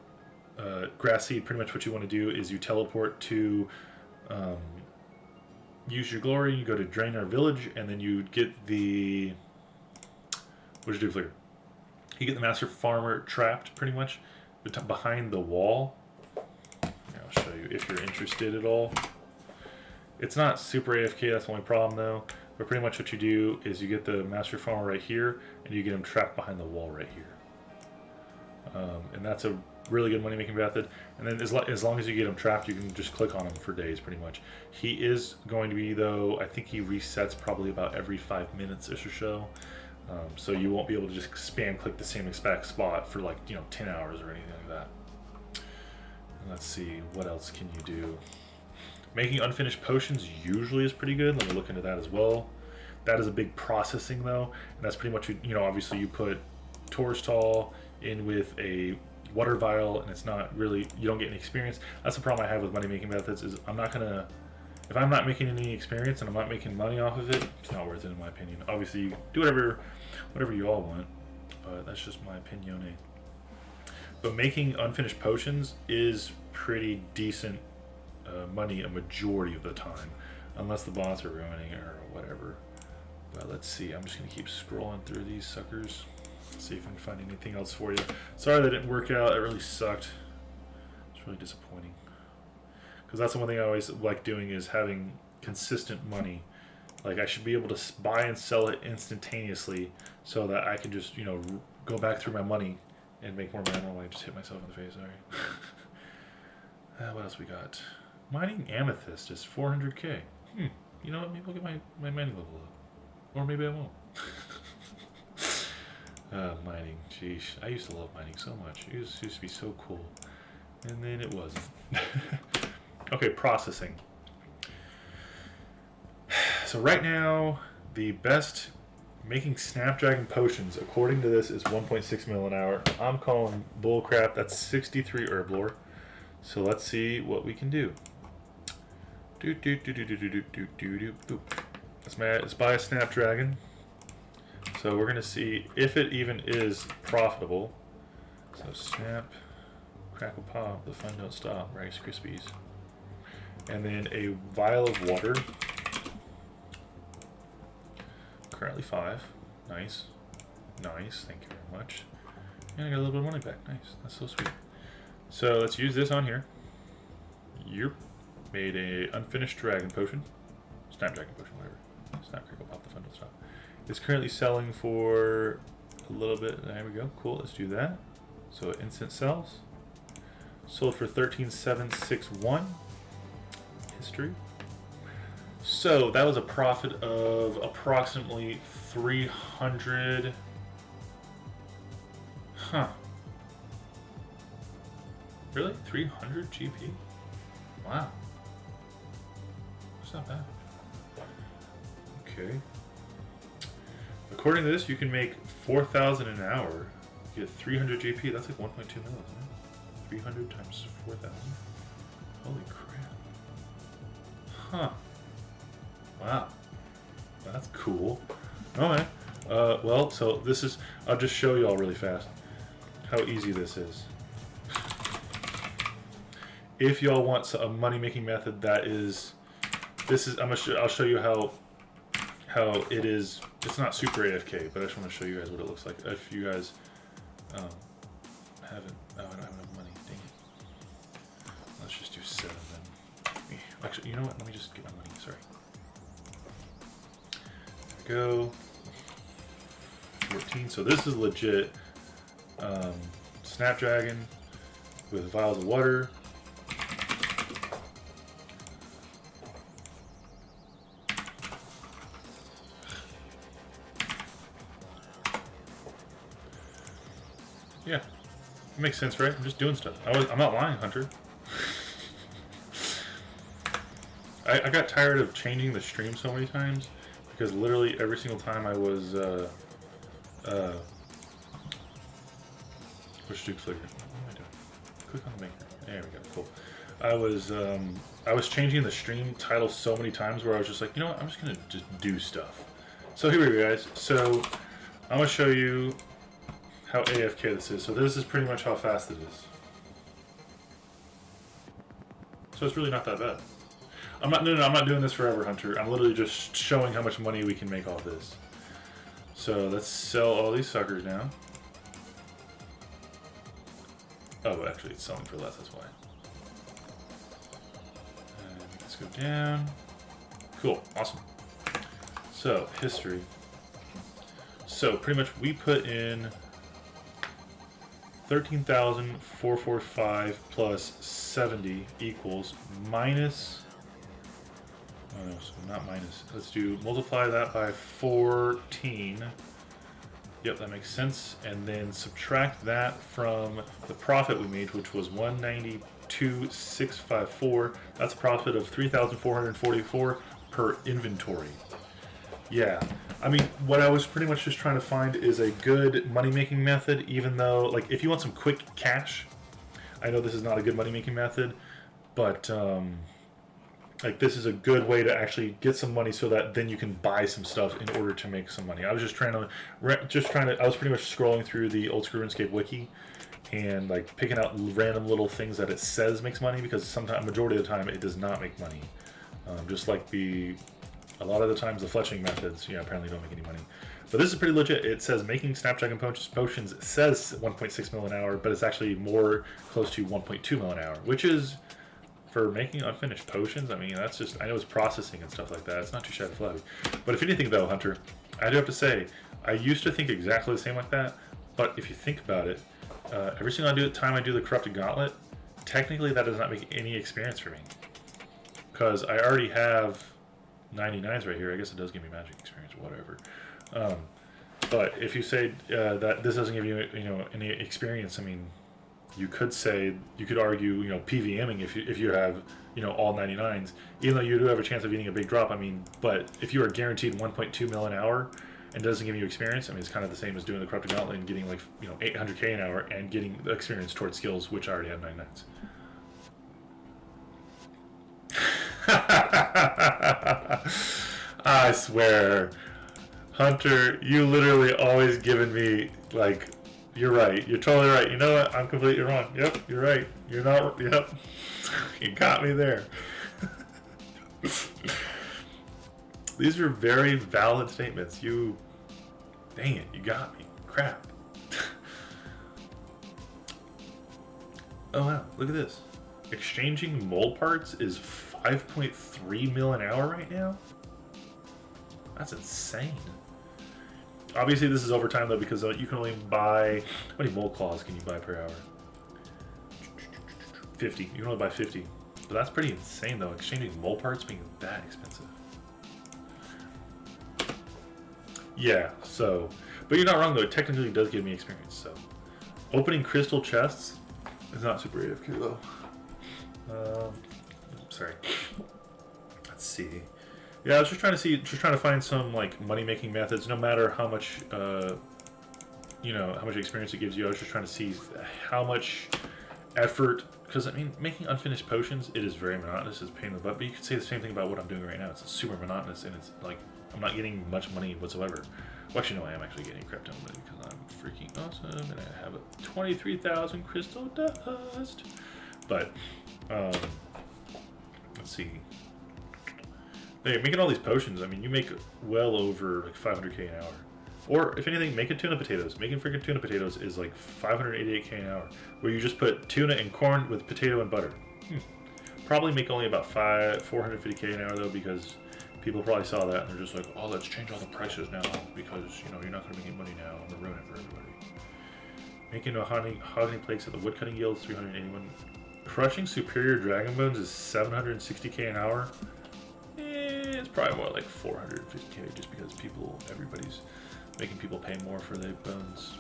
B: grass seed. Pretty much what you want to do is you teleport to use your glory, you go to Draenor Village, and then you get the, what did you do, Flicker? You get the Master Farmer trapped, pretty much, behind the wall. Here, I'll show you if you're interested at all. It's not super AFK, that's the only problem though. But pretty much what you do is you get the Master Farmer right here, and you get him trapped behind the wall right here. And that's a really good money-making method. And then as long as you get him trapped, you can just click on him for days, pretty much. He is going to be, though, I think he resets probably about every 5 minutes or so. So you won't be able to just spam click the same exact spot for like 10 hours or anything like that. And let's see, what else can you do? Making unfinished potions usually is pretty good. Let me look into that as well. That is a big processing though, and that's pretty much, obviously you put Torstal in with a water vial, and it's not really, you don't get any experience. That's the problem I have with money making methods, is I'm not gonna, if I'm not making any experience and I'm not making money off of it, it's not worth it in my opinion. Obviously you do whatever you all want, but that's just my opinion. But making unfinished potions is pretty decent money a majority of the time, unless the bots are ruining it or whatever. But let's see, I'm just gonna keep scrolling through these suckers, see if I can find anything else for you. Sorry that didn't work out, it really sucked. It's really disappointing, because that's the one thing I always like doing, is having consistent money. Like, I should be able to buy and sell it instantaneously, so that I can just go back through my money and make more money. I just hit myself in the face, sorry. What else we got? Mining Amethyst is 400k. You know what? Maybe I'll get my mining level up. Or maybe I won't. Mining. Sheesh. I used to love mining so much. It used to be so cool. And then it wasn't. Okay, processing. So right now, the best making Snapdragon potions, according to this, is 1.6 mil an hour. I'm calling bullcrap. That's 63 herb lore. So let's see what we can do. Let's buy a Snapdragon. So we're gonna see if it even is profitable. So snap, crackle pop, the fun don't stop, Rice Krispies. And then a vial of water. Currently 5. Nice. Nice, thank you very much. And I got a little bit of money back. Nice, that's so sweet. So let's use this on here. Yep. Made a unfinished dragon potion. Snapdragon potion, whatever. Snap, crackle, pop, the fun don't stop. It's currently selling for a little bit. There we go. Cool, let's do that. So instant sells. Sold for 13,761. History. So that was a profit of approximately 300. Huh. Really? 300 GP? Wow. That's not bad. Okay. According to this, you can make 4,000 an hour. You get 300 GP. That's like 1.2 mil, isn't it? 300 times 4,000. Holy crap. Huh. Wow. That's cool. Alright. Well, so this is, I'll just show you all really fast how easy this is. If y'all want a money-making method that is, this is, I'll show you how it is. It's not super AFK, but I just want to show you guys what it looks like. If you guys haven't, oh, I don't have enough money. Dang it. Let's just do 7 then. Actually, you know what? Let me just get my money. Sorry. There we go. 14. So this is legit. Snapdragon with vials of water. Yeah, it makes sense, right? I'm just doing stuff. I'm not lying, Hunter. I got tired of changing the stream so many times, because literally every single time I was Which do flicker? What am I doing? Click on the maker. There we go. Cool. I was changing the stream title so many times where I was just like, you know what? I'm just gonna just do stuff. So here we go, guys. So I'm gonna show you how AFK this is. So this is pretty much how fast it is. So it's really not that bad. I'm not doing this forever, Hunter. I'm literally just showing how much money we can make off this. So let's sell all these suckers now. Oh, actually, it's selling for less. That's why. And let's go down. Cool, awesome. So history. So pretty much we put in 13,445 plus 70 equals minus. Oh no, so not minus. Let's do multiply that by 14. Yep, that makes sense. And then subtract that from the profit we made, which was 192,654. That's a profit of 3,444 per inventory. Yeah, I mean, what I was pretty much just trying to find is a good money-making method, even though, like, if you want some quick cash, I know this is not a good money-making method, but, like, this is a good way to actually get some money so that then you can buy some stuff in order to make some money. I was just trying to, I was pretty much scrolling through the Old School RuneScape wiki and, like, picking out random little things that it says makes money, because sometimes, majority of the time, it does not make money. Just like a lot of the times the fletching methods, yeah, apparently don't make any money. But this is pretty legit. It says making snapdragon potions says 1.6 mil an hour, but it's actually more close to 1.2 mil an hour, which is, for making unfinished potions, I mean, that's just, I know it's processing and stuff like that. It's not too shabby flabby. But if anything though, Hunter, I do have to say, I used to think exactly the same like that, but if you think about it, every single time I do the corrupted gauntlet, technically that does not make any experience for me. Because I already have 99s right here. I guess it does give me magic experience or whatever. But if you say that this doesn't give you, any experience, I mean, you could argue, PVMing if you have, all 99s, even though you do have a chance of getting a big drop. I mean, but if you are guaranteed 1.2 mil an hour and doesn't give you experience, I mean, it's kind of the same as doing the corrupted gauntlet and getting 800k an hour and getting the experience towards skills, which I already have 99s. I swear, Hunter, you literally always given me, like, you're right. You're totally right. You know what? I'm completely wrong. Yep, you're right. You're not. Yep. You got me there. These are very valid statements. Dang it, you got me. Crap. Oh wow, look at this. Exchanging mold parts is 5.3 mil an hour right now? That's insane. Obviously this is overtime though, because you can only buy, how many mold claws can you buy per hour? 50. You can only buy 50. But that's pretty insane though, exchanging mold parts being that expensive. Yeah, so, but you're not wrong though, it technically does give me experience, so. Opening crystal chests is not super AFK though. Sorry. Let's see. Yeah, I was just trying to find some like money-making methods, no matter how much, how much experience it gives you. I was just trying to see how much effort, because I mean, making unfinished potions, it is very monotonous, it's a pain in the butt. But you could say the same thing about what I'm doing right now. It's super monotonous, and it's like I'm not getting much money whatsoever. Well, actually, no, I am actually getting crap ton of money because I'm freaking awesome, and I have a 23,000 crystal dust. But let's see. Hey, making all these potions, I mean, you make well over like 500k an hour. Or, if anything, making tuna potatoes. Making freaking tuna potatoes is like 588k an hour, where you just put tuna and corn with potato and butter. Probably make only about 450k an hour though, because people probably saw that and they're just like, oh, let's change all the prices now, because, you're not going to make any money now. I'm going to ruin it for everybody. Making mahogany plates at the woodcutting guild is 381. Crushing superior dragon bones is 760k an hour. It's probably more like 450k, just because everybody's making people pay more for their bones.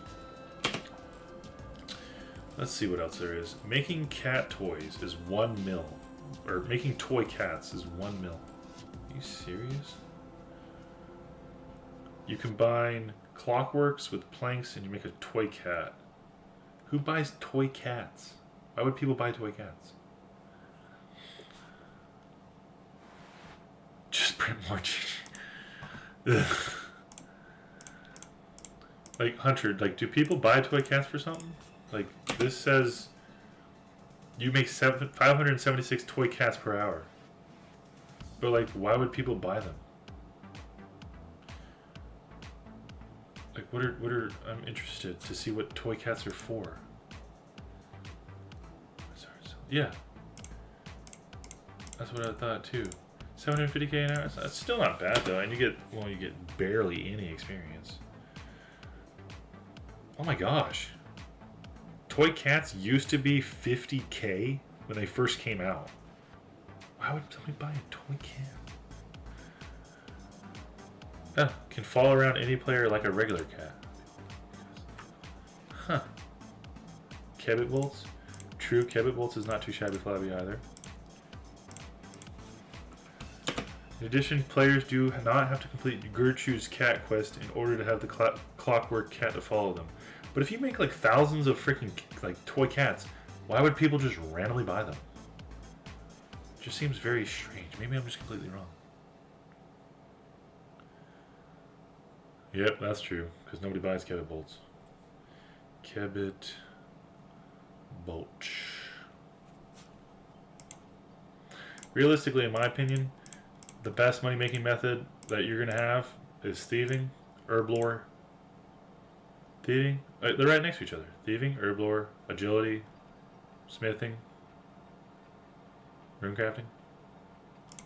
B: Let's see what else there is. Making cat toys is 1 mil. Or making toy cats is 1 mil. Are you serious? You combine clockworks with planks and you make a toy cat. Who buys toy cats? Why would people buy toy cats? Just print more GG. Like, Hunter, like, do people buy toy cats for something? Like, this says you make 576 toy cats per hour. But, like, why would people buy them? Like, I'm interested to see what toy cats are for. Yeah. That's what I thought, too. 750k an hour? That's still not bad, though. And you get barely any experience. Oh my gosh. Toy cats used to be 50k when they first came out. Why would somebody buy a toy cat? Huh. Can follow around any player like a regular cat. Huh. Kebbit bolts? True, Kebbit bolts is not too shabby flabby either. In addition, players do not have to complete Gertrude's cat quest in order to have the clockwork cat to follow them. But if you make like thousands of freaking like toy cats, why would people just randomly buy them? It just seems very strange. Maybe I'm just completely wrong. Yep, that's true. Because nobody buys Kebbit bolts. Kebbit bolts. Realistically, in my opinion, the best money-making method that you're going to have is thieving, herb lore. Thieving? They're right next to each other. Thieving, herb lore, agility, smithing, runecrafting.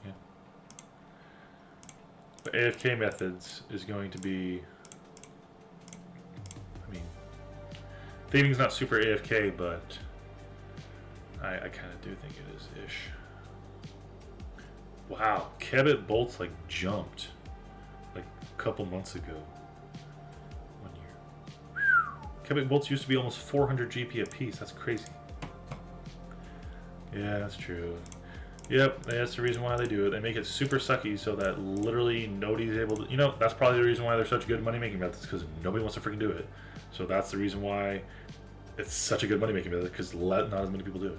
B: Yeah. But AFK methods is going to be... I mean, thieving's not super AFK, but I kind of do think it is-ish. Wow, Kebbit bolts like jumped like a couple months ago. 1 year. Kebbit bolts used to be almost 400 GP a piece. That's crazy. Yeah, that's true. Yep, that's the reason why they do it. They make it super sucky so that literally nobody's able to... You know, that's probably the reason why they're such good money-making methods, because nobody wants to freaking do it. So that's the reason why it's such a good money-making method, because not as many people do it.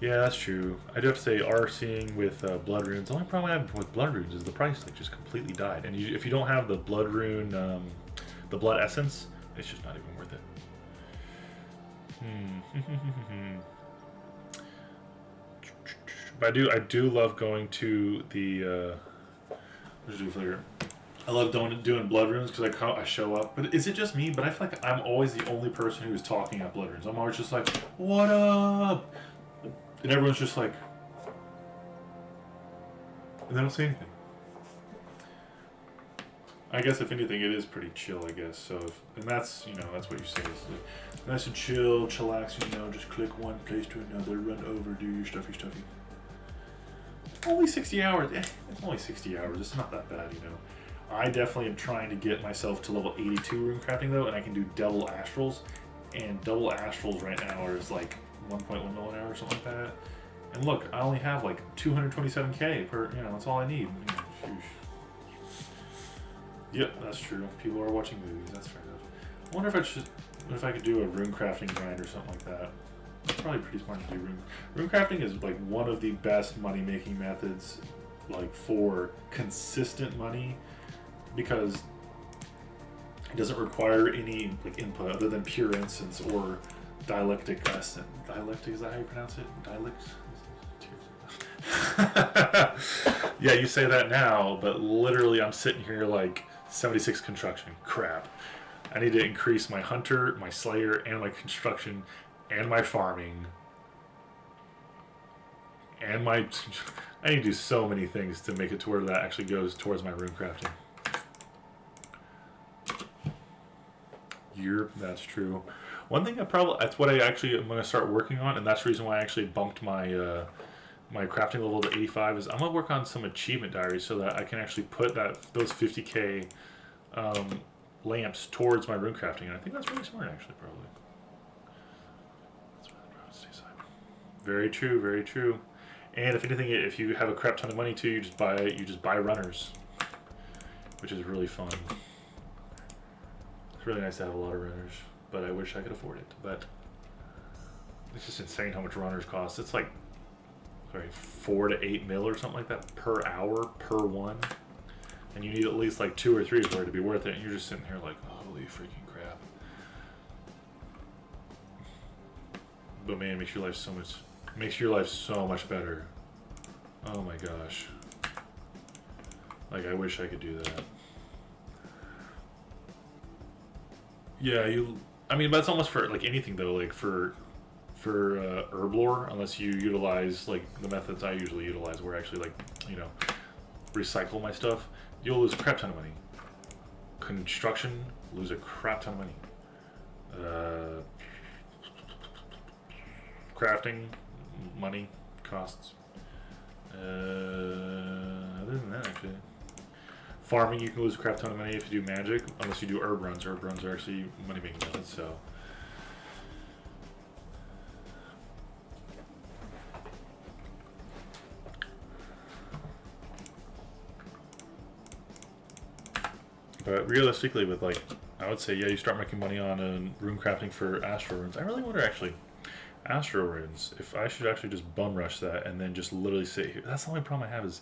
B: Yeah, that's true. I do have to say, RCing with blood runes. The only problem I have with blood runes is the price like just completely died. And if you don't have the blood rune, the blood essence, it's just not even worth it. But I do love going to the. What do figure? I love doing blood runes because I show up. But is it just me? But I feel like I'm always the only person who's talking at blood runes. I'm always just like, "What up?" And everyone's just like, and they don't say anything. I guess if anything, it is pretty chill, I guess. So, and that's, you know, that's what you say. It's like, nice and chill, chillax, you know, just click one place to another, run over, do your stuffy. Only 60 hours. It's only 60 hours. It's not that bad, you know. I definitely am trying to get myself to level 82 runecrafting, though, and I can do double astrals. And double astrals right now is like 1.1 mil an hour or something like that. And look, I only have like 227k per, you know, that's all I need. Yep, that's true. People are watching movies, that's fair enough. I wonder if I could do a runecrafting grind or something like that. It's probably pretty smart to do runecrafting is like one of the best money making methods, like for consistent money, because it doesn't require any like input other than pure incense or dialectic essence. Dialectic, is that how you pronounce it? Dialect? Yeah, you say that now, but literally I'm sitting here like 76 construction. Crap. I need to increase my hunter, my slayer, and my construction, and my farming. And I need to do so many things to make it to where that actually goes towards my runecrafting. That's true. One thing that's what I actually am going to start working on, and that's the reason why I actually bumped my my crafting level to 85, is I'm going to work on some achievement diaries so that I can actually put those 50k lamps towards my runecrafting, and I think that's really smart, actually, probably. That's why the province stays high. Very true, very true. And if anything, if you have a crap ton of money too, you just buy runners, which is really fun. It's really nice to have a lot of runners. but I wish I could afford it. But it's just insane how much runners cost. It's like 4 to 8 mil or something like that per hour per one, and you need at least like 2 or 3 for it to be worth it. And you're just sitting here like, holy freaking crap! But man, it makes your life so much better. Oh my gosh! Like I wish I could do that. Yeah, I mean, that's almost for like anything though. Like for herb lore, unless you utilize like the methods I usually utilize, where I actually like recycle my stuff, you'll lose a crap ton of money. Construction, lose a crap ton of money. Crafting, money, costs. Other than that, actually. Farming, you can lose a crap ton of money if you do magic, unless you do herb runs. Herb runs are actually money-making methods, so. But realistically, with like, I would say, yeah, you start making money on rune crafting for astral runes. I really wonder, actually, astral runes, if I should actually just bum rush that and then just literally sit here. That's the only problem I have is,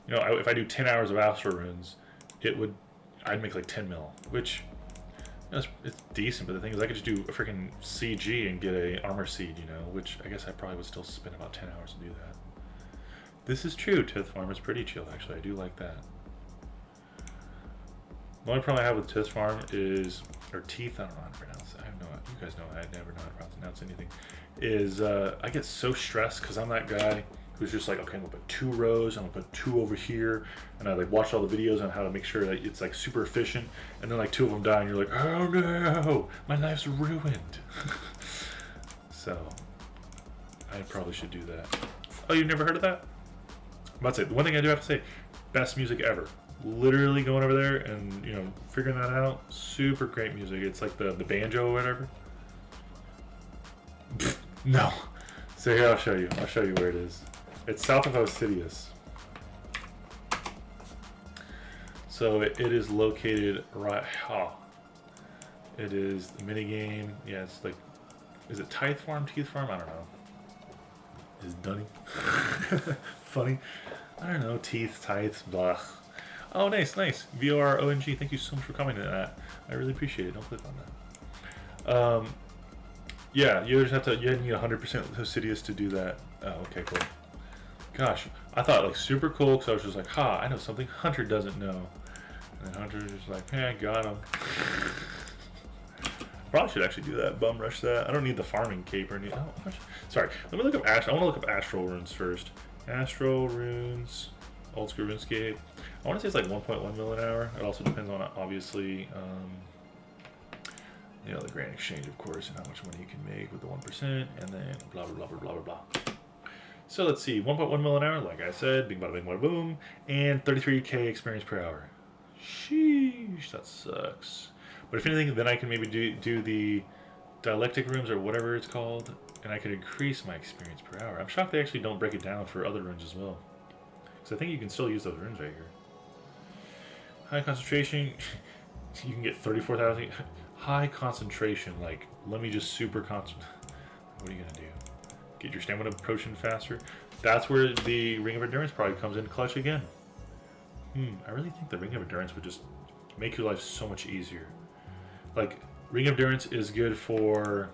B: if I do 10 hours of astral runes, I'd make like 10 mil, which it's decent. But the thing is, I could just do a freaking CG and get a armor seed, which I guess I probably would still spend about 10 hours to do that. This is true. Tith Farm is pretty chill, actually. I do like that. The only problem I have with Tith Farm is, or Teeth, I don't know how to pronounce it. I have no idea. You guys know I never know how to pronounce anything. Is I get so stressed because I'm that guy who's just like, okay, I'm gonna put 2 rows, I'm gonna put 2 over here, and I like watch all the videos on how to make sure that it's like super efficient, and then like 2 of them die, and you're like, oh no, my life's ruined. So I probably should do that. Oh, you've never heard of that? I'm about to say, the one thing I do have to say, best music ever. Literally going over there and figuring that out. Super great music. It's like the banjo or whatever. No. So here, I'll show you. I'll show you where it is. It's south of OSRS. So it is located right. It is the mini game. Yeah, it's like, is it Teeth Farm? I don't know. Is Dunny? Funny. I don't know. Teeth, tithes, blah. Oh, nice. VORONG, thank you so much for commenting on that. I really appreciate it. Don't click on that. Yeah, you just have to, you need 100% Hosidius to do that. Oh, okay, cool. Gosh, I thought like super cool because I was just like, I know something Hunter doesn't know. And then Hunter's just like, hey, I got him. Probably should actually do that, bum rush that. I don't need the farming cape or anything. Sorry, let me look up I want to look up astral runes first. Astral runes, old school runescape. I want to say it's like 1.1 mil an hour. It also depends on, obviously, the grand exchange, of course, and how much money you can make with the 1%, and then blah, blah, blah, blah, blah, blah. So let's see, 1.1 mil an hour, like I said, bing, bada, bing, bada, boom, and 33k experience per hour. Sheesh, that sucks. But if anything, then I can maybe do the dialectic rooms or whatever it's called, and I could increase my experience per hour. I'm shocked they actually don't break it down for other runes as well. Because I think you can still use those runes right here. High concentration, you can get 34,000. High concentration, like, let me just super concentrate. What are you going to do? Get your stamina potion faster? That's where the Ring of Endurance probably comes in clutch again. I really think the Ring of Endurance would just make your life so much easier. Like, Ring of Endurance is good for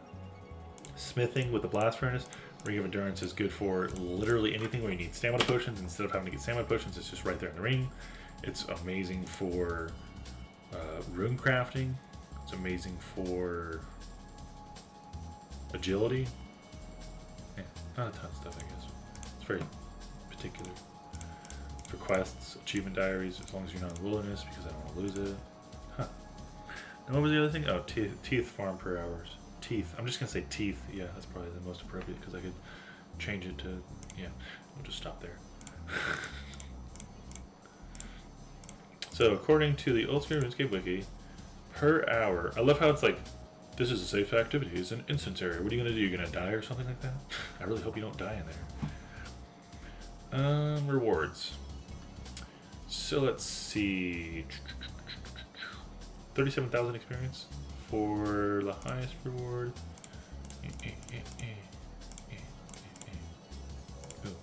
B: smithing with the blast furnace. Ring of Endurance is good for literally anything where you need stamina potions. Instead of having to get stamina potions, it's just right there in the ring. It's amazing for rune crafting. It's amazing for agility. Yeah, not a ton of stuff, I guess. It's very particular. For quests, achievement diaries, as long as you're not in the wilderness, because I don't want to lose it. And what was the other thing? Oh, teeth farm per hours. Teeth. I'm just going to say teeth. Yeah, that's probably the most appropriate, because I could change it to, yeah, we'll just stop there. So, according to the Old School RuneScape Wiki, per hour, I love how it's like, this is a safe activity, it's an instance area. What are you going to do? You're going to die or something like that? I really hope you don't die in there. Rewards. So let's see. 37,000 experience, for the highest reward. Boom.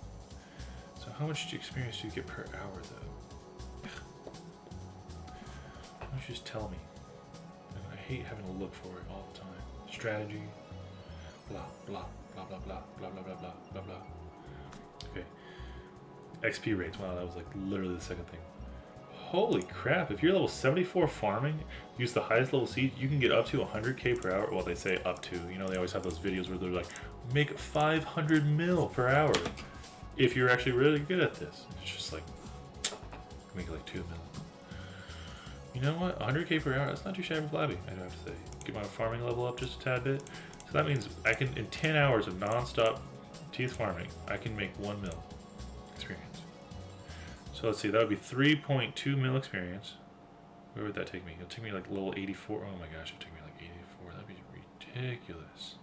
B: So how much experience do you get per hour though? Why don't you just tell me? I hate having to look for it all the time. Strategy. Blah blah blah blah blah blah blah blah blah blah blah. Okay. XP rates. Wow, that was like literally the second thing. Holy crap! If you're level 74 farming, use the highest level seed, you can get up to 100k per hour. Well, they say up to. You know, they always have those videos where they're like, make 500 mil per hour. If you're actually really good at this, it's just like make like 2 mil. You know what? 100k per hour. That's not too shabby flabby. I have to say. Get my farming level up just a tad bit. So that means I can, in 10 hours of non-stop teeth farming, I can make 1 mil experience. So let's see, that would be 3.2 mil experience. Where would that take me? It'll take me like level 84. Oh my gosh, it'll take me like 84. That'd be ridiculous.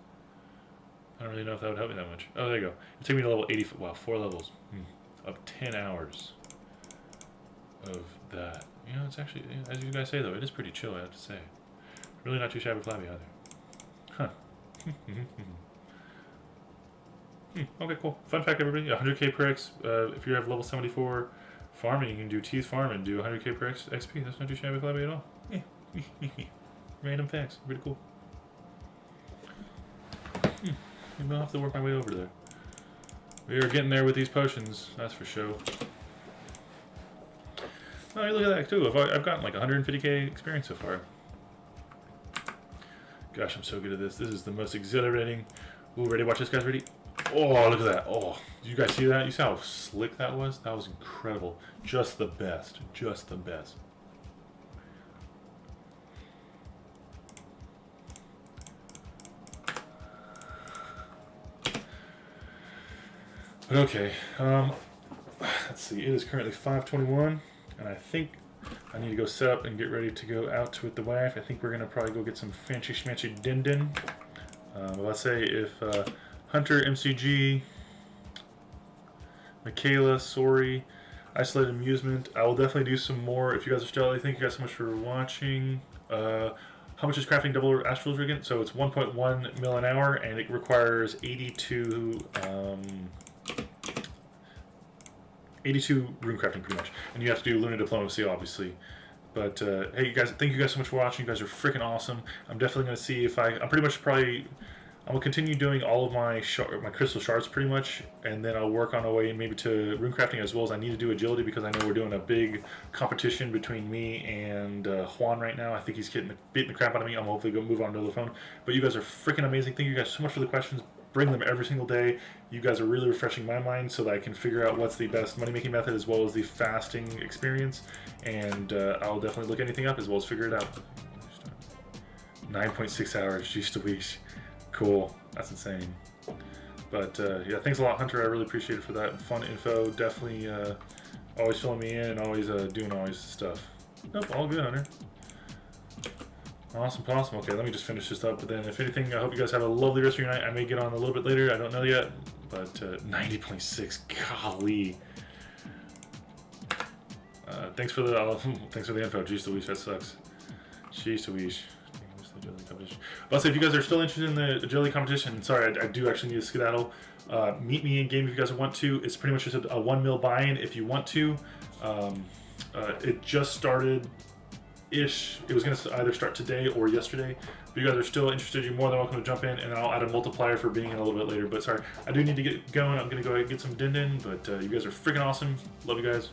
B: I don't really know if that would help me that much. Oh, there you go. It'll take me to level 80. Wow, 4 levels of 10 hours of that. You know, it's actually, as you guys say though, it is pretty chill, I have to say. Really not too shabby flabby either. Huh. Okay, cool. Fun fact, everybody, 100k per X, if you have level 74 farming, you can do teeth farm and do 100k per XP. That's not too shabby flabby at all. Random facts. Pretty cool. Maybe I'll have to work my way over there. We are getting there with these potions, that's for sure. Oh, look at that too. I've gotten like 150k experience so far. Gosh, I'm so good at this. This is the most exhilarating. Ooh, ready? Watch this, guys. Ready? Oh, look at that. Oh, did you guys see that? You saw how slick that was? That was incredible. Just the best. Just the best. But okay. Let's see. It is currently 5:21, and I think I need to go set up and get ready to go out with the wife. I think we're gonna probably go get some fancy schmancy din. Let's say if Hunter, MCG, Michaela, Sorry, Isolated Amusement. I will definitely do some more if you guys are still. Thank you guys so much for watching. How much is crafting double astrals again? So it's 1.1 mil an hour, and it requires 82 rune crafting pretty much. And you have to do lunar diplomacy, obviously. But hey, you guys, thank you guys so much for watching. You guys are freaking awesome. I'm definitely gonna see if I'm pretty much I'm gonna continue doing all of my crystal shards pretty much, and then I'll work on a way maybe to rune crafting, as well as I need to do agility because I know we're doing a big competition between me and Juan right now. I think he's beating the crap out of me. I'm hopefully gonna move on to the phone. But you guys are freaking amazing. Thank you guys so much for the questions. Bring them every single day. You guys are really refreshing my mind so that I can figure out what's the best money-making method as well as the fasting experience. And I'll definitely look anything up as well as figure it out. 9.6 hours, jeez Louise. Cool, that's insane. But yeah, thanks a lot, Hunter. I really appreciate it for that fun info. Definitely always filling me in and always doing always stuff. Nope, all good, Hunter. Awesome. Okay, let me just finish this up. But then, if anything, I hope you guys have a lovely rest of your night. I may get on a little bit later. I don't know yet. But 90.6, golly. Thanks for the info. Jeez Louise, that sucks. Jeez Louise. But if you guys are still interested in the agility competition, sorry, I do actually need to skedaddle. Meet me in game if you guys want to. It's pretty much just a 1 mil buy-in if you want to. It just started. It was going to either start today or yesterday. If you guys are still interested, you're more than welcome to jump in, and I'll add a multiplier for being in a little bit later. But sorry, I do need to get going. I'm going to go ahead and get some din, but you guys are freaking awesome. Love you guys.